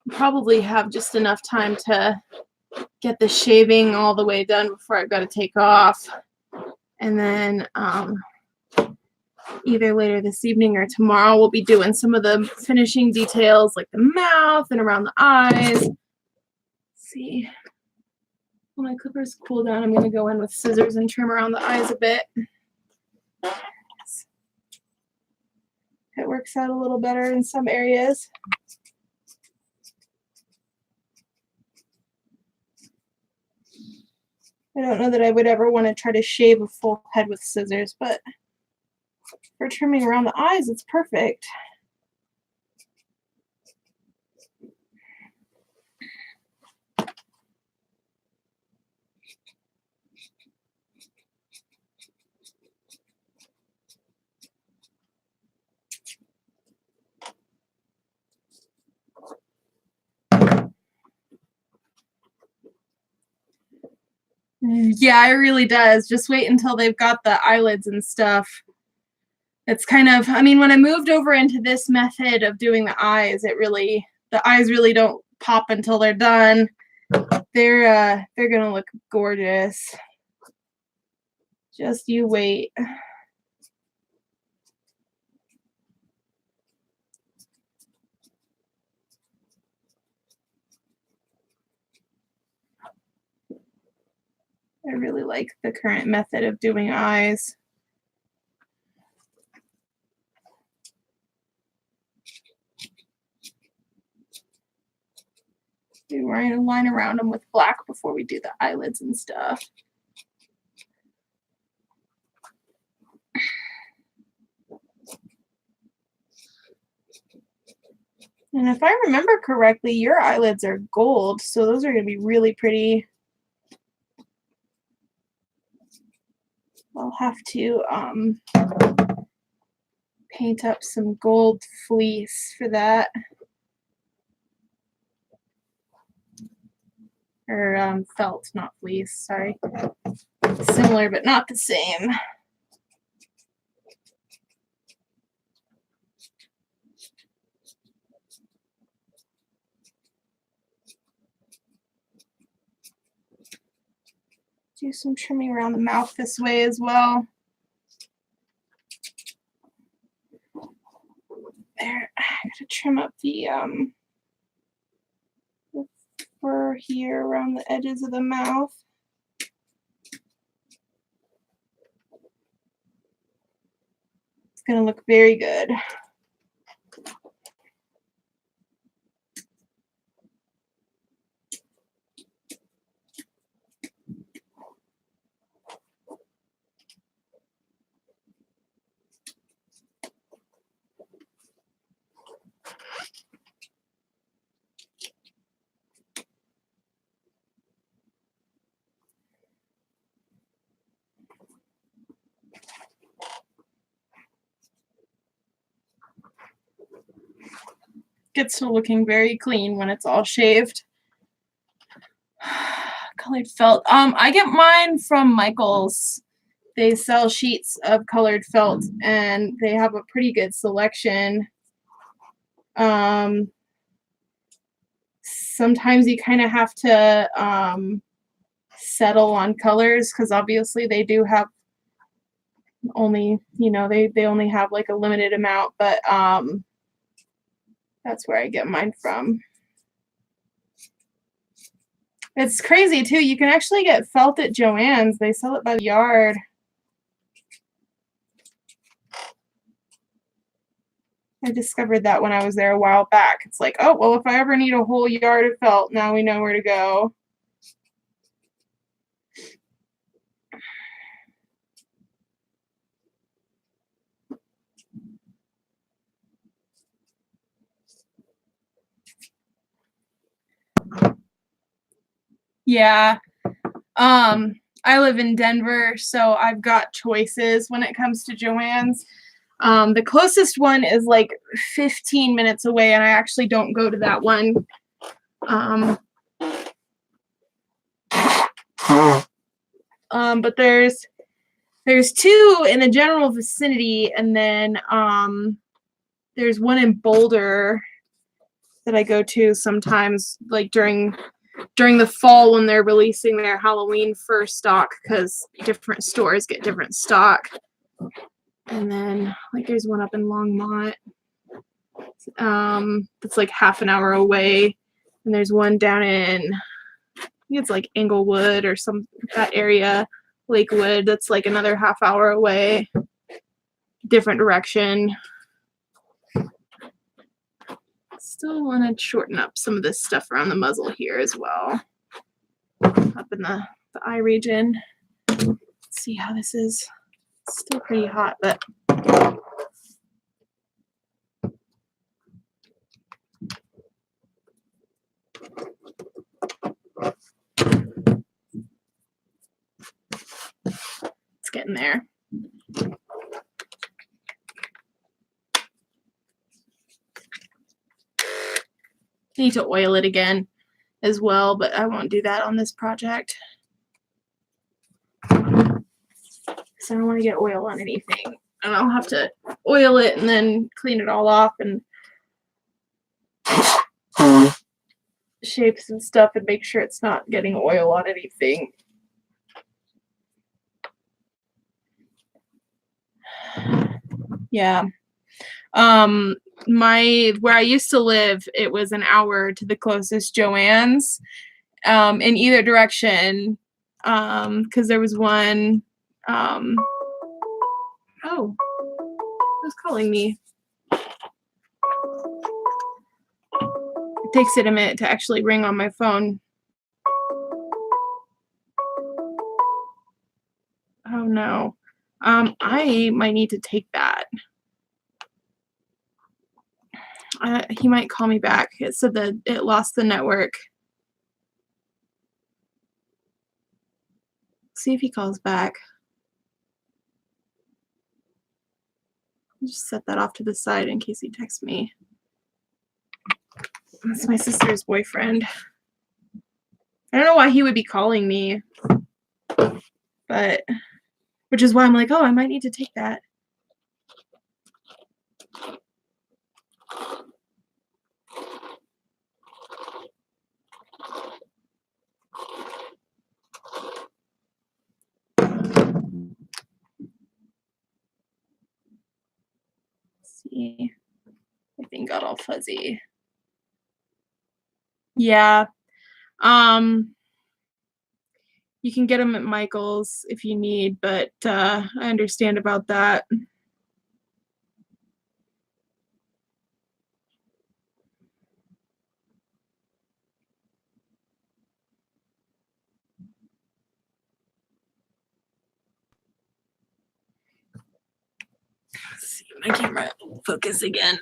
Probably have just enough time to get the shaving all the way done before I've got to take off. And then either later this evening or tomorrow we'll be doing some of the finishing details like the mouth and around the eyes. Let's see. When my clippers cool down, I'm going to go in with scissors and trim around the eyes a bit. It works out a little better in some areas. I don't know that I would ever want to try to shave a full head with scissors, but for trimming around the eyes, it's perfect. Yeah, it really does. Just wait until they've got the eyelids and stuff. It's kind of, I mean, when I moved over into this method of doing the eyes, the eyes really don't pop until they're done. They're gonna look gorgeous. Just you wait. I really like the current method of doing eyes. We're going to line around them with black before we do the eyelids and stuff. And if I remember correctly, your eyelids are gold, so those are going to be really pretty. I'll have to paint up some gold fleece for that. Or felt, not fleece, sorry. Similar, but not the same. Do some trimming around the mouth this way as well. There, I gotta trim up the fur here around the edges of the mouth. It's gonna look very good. Gets to looking very clean when it's all shaved. Colored felt. I get mine from Michael's. They sell sheets of colored felt, and they have a pretty good selection. sometimes you kind of have to settle on colors because obviously they do have only, they only have like a limited amount, but that's where I get mine from. It's crazy too. You can actually get felt at Joann's. They sell it by the yard. I discovered that when I was there a while back. It's like, oh, well, if I ever need a whole yard of felt, now we know where to go. Yeah. I live in Denver, so I've got choices when it comes to Joann's. The closest one is like 15 minutes away, and I actually don't go to that one. But there's two in the general vicinity, and then there's one in Boulder that I go to sometimes, like during the fall when they're releasing their Halloween fur stock, because different stores get different stock. And then like there's one up in Longmont that's like half an hour away, and there's one down in, I think it's like Englewood or that area, Lakewood, that's like another half hour away, different direction. Still want to shorten up some of this stuff around the muzzle here as well, up in the eye region. Let's see how this is. It's still pretty hot, but it's getting there. I need to oil it again as well, but I won't do that on this project. So I don't want to get oil on anything. And I'll have to oil it and then clean it all off and shapes and stuff and make sure it's not getting oil on anything. Yeah. Where I used to live, it was an hour to the closest Joann's in either direction, because there was one. Oh, who's calling me? It takes it a minute to actually ring on my phone. Oh no. I might need to take that. He might call me back. It said that it lost the network. See if he calls back. I'll just set that off to the side in case he texts me. That's my sister's boyfriend. I don't know why he would be calling me, but which is why I'm like, oh, I might need to take that. Let's see. Everything got all fuzzy. Yeah. You can get them at Michael's if you need, but I understand about that. Let's see if my camera will focus again.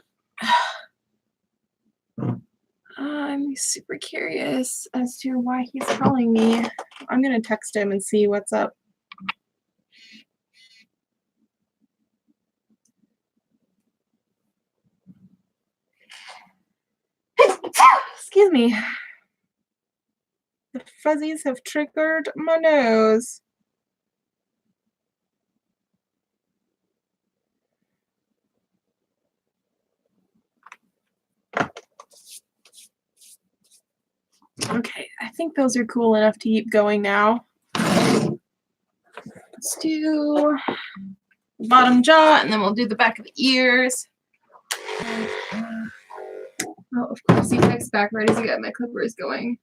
I'm super curious as to why he's calling me. I'm gonna text him and see what's up. Excuse me. The fuzzies have triggered my nose. Okay, I think those are cool enough to keep going now. Let's do the bottom jaw, and then we'll do the back of the ears. Oh, of course, he texts back right as I got my clippers going.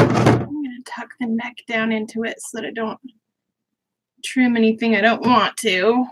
I'm going to tuck the neck down into it so that I don't trim anything I don't want to.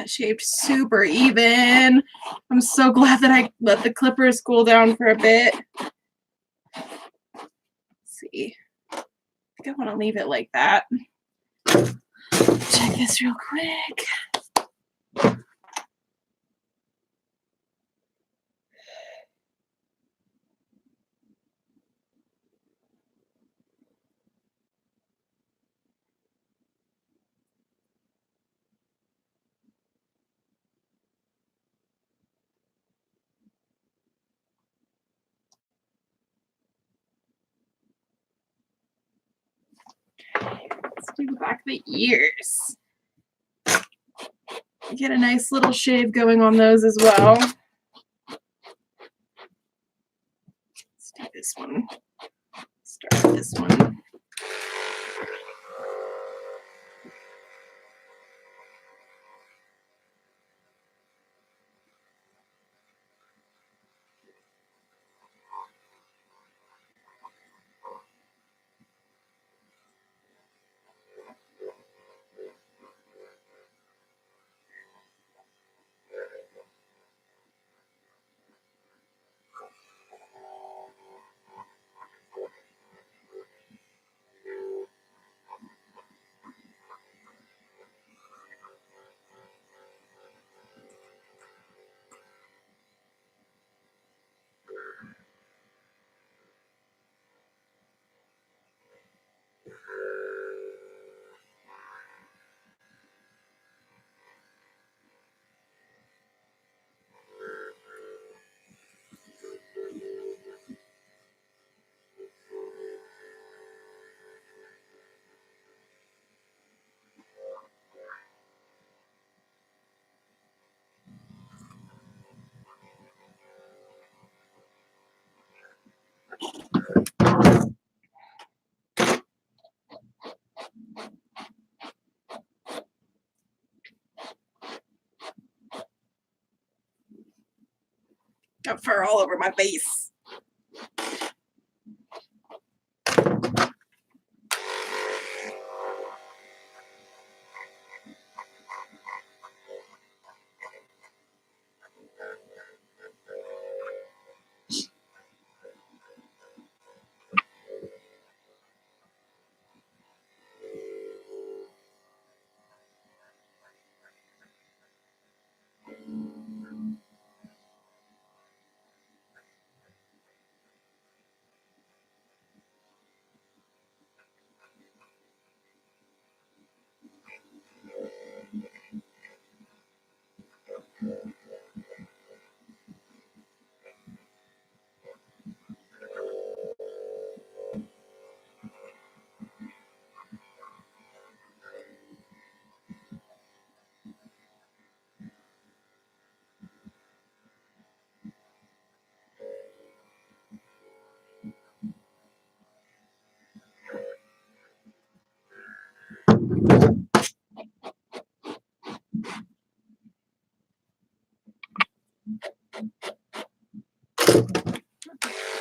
That shaved super even. I'm so glad that I let the clippers cool down for a bit. Let's see. I think I want to leave it like that. Check this real quick. Let's do the back of the ears. Get a nice little shave going on those as well. Let's do this one. Start with this one. Got fur all over my face.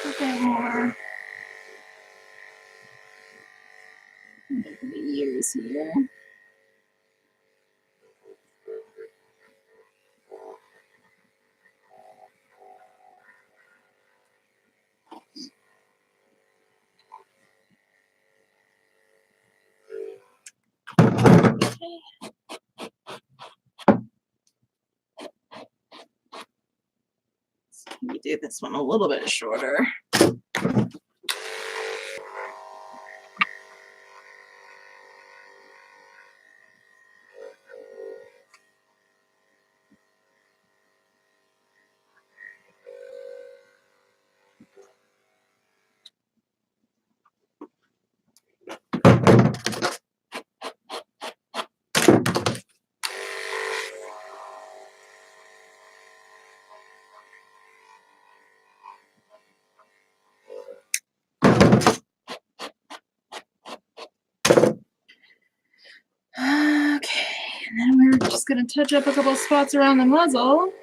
A bit more. Back of the ears here. Okay. Let me do this one a little bit shorter. Okay, and then we're just gonna touch up a couple spots around the muzzle.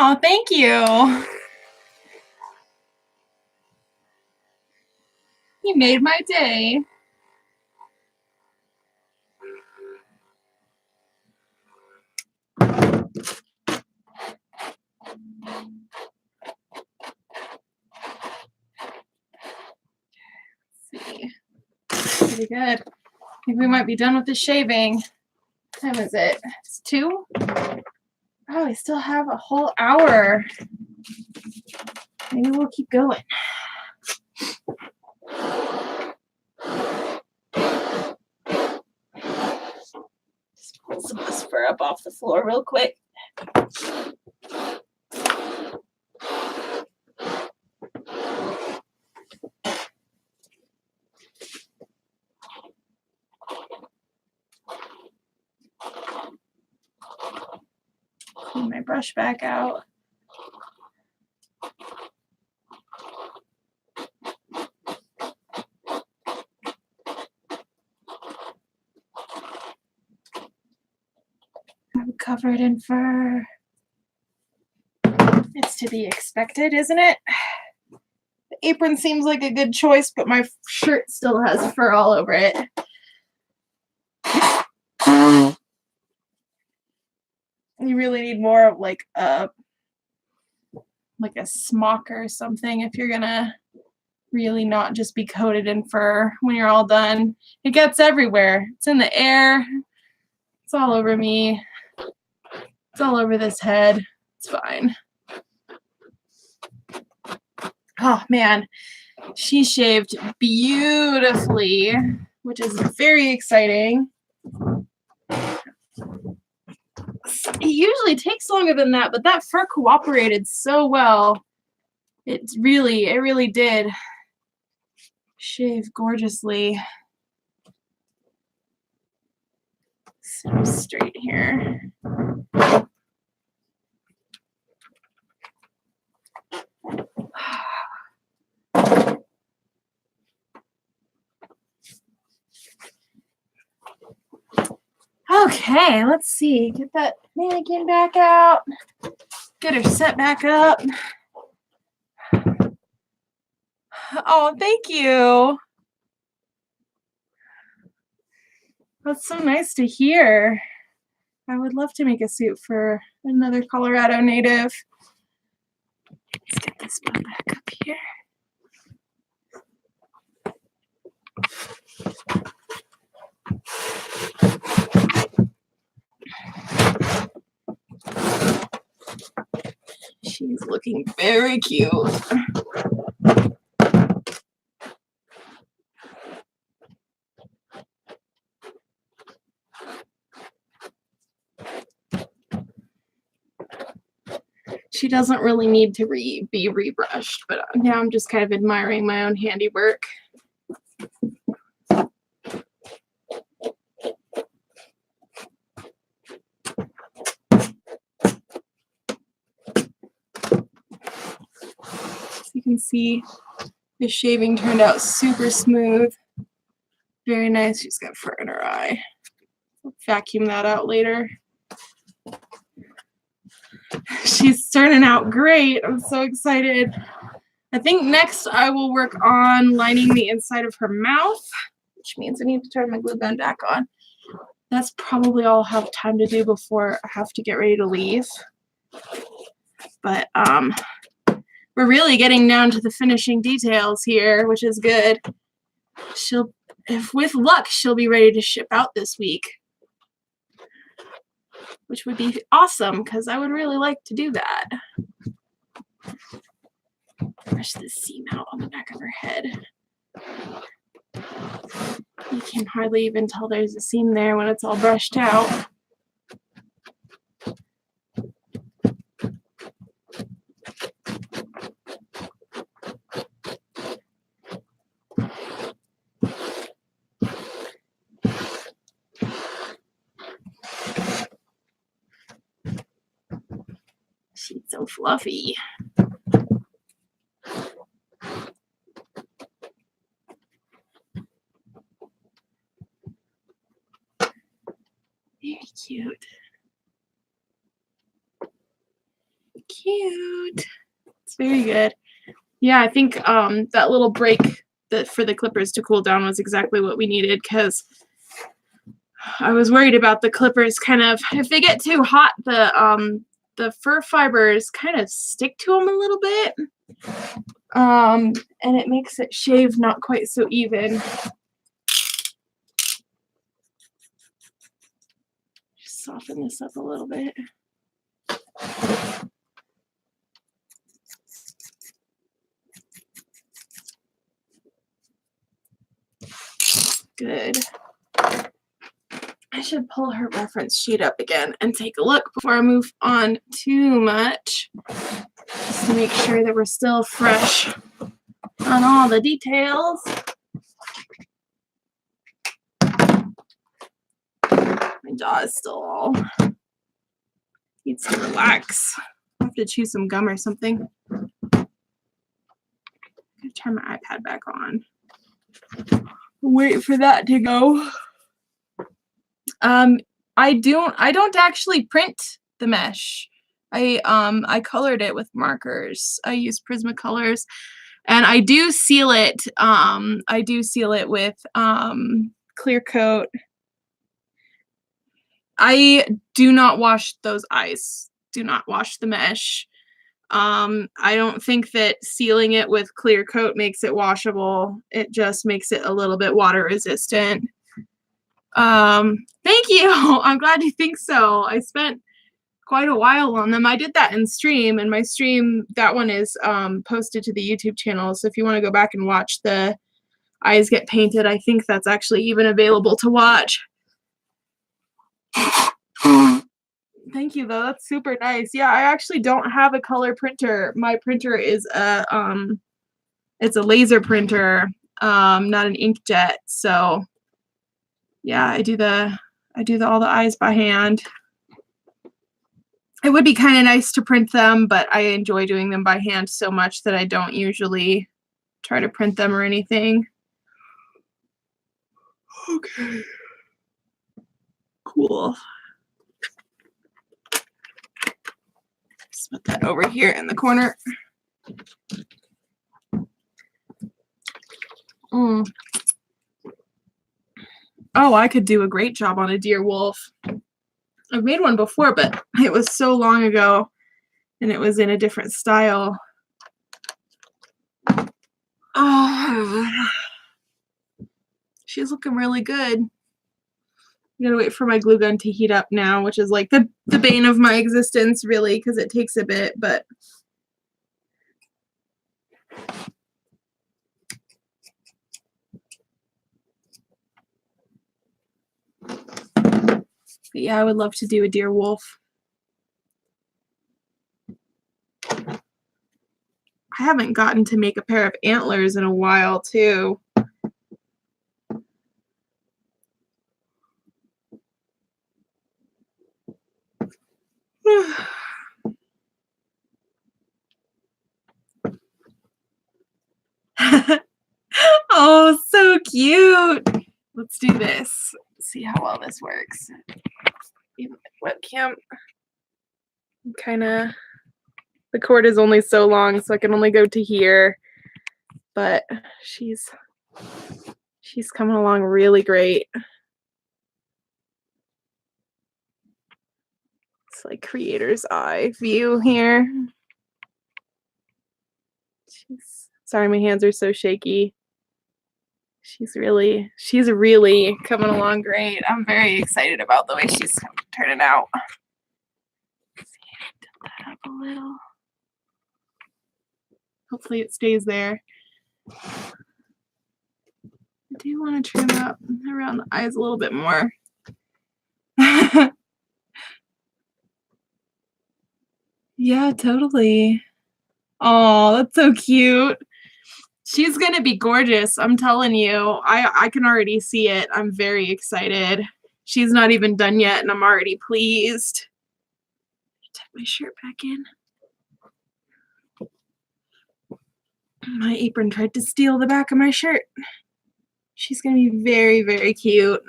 Oh, thank you. You made my day. Let's see. Pretty good. I think we might be done with the shaving. What time is it? It's 2? Oh, we still have a whole hour. Maybe we'll keep going. Just pull some of this fur up off the floor real quick. Clean my brush back out. I'm covered in fur. It's to be expected, isn't it? The apron seems like a good choice, but my shirt still has fur all over it. You really need more of like a smock or something if you're gonna really not just be coated in fur when you're all done. It gets everywhere. It's in the air. It's all over me. It's all over this head. It's fine. Oh man, she shaved beautifully, which is very exciting. It usually takes longer than that, but that fur cooperated so well. It really did shave gorgeously. So straight here. Okay, let's see. Get that mannequin back out. Get her set back up. Oh, thank you. That's so nice to hear. I would love to make a suit for another Colorado native. Let's get this one back up here. She's looking very cute. She doesn't really need to be rebrushed, but now I'm just kind of admiring my own handiwork. As you can see, the shaving turned out super smooth. Very nice. She's got fur in her eye. I'll vacuum that out later. She's turning out great. I'm so excited. I think next I will work on lining the inside of her mouth, which means I need to turn my glue gun back on. That's probably all I'll have time to do before I have to get ready to leave. But we're really getting down to the finishing details here, which is good. If with luck, she'll be ready to ship out this week, which would be awesome because I would really like to do that. Brush this seam out on the back of her head. You can hardly even tell there's a seam there when it's all brushed out. She's so fluffy. Very cute. cute. It's very good. Yeah, I think that little break for the clippers to cool down was exactly what we needed, because I was worried about the clippers kind of, if they get too hot, the fur fibers kind of stick to them a little bit. And it makes it shave not quite so even. Just soften this up a little bit. Good. I should pull her reference sheet up again and take a look before I move on too much, just to make sure that we're still fresh on all the details. My jaw is still all needs to relax. I have to chew some gum or something. I'm gonna turn my iPad back on. Wait for that to go. I don't actually print the mesh. I colored it with markers. I use Prismacolors, and I do seal it. I do seal it with clear coat. I do not wash those eyes. Do not wash the mesh. I don't think that sealing it with clear coat makes it washable. It just makes it a little bit water resistant. Thank you. I'm glad you think so. I spent quite a while on them. I did that in stream, and my stream, that one is posted to the YouTube channel. So if you want to go back and watch the eyes get painted, I think that's actually even available to watch. Thank you, though. That's super nice. Yeah, I actually don't have a color printer. My printer is it's a laser printer, not an inkjet. So yeah, I do all the eyes by hand. It would be kind of nice to print them, but I enjoy doing them by hand so much that I don't usually try to print them or anything. Okay. Cool. Just put that over here in the corner. Oh, I could do a great job on a deer wolf. I've made one before, but it was so long ago, and it was in a different style. Oh, she's looking really good. I'm gonna wait for my glue gun to heat up now, which is like the bane of my existence, really, because it takes a bit, but yeah, I would love to do a deer wolf. I haven't gotten to make a pair of antlers in a while, too. Oh, so cute. Let's do this. See how well this works. Even the webcam. The cord is only so long, so I can only go to here. But she's coming along really great. It's like creator's eye view here. Sorry, my hands are so shaky. She's really coming along great. I'm very excited about the way she's turning out. Let's see, tilt that up a little. Hopefully it stays there. I do want to trim up around the eyes a little bit more. Yeah, totally. Oh, that's so cute. She's gonna be gorgeous. I'm telling you. I can already see it. I'm very excited. She's not even done yet, and I'm already pleased. Tuck my shirt back in. My apron tried to steal the back of my shirt. She's gonna be very, very cute.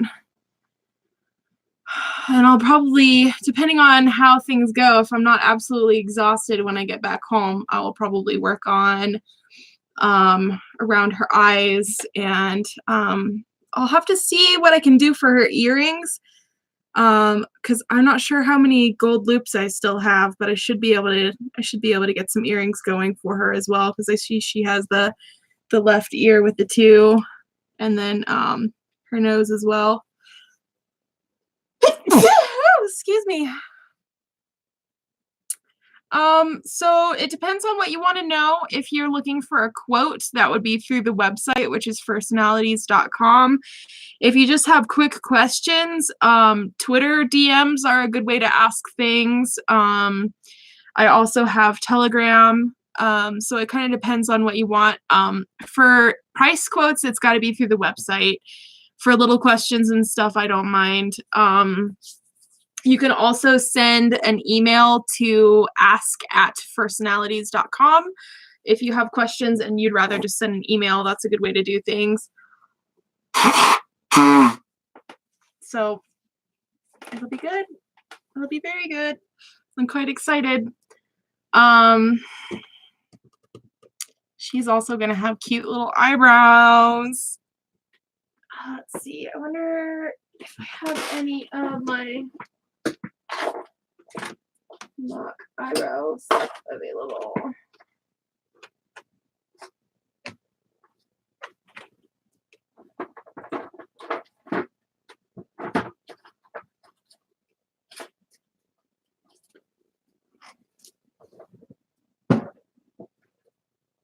And I'll probably, depending on how things go, if I'm not absolutely exhausted when I get back home, I will probably work on around her eyes, and I'll have to see what I can do for her earrings, because I'm not sure how many gold loops I still have, but I should be able to get some earrings going for her as well, because I see she has the left ear with the two, and then her nose as well. Excuse me. So it depends on what you want to know. If you're looking for a quote, that would be through the website, which is Fursonalities.com. If you just have quick questions, Twitter DMs are a good way to ask things. I also have Telegram. So it kind of depends on what you want. For price quotes, it's got to be through the website. For little questions and stuff, I don't mind. You can also send an email to ask@fursonalities.com. If you have questions and you'd rather just send an email, that's a good way to do things. So it'll be good. It'll be very good. I'm quite excited. She's also going to have cute little eyebrows. Let's see. I wonder if I have any of my mock eyebrows available.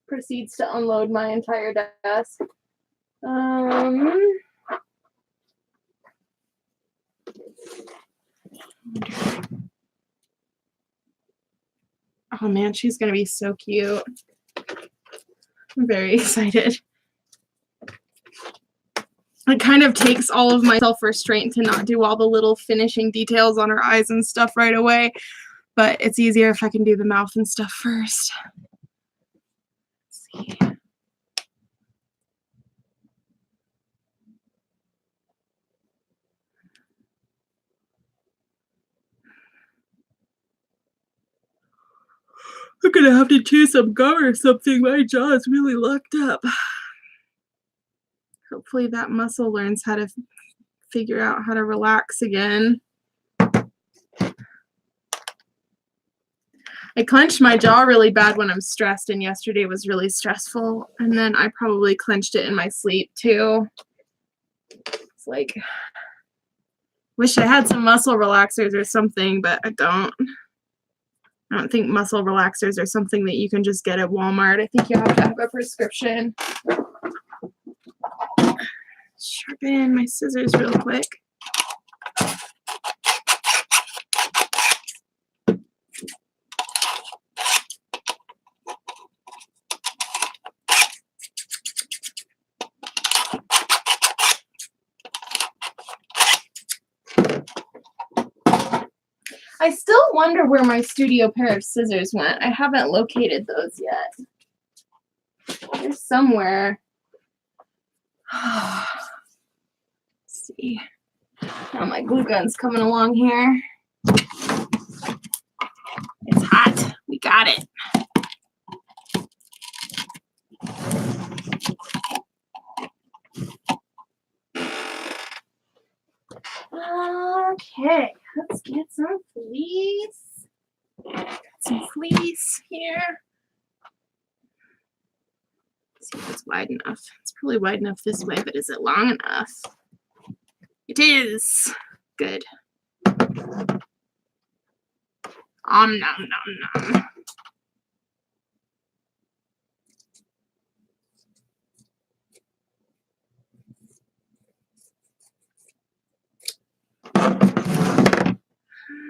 Proceeds to unload my entire desk. Oh man, she's gonna be so cute. I'm very excited. It kind of takes all of my self-restraint to not do all the little finishing details on her eyes and stuff right away, but it's easier if I can do the mouth and stuff first. Let's see. I'm gonna have to chew some gum or something. My jaw is really locked up. Hopefully that muscle learns how to figure out how to relax again. I clench my jaw really bad when I'm stressed, and yesterday was really stressful, and then I probably clenched it in my sleep too. It's like, wish I had some muscle relaxers or something, but I don't. I don't think muscle relaxers are something that you can just get at Walmart. I think you have to have a prescription. Sharpen my scissors real quick. I still wonder where my studio pair of scissors went. I haven't located those yet. They're somewhere. Let's see. Oh, my glue gun's coming along here. It's hot. We got it. Okay, let's get some fleece. Got some fleece here. Let's see if it's wide enough. It's probably wide enough this way, but is it long enough? It is. Good. Nom nom nom.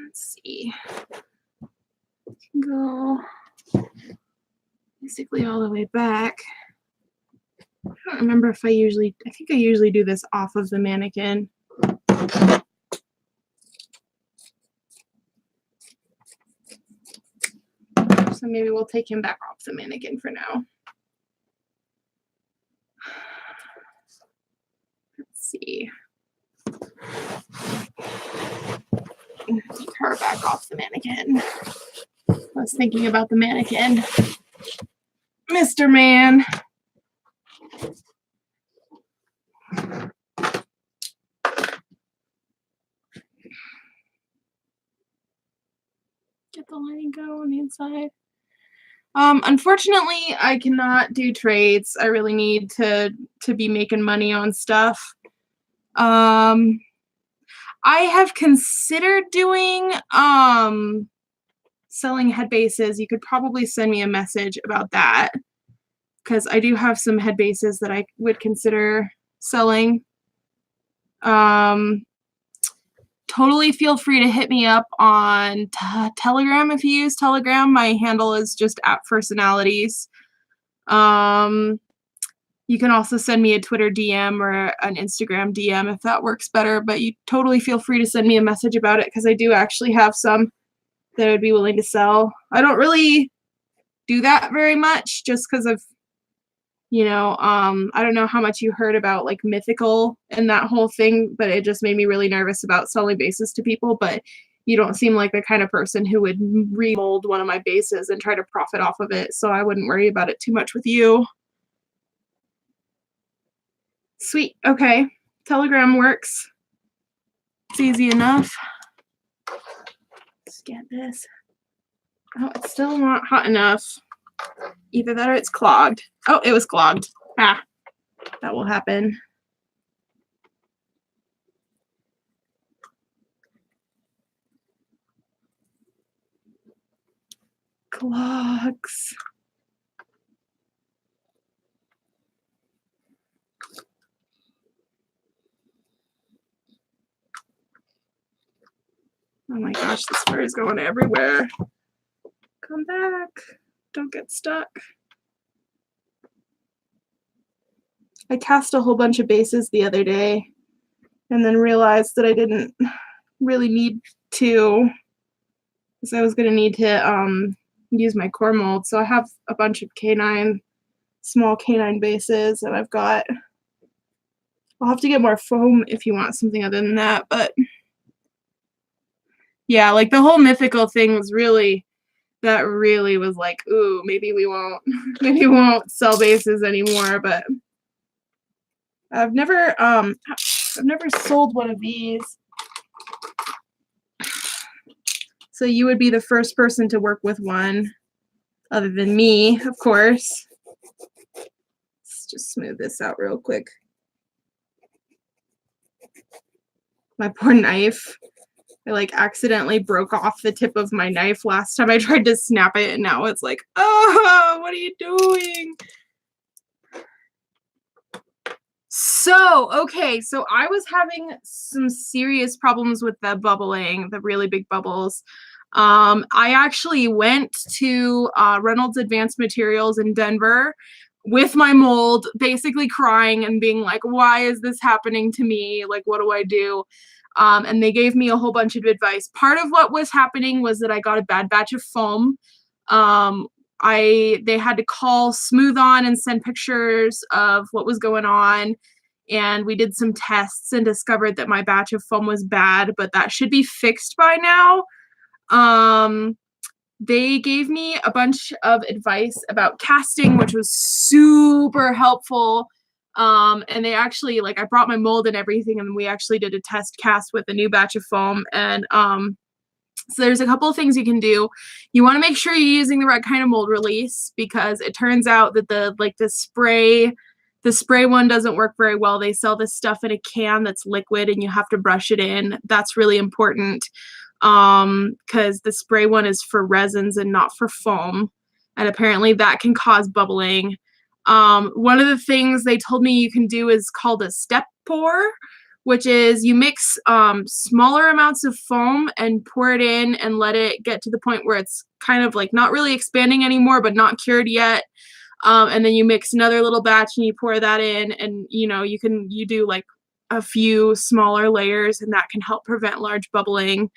Let's see. Go basically all the way back. I don't remember if I think I usually do this off of the mannequin. So maybe we'll take him back off the mannequin for now. Let's see. her back off the mannequin. I was thinking about the mannequin. Mr. Man. Get the lining go on the inside. Unfortunately, I cannot do trades. I really need to be making money on stuff. I have considered doing selling head bases. You could probably send me a message about that, because I do have some head bases that I would consider selling. Totally feel free to hit me up on Telegram if you use Telegram. My handle is just @Fursonalities. You can also send me a Twitter DM or an Instagram DM if that works better, but you totally feel free to send me a message about it, because I do actually have some that I'd be willing to sell. I don't really do that very much just because of, you know, I don't know how much you heard about like mythical and that whole thing, but it just made me really nervous about selling bases to people. But you don't seem like the kind of person who would remold one of my bases and try to profit off of it, so I wouldn't worry about it too much with you. Sweet. Okay. Telegram works. It's easy enough. Let's get this. Oh, it's still not hot enough. Either that or it's clogged. Oh, it was clogged. Ah, that will happen. Clogs. Oh my gosh, this fur is going everywhere. Come back. Don't get stuck. I cast a whole bunch of bases the other day and then realized that I didn't really need to, because I was going to need to use my core mold. So I have a bunch of small canine bases, and I'll have to get more foam if you want something other than that. But yeah, like the whole mythical thing was really was like, ooh, maybe we won't sell bases anymore. But I've never sold one of these. So you would be the first person to work with one, other than me, of course. Let's just smooth this out real quick. My poor knife. I like accidentally broke off the tip of my knife last time I tried to snap it, and now it's like, oh, what are you doing? So, okay, so I was having some serious problems with the bubbling, the really big bubbles. I actually went to Reynolds Advanced Materials in Denver with my mold, basically crying and being like, why is this happening to me? Like, what do I do? And they gave me a whole bunch of advice. Part of what was happening was that I got a bad batch of foam. They had to call Smooth On and send pictures of what was going on. And we did some tests and discovered that my batch of foam was bad, but that should be fixed by now. They gave me a bunch of advice about casting, which was super helpful. And they actually, like, I brought my mold and everything, and we actually did a test cast with a new batch of foam. And so there's a couple of things you can do. You want to make sure you're using the right kind of mold release, because it turns out that the spray one doesn't work very well. They sell this stuff in a can that's liquid and you have to brush it in. That's really important, because the spray one is for resins and not for foam. And apparently that can cause bubbling. One of the things they told me you can do is called a step pour, which is you mix smaller amounts of foam and pour it in and let it get to the point where it's kind of like not really expanding anymore, but not cured yet. And then you mix another little batch and you pour that in, and you do like a few smaller layers, and that can help prevent large bubbling.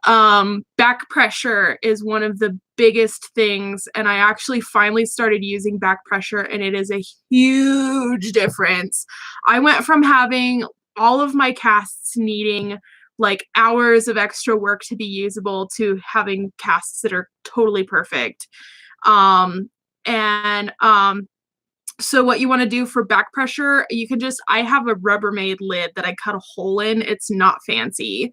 Back pressure is one of the biggest things, and I actually finally started using back pressure, and it is a huge difference. I went from having all of my casts needing like hours of extra work to be usable to having casts that are totally perfect. So what you want to do for back pressure, you can just, I have a Rubbermaid lid that I cut a hole in. It's not fancy.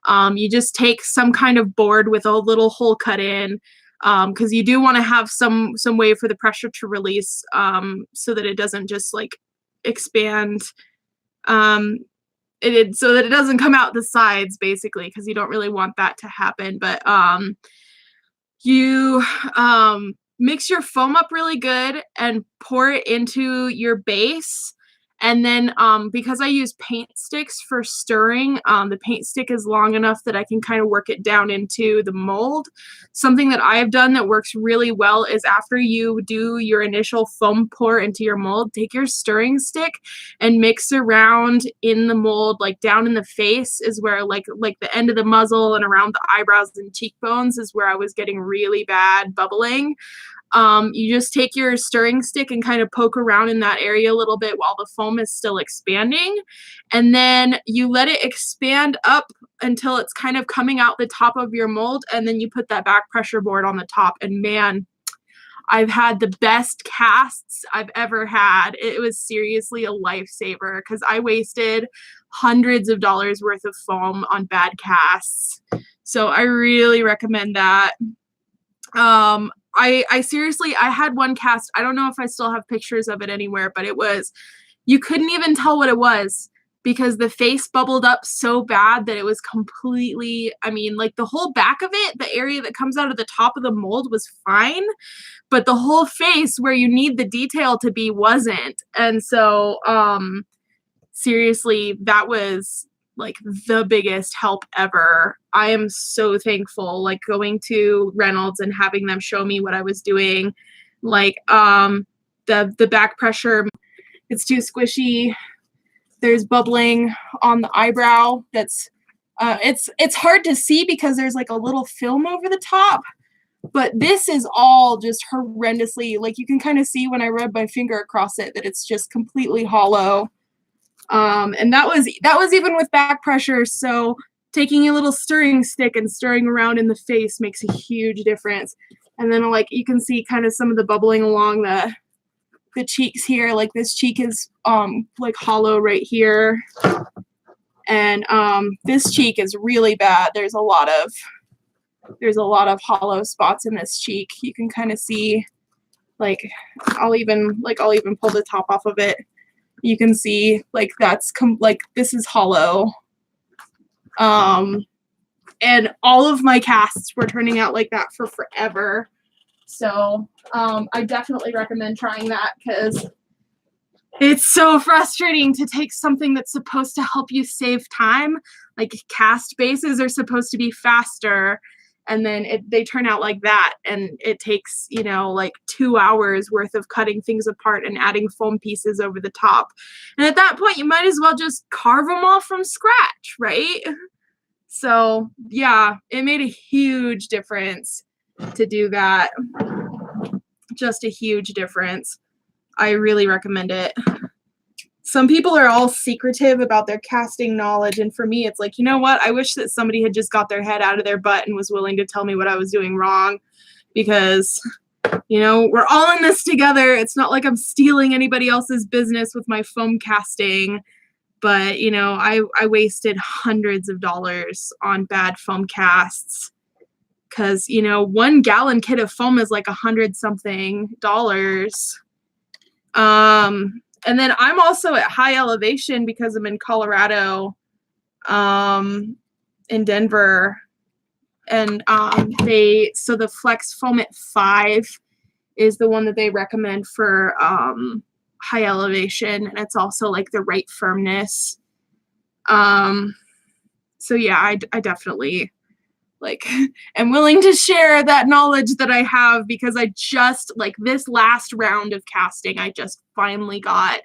You just take some kind of board with a little hole cut in, because you do want to have some way for the pressure to release, so that it doesn't just like expand, so that it doesn't come out the sides, basically, because you don't really want that to happen. But you mix your foam up really good and pour it into your base. And then because I use paint sticks for stirring, the paint stick is long enough that I can kind of work it down into the mold. Something that I've done that works really well is after you do your initial foam pour into your mold, take your stirring stick and mix around in the mold, like down in the face is where like the end of the muzzle and around the eyebrows and cheekbones is where I was getting really bad bubbling. You just take your stirring stick and kind of poke around in that area a little bit while the foam is still expanding. And then you let it expand up until it's kind of coming out the top of your mold. And then you put that back pressure board on the top. And man, I've had the best casts I've ever had. It was seriously a lifesaver because I wasted hundreds of dollars worth of foam on bad casts. So I really recommend that. I seriously, I had one cast, I don't know if I still have pictures of it anywhere, but it was, you couldn't even tell what it was because the face bubbled up so bad that it was completely, I mean, like the whole back of it, the area that comes out of the top of the mold was fine, but the whole face where you need the detail to be wasn't. And so, seriously, that was like the biggest help ever. I am so thankful, like going to Reynolds and having them show me what I was doing. Like the back pressure, it's too squishy. There's bubbling on the eyebrow. That's it's hard to see because there's like a little film over the top. But this is all just horrendously, like you can kind of see when I rub my finger across it that it's just completely hollow. And that was even with back pressure. So taking a little stirring stick and stirring around in the face makes a huge difference. And then like you can see kind of some of the bubbling along the cheeks here. Like this cheek is like hollow right here. And this cheek is really bad. There's a lot of hollow spots in this cheek. You can kind of see, like I'll even pull the top off of it. You can see like that's like this is hollow. And all of my casts were turning out like that for forever. So I definitely recommend trying that because it's so frustrating to take something that's supposed to help you save time. Like cast bases are supposed to be faster, and then they turn out like that, and it takes, you know, like 2 hours worth of cutting things apart and adding foam pieces over the top. And at that point, you might as well just carve them all from scratch, right? So yeah, it made a huge difference to do that. Just a huge difference. I really recommend it. Some people are all secretive about their casting knowledge, and for me, it's like, you know what? I wish that somebody had just got their head out of their butt and was willing to tell me what I was doing wrong, because, you know, we're all in this together. It's not like I'm stealing anybody else's business with my foam casting, but, you know, I wasted hundreds of dollars on bad foam casts because, you know, 1 gallon kit of foam is like $100-something. And then I'm also at high elevation because I'm in Colorado, in Denver. And so the Flex Foam at 5 is the one that they recommend for high elevation. And it's also like the right firmness. So yeah, I definitely like am willing to share that knowledge that I have, because I just, like, this last round of casting, I just finally got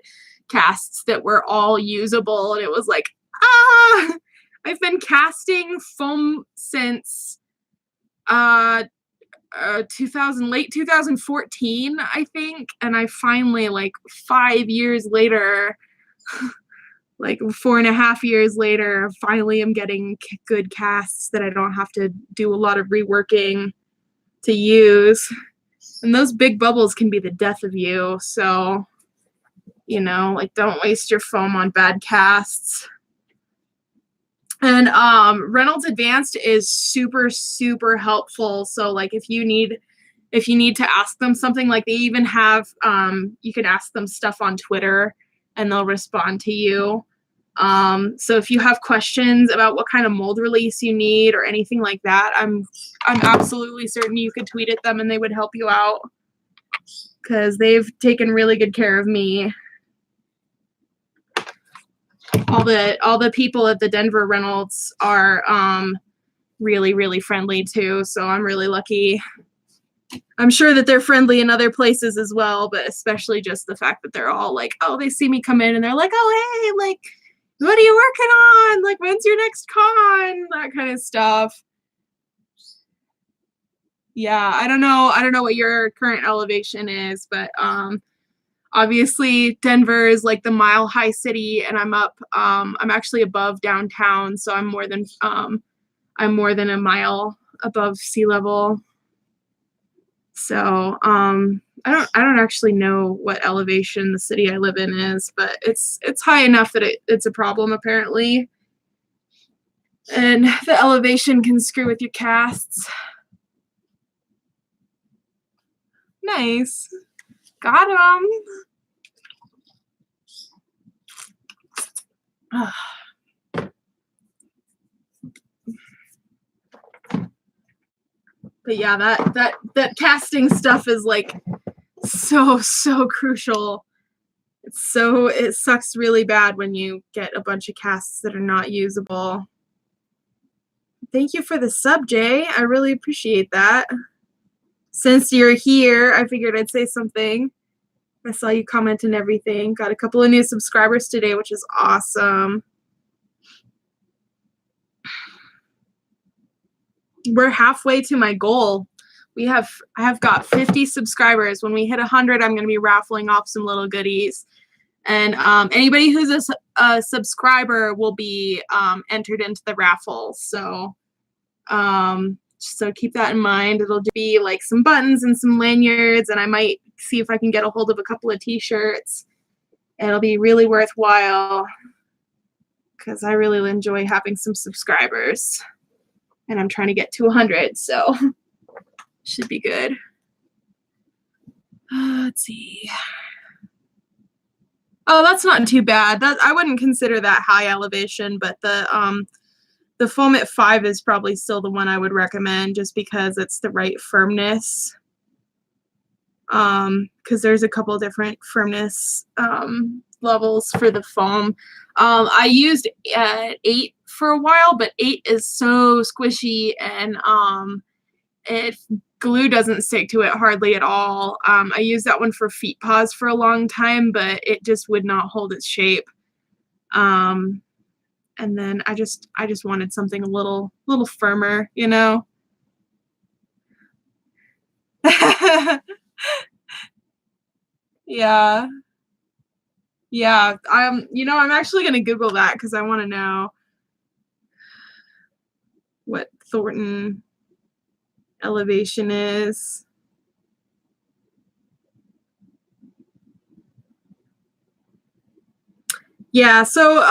casts that were all usable, and it was like, I've been casting foam since late 2014, I think, and I finally, like 5 years later, like 4.5 years later, finally I'm getting good casts that I don't have to do a lot of reworking to use. And those big bubbles can be the death of you. So, you know, like, don't waste your foam on bad casts. And Reynolds Advanced is super, super helpful. So like if you need to ask them something, like they even have you can ask them stuff on Twitter and they'll respond to you. So if you have questions about what kind of mold release you need or anything like that, I'm absolutely certain you could tweet at them and they would help you out, because they've taken really good care of me. All the people at the Denver Reynolds are really, really friendly too, so I'm really lucky. I'm sure that they're friendly in other places as well, but especially just the fact that they're all like, oh, they see me come in and they're like, oh, hey, like, what are you working on? Like, when's your next con? That kind of stuff. Yeah, I don't know what your current elevation is, but obviously Denver is like the mile high city, and I'm actually above downtown, so I'm more than a mile above sea level. So I don't actually know what elevation the city I live in is, but it's high enough that it's a problem apparently. And the elevation can screw with your casts. Nice. Got him. But yeah, that casting stuff is like so crucial. It sucks really bad when you get a bunch of casts that are not usable. Thank you for the sub, Jay. I really appreciate that. Since you're here, I figured I'd say something. I saw you comment and everything. Got a couple of new subscribers today, which is awesome. We're halfway to my goal. I have got 50 subscribers. When we hit 100, I'm going to be raffling off some little goodies. And anybody who's a subscriber will be entered into the raffle. So keep that in mind. It'll be like some buttons and some lanyards, and I might see if I can get a hold of a couple of t-shirts. It'll be really worthwhile because I really enjoy having some subscribers, and I'm trying to get to 100, so should be good. Let's see. Oh, that's not too bad. I wouldn't consider that high elevation, but the foam at 5 is probably still the one I would recommend, just because it's the right firmness. Because there's a couple different firmness levels for the foam. I used 8 for a while, but 8 is so squishy, and glue doesn't stick to it hardly at all. I used that one for feet paws for a long time, but it just would not hold its shape. And then I just wanted something a little firmer, you know. Yeah. I'm actually gonna Google that because I want to know what Thornton elevation is. Yeah, so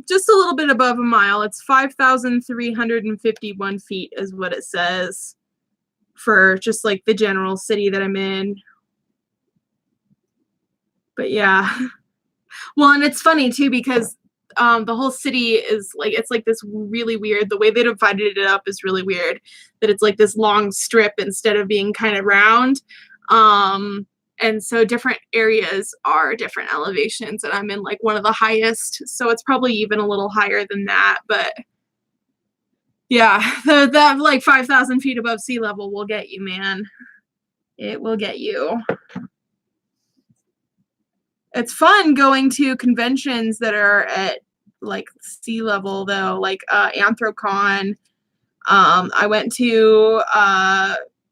just a little bit above a mile. It's 5,351 feet is what it says for just like the general city that I'm in. But yeah. Well, and it's funny too because the whole city is like, it's like this really weird, the way they divided it up is really weird, that it's like this long strip instead of being kind of round. And so different areas are different elevations, and I'm in like one of the highest, so it's probably even a little higher than that. But yeah, that like 5,000 feet above sea level will get you, man. It will get you. It's fun going to conventions that are at like sea level though, like Anthrocon. I went to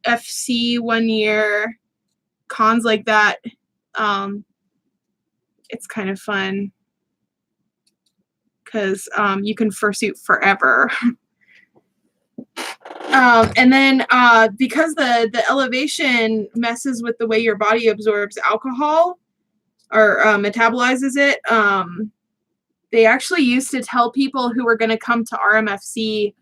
FC one year. Cons like that. It's kind of fun. because you can fursuit forever. And then because the elevation messes with the way your body absorbs alcohol or metabolizes it, they actually used to tell people who were going to come to RMFC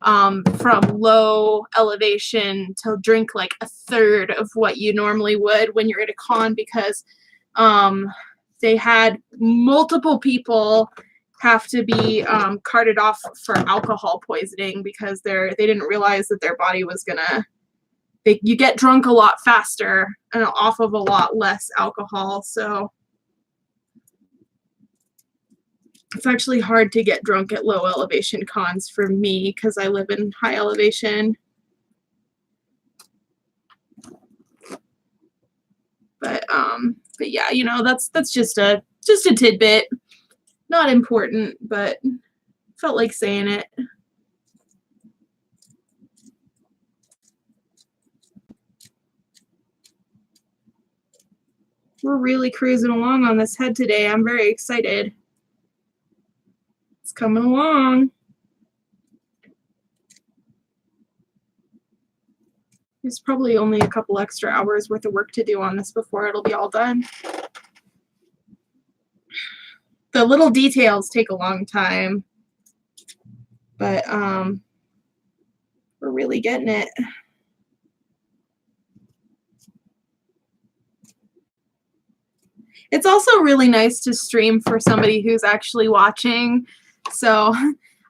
from low elevation to drink like a third of what you normally would when you're at a con, because they had multiple people have to be carted off for alcohol poisoning because they didn't realize that their body was gonna, you get drunk a lot faster and off of a lot less alcohol. So it's actually hard to get drunk at low elevation cons for me because I live in high elevation. But yeah, you know, that's just a tidbit. Not important, but felt like saying it. We're really cruising along on this head today. I'm very excited. It's coming along. There's probably only a couple extra hours worth of work to do on this before it'll be all done. The little details take a long time, but we're really getting it. It's also really nice to stream for somebody who's actually watching. So,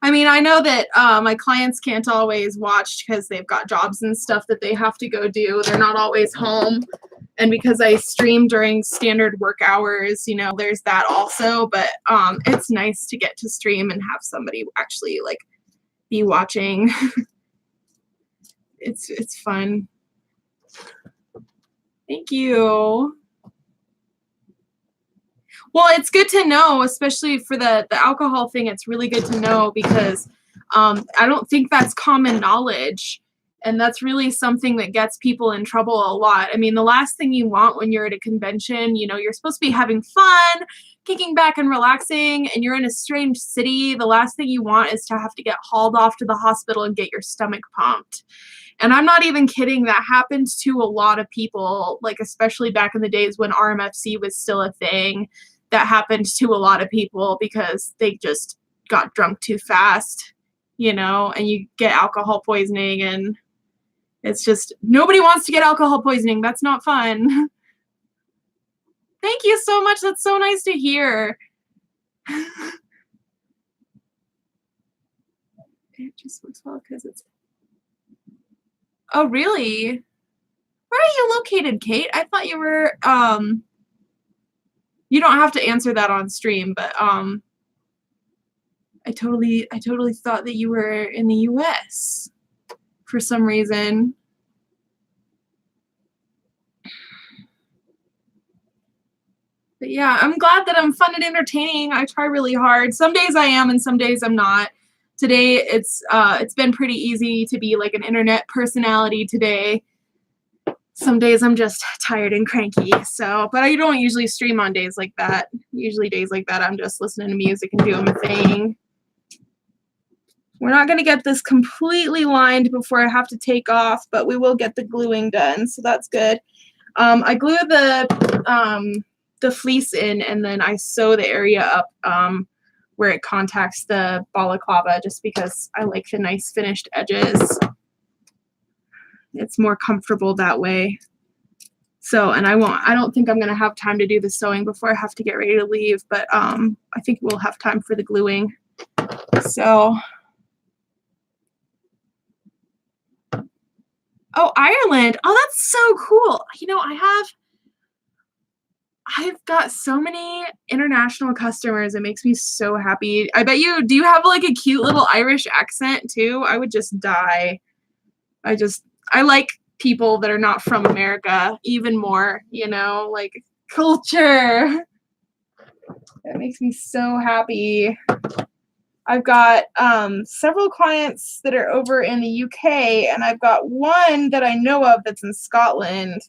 I mean, I know that my clients can't always watch because they've got jobs and stuff that they have to go do. They're not always home. And because I stream during standard work hours, you know, there's that also. But it's nice to get to stream and have somebody actually like be watching. It's fun. Thank you. Well, it's good to know, especially for the alcohol thing. It's really good to know because I don't think that's common knowledge. And that's really something that gets people in trouble a lot. I mean, the last thing you want when you're at a convention, you know, you're supposed to be having fun, kicking back and relaxing, and you're in a strange city. The last thing you want is to have to get hauled off to the hospital and get your stomach pumped. And I'm not even kidding. That happened to a lot of people, like especially back in the days when RMFC was still a thing. That happened to a lot of people because they just got drunk too fast, you know, and you get alcohol poisoning, and it's just, nobody wants to get alcohol poisoning. That's not fun. Thank you so much. That's so nice to hear. It just works well because it's, oh, really? Where are you located, Kate? I thought you were, you don't have to answer that on stream, but I totally thought that you were in the US for some reason. But yeah, I'm glad that I'm fun and entertaining. I try really hard. Some days I am and some days I'm not. Today it's been pretty easy to be like an internet personality today. Some days I'm just tired and cranky. So, but I don't usually stream on days like that. Usually days like that I'm just listening to music and doing my thing. We're not going to get this completely lined before I have to take off, but we will get the gluing done, so that's good. I glue the fleece in, and then I sew the area up where it contacts the balaclava, just because I like the nice finished edges. It's more comfortable that way. So, and I don't think I'm going to have time to do the sewing before I have to get ready to leave, but I think we'll have time for the gluing. So, oh, Ireland. Oh, that's so cool. You know, I've got so many international customers. It makes me so happy. I bet you, do you have like a cute little Irish accent too? I would just die. I like people that are not from America even more, you know, like culture. That makes me so happy. I've got several clients that are over in the UK, and I've got one that I know of that's in Scotland.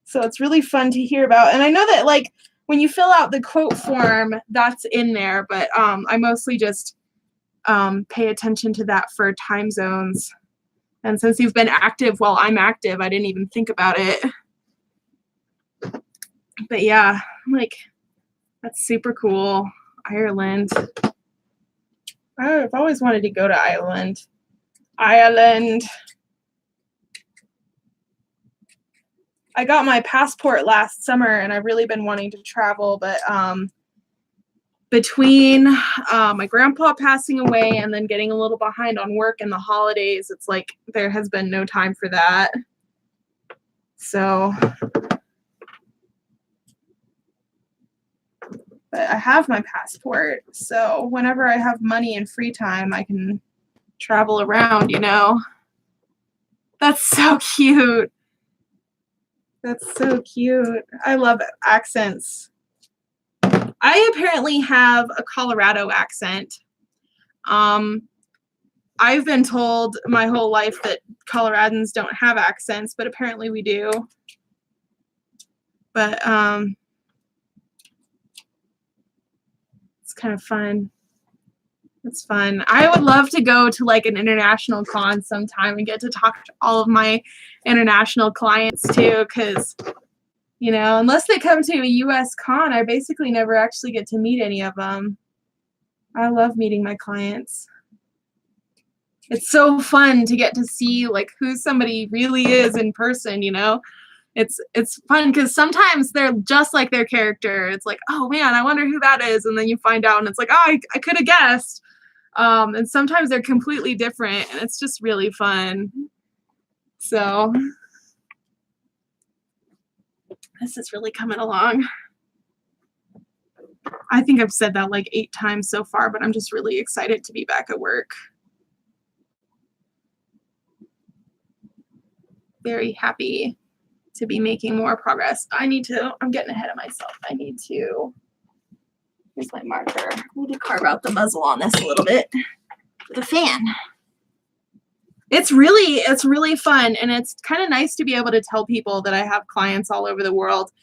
So it's really fun to hear about. And I know that like when you fill out the quote form, that's in there, but I mostly just pay attention to that for time zones. And since you've been active while I'm active, I didn't even think about it. But yeah, like, that's super cool. Ireland. I've always wanted to go to Ireland. Ireland. I got my passport last summer and I've really been wanting to travel, but between my grandpa passing away and then getting a little behind on work and the holidays, it's like there has been no time for that. So, but I have my passport, so whenever I have money and free time, I can travel around, you know. That's so cute. That's so cute. I love accents. I apparently have a Colorado accent. I've been told my whole life that Coloradans don't have accents, but apparently we do. But it's kind of fun. It's fun. I would love to go to like an international con sometime and get to talk to all of my international clients too, because, you know, unless they come to a US con, I basically never actually get to meet any of them. I love meeting my clients. It's so fun to get to see like who somebody really is in person, you know? It's fun because sometimes they're just like their character. It's like, oh man, I wonder who that is. And then you find out and it's like, oh, I could have guessed. And sometimes they're completely different and it's just really fun. So this is really coming along. I think I've said that like 8 times so far, but I'm just really excited to be back at work. Very happy to be making more progress. I'm getting ahead of myself. Here's my marker. I need to carve out the muzzle on this a little bit with a fan. It's really fun, and it's kind of nice to be able to tell people that I have clients all over the world,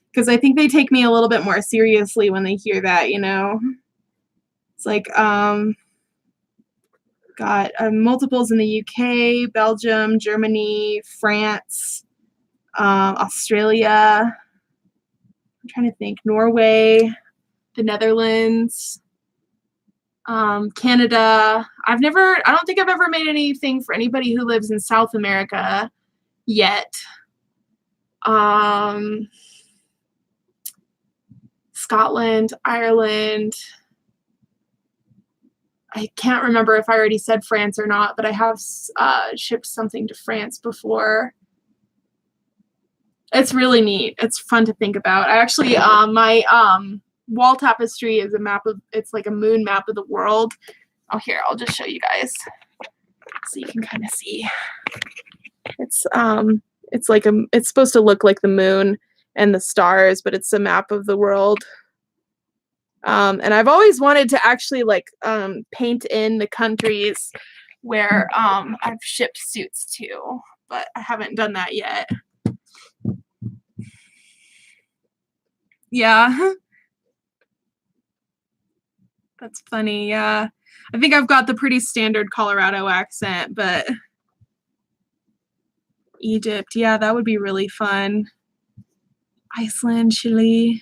because I think they take me a little bit more seriously when they hear that, you know. It's like got multiples in the UK, Belgium, Germany, France, Australia. I'm trying to think. Norway, the Netherlands, Canada. I don't think I've ever made anything for anybody who lives in South America yet. Scotland, Ireland. I can't remember if I already said France or not, but I have shipped something to France before. It's really neat. It's fun to think about. I actually, my wall tapestry is it's like a moon map of the world. Oh, here, I'll just show you guys so you can kind of see. It's supposed to look like the moon and the stars, but it's a map of the world. And I've always wanted to actually like paint in the countries where I've shipped suits to, but I haven't done that yet. Yeah. That's funny. Yeah. I think I've got the pretty standard Colorado accent, but Egypt, yeah, that would be really fun. Iceland, Chile.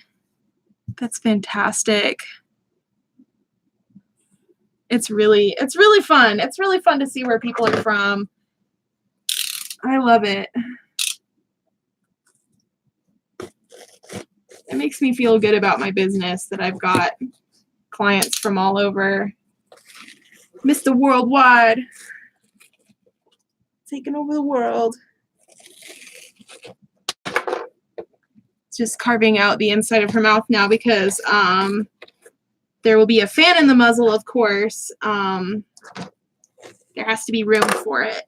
That's fantastic. It's really fun. It's really fun to see where people are from. I love it. It makes me feel good about my business that I've got clients from all over. Mr. Worldwide. Taking over the world. Just carving out the inside of her mouth now because there will be a fan in the muzzle, of course. There has to be room for it.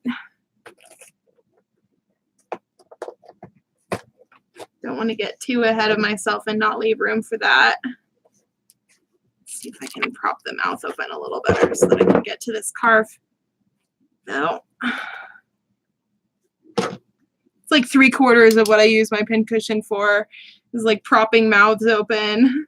Don't want to get too ahead of myself and not leave room for that. Let's see if I can prop the mouth open a little better so that I can get to this carve. No. It's like 3/4 of what I use my pin cushion for. It's like propping mouths open.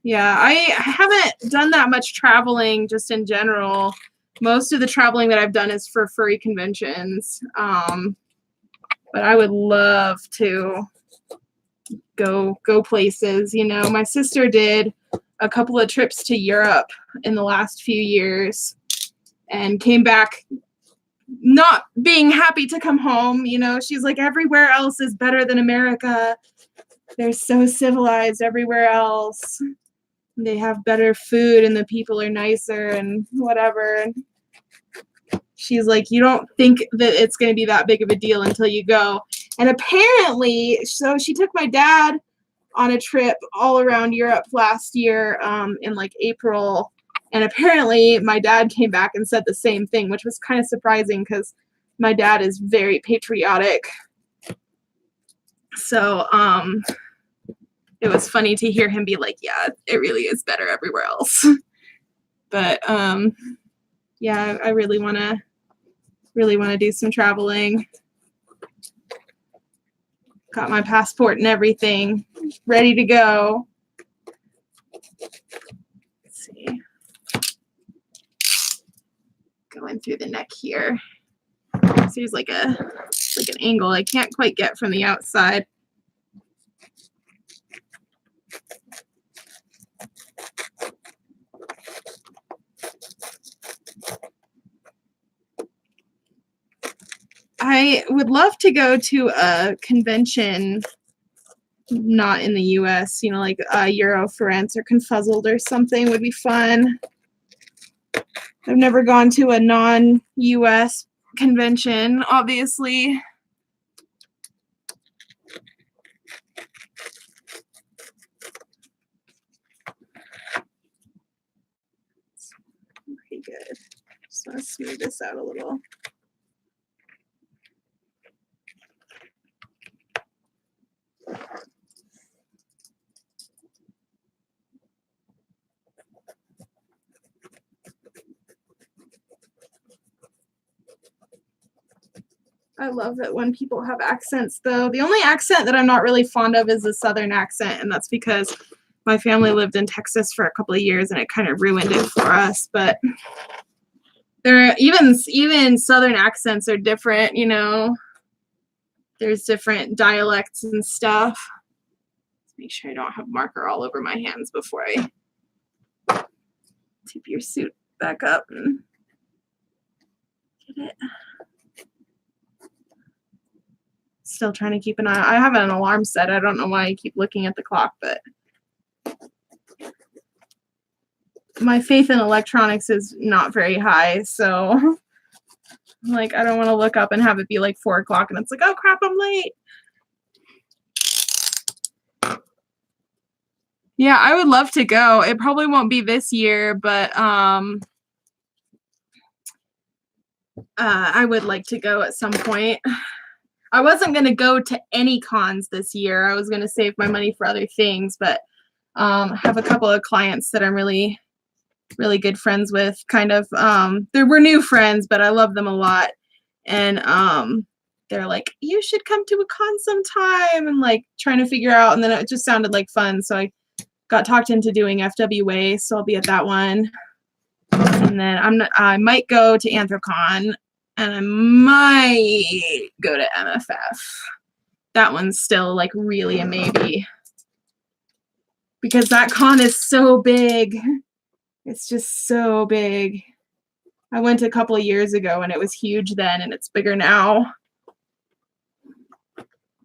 Yeah, I haven't done that much traveling just in general. Most of the traveling that I've done is for furry conventions. But I would love to go places. You know, my sister did a couple of trips to Europe in the last few years and came back not being happy to come home. You know, she's like, everywhere else is better than America. They're so civilized everywhere else. They have better food and the people are nicer and whatever. And she's like, you don't think that it's going to be that big of a deal until you go. And apparently, so she took my dad on a trip all around Europe last year in like April. And apparently my dad came back and said the same thing, which was kind of surprising because my dad is very patriotic. So it was funny to hear him be like, yeah, it really is better everywhere else. But yeah, I really want to do some traveling. Got my passport and everything ready to go. Let's see. Going through the neck here. So there's like an angle I can't quite get from the outside. I would love to go to a convention not in the US, you know, like Eurofurence or Confuzzled or something would be fun. I've never gone to a non-US convention, obviously. Pretty good. Just want to smooth this out a little. I love it when people have accents, though. The only accent that I'm not really fond of is the Southern accent, and that's because my family lived in Texas for a couple of years, and it kind of ruined it for us. But there are even Southern accents are different, you know. There's different dialects and stuff. Let's make sure I don't have marker all over my hands before I tip your suit back up and get it. Still trying to keep an eye. I have an alarm set. I don't know why I keep looking at the clock, but my faith in electronics is not very high, so like I don't want to look up and have it be like 4 o'clock and it's like, oh crap, I'm late. Yeah, I would love to go. It probably won't be this year, but I would like to go at some point. I wasn't going to go to any cons this year. I was going to save my money for other things, but I have a couple of clients that I'm really good friends with, kind of. We're new friends, but I love them a lot. And they're like, you should come to a con sometime, and like trying to figure out. And then it just sounded like fun. So I got talked into doing FWA, so I'll be at that one. And then I might go to Anthrocon. And I might go to MFF. That one's still like really a maybe. Because that con is so big. It's just so big. I went a couple of years ago and it was huge then and it's bigger now.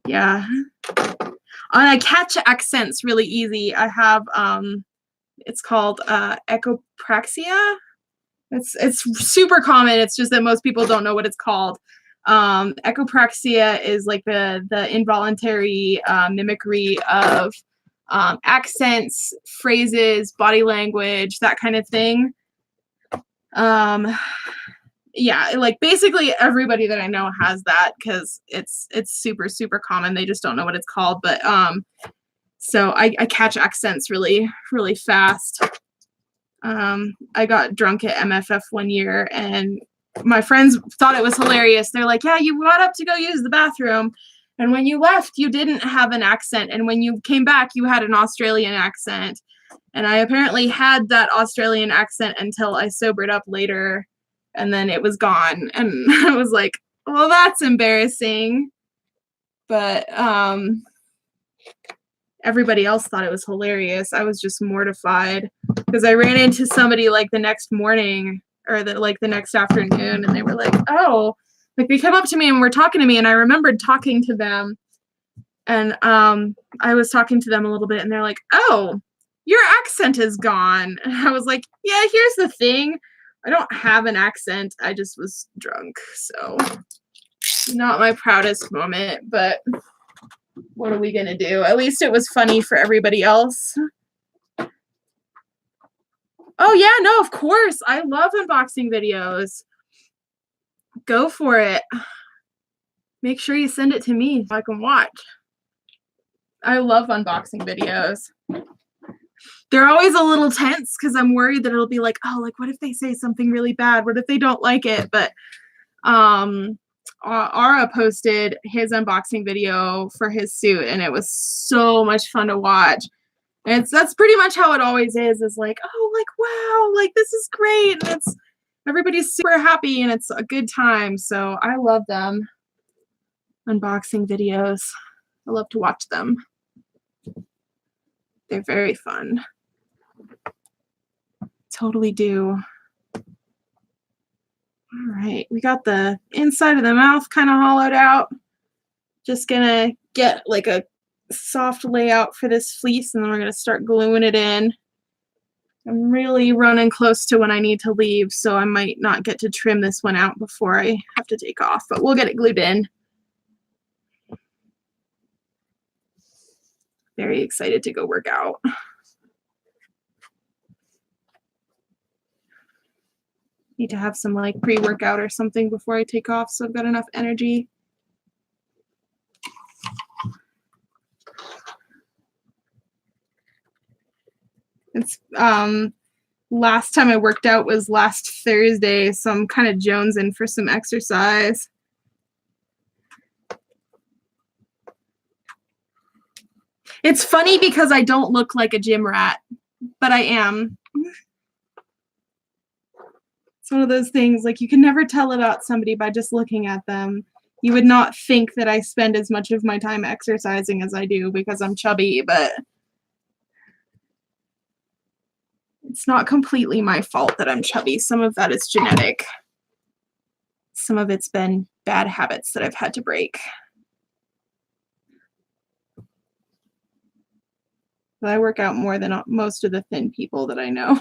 Yeah. And I catch accents really easy. I have, it's called echopraxia. It's super common. It's just that most people don't know what it's called. Echopraxia is like the involuntary mimicry of accents, phrases, body language, that kind of thing. Yeah, like basically everybody that I know has that because it's super, super common. They just don't know what it's called. But so I catch accents really, really fast. I got drunk at MFF one year and my friends thought it was hilarious. They're like, yeah, you got up to go use the bathroom. And when you left, you didn't have an accent. And when you came back, you had an Australian accent. And I apparently had that Australian accent until I sobered up later, and then it was gone. And I was like, well, that's embarrassing. But everybody else thought it was hilarious. I was just mortified because I ran into somebody like the next morning or the next afternoon, and they were like, oh, like they come up to me and were talking to me, and I remembered talking to them, and I was talking to them a little bit, and they're like, oh, your accent is gone. And I was like, yeah, here's the thing. I don't have an accent. I just was drunk. So not my proudest moment, but what are we going to do? At least it was funny for everybody else. Oh, yeah, no, of course. I love unboxing videos. Go for it. Make sure you send it to me so I can watch. I love unboxing videos. They're always a little tense because I'm worried that it'll be like, oh, like, what if they say something really bad? What if they don't like it? But Ara posted his unboxing video for his suit, and it was so much fun to watch. And that's pretty much how it always is like, oh, like, wow, like, this is great. And everybody's super happy, and it's a good time. So I love them. Unboxing videos. I love to watch them. They're very fun. Totally do. All right, we got the inside of the mouth kind of hollowed out. Just gonna get like a soft layout for this fleece, and then we're gonna start gluing it in. I'm really running close to when I need to leave, so I might not get to trim this one out before I have to take off, but we'll get it glued in. Very excited to go work out. Need to have some like pre-workout or something before I take off, so I've got enough energy. It's last time I worked out was last Thursday, so I'm kind of jonesing for some exercise. It's funny because I don't look like a gym rat, but I am. It's one of those things, like, you can never tell about somebody by just looking at them. You would not think that I spend as much of my time exercising as I do because I'm chubby, but it's not completely my fault that I'm chubby. Some of that is genetic. Some of it's been bad habits that I've had to break. But I work out more than most of the thin people that I know.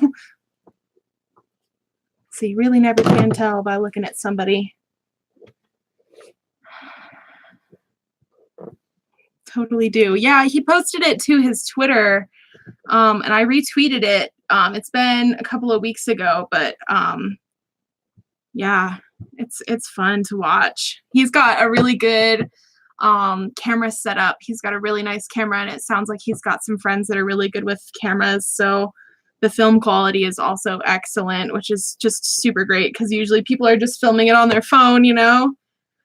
So you really never can tell by looking at somebody. Totally do. Yeah, he posted it to his Twitter, and I retweeted it. It's been a couple of weeks ago, but yeah, it's fun to watch. He's got a really good camera setup. He's got a really nice camera, and it sounds like he's got some friends that are really good with cameras. So the film quality is also excellent, which is just super great because usually people are just filming it on their phone, you know,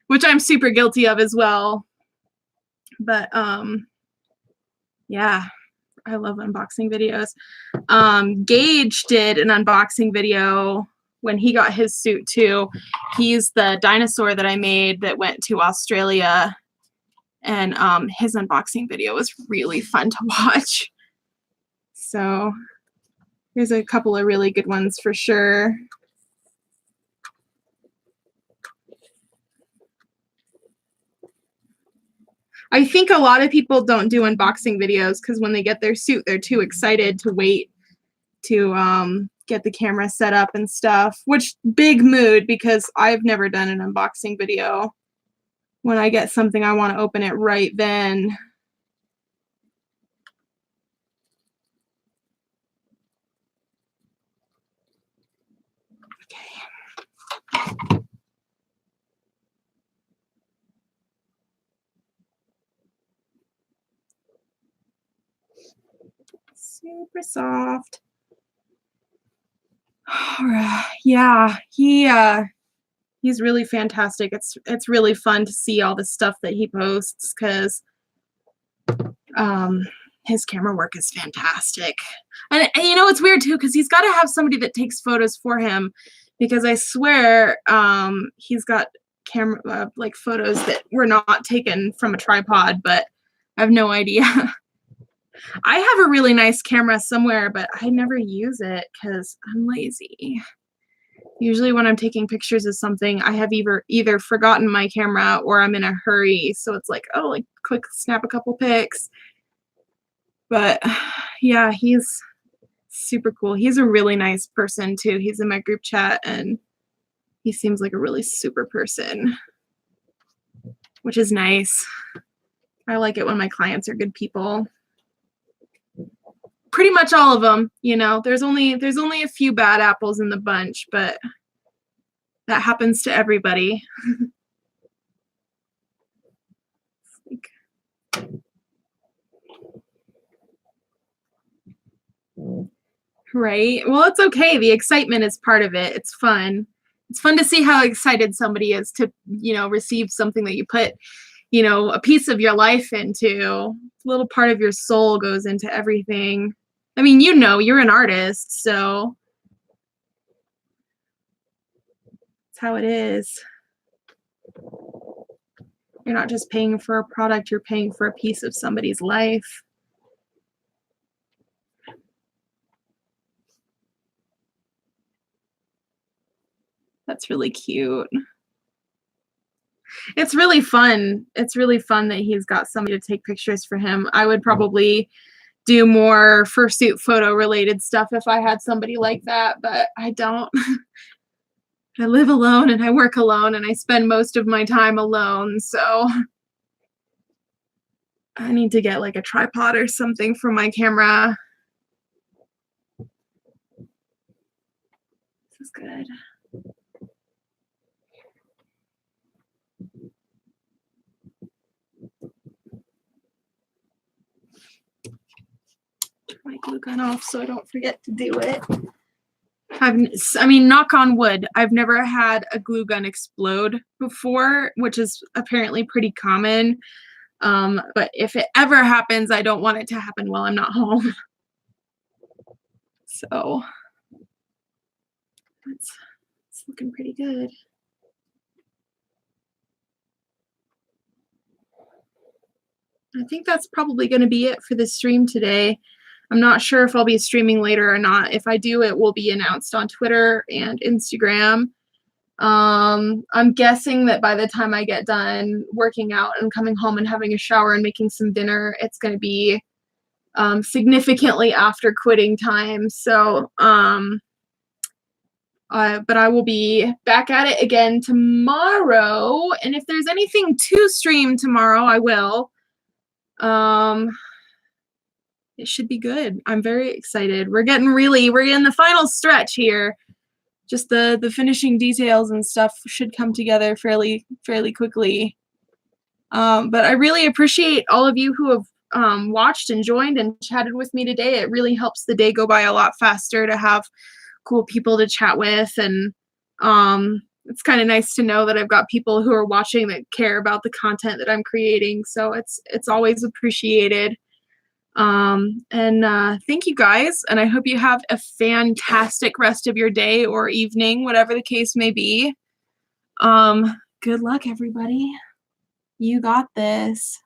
which I'm super guilty of as well. But yeah, I love unboxing videos. Gage did an unboxing video when he got his suit too. He's the dinosaur that I made that went to Australia, and his unboxing video was really fun to watch. So there's a couple of really good ones for sure. I think a lot of people don't do unboxing videos because when they get their suit, they're too excited to wait to get the camera set up and stuff, which big mood because I've never done an unboxing video. When I get something, I want to open it right then. Okay. Super soft. All right. Yeah, He's really fantastic. It's really fun to see all the stuff that he posts because his camera work is fantastic. And you know, it's weird too because he's got to have somebody that takes photos for him because I swear he's got camera like photos that were not taken from a tripod, but I have no idea. I have a really nice camera somewhere, but I never use it because I'm lazy. Usually when I'm taking pictures of something, I have either forgotten my camera or I'm in a hurry. So it's like, oh, like quick snap a couple pics. But yeah, he's super cool. He's a really nice person too. He's in my group chat and he seems like a really super person, which is nice. I like it when my clients are good people. Pretty much all of them, you know. There's only a few bad apples in the bunch, but that happens to everybody. Right? Well, it's okay. The excitement is part of it. It's fun. It's fun to see how excited somebody is to, you know, receive something that you put, you know, a piece of your life into. A little part of your soul goes into everything. I mean, you know, you're an artist, so that's how it is. You're not just paying for a product, you're paying for a piece of somebody's life. That's really cute. It's really fun. It's really fun that he's got somebody to take pictures for him. I would probably do more fursuit photo related stuff if I had somebody like that, but I don't. I live alone and I work alone and I spend most of my time alone, so I need to get like a tripod or something for my camera. This is good. Turn my glue gun off so I don't forget to do it. I mean, knock on wood, I've never had a glue gun explode before, which is apparently pretty common. But if it ever happens, I don't want it to happen while I'm not home. So it's looking pretty good. I think that's probably going to be it for the stream today. I'm not sure if I'll be streaming later or not. If I do, it will be announced on Twitter and Instagram. I'm guessing that by the time I get done working out and coming home and having a shower and making some dinner, it's going to be significantly after quitting time. So, but I will be back at it again tomorrow. And if there's anything to stream tomorrow, I will. It should be good. I'm very excited. We're in the final stretch here. Just the finishing details and stuff should come together fairly quickly. But I really appreciate all of you who have watched and joined and chatted with me today. It really helps the day go by a lot faster to have cool people to chat with, and it's kind of nice to know that I've got people who are watching that care about the content that I'm creating. So it's always appreciated. Thank you guys, and I hope you have a fantastic rest of your day or evening, whatever the case may be. Good luck, everybody. You got this.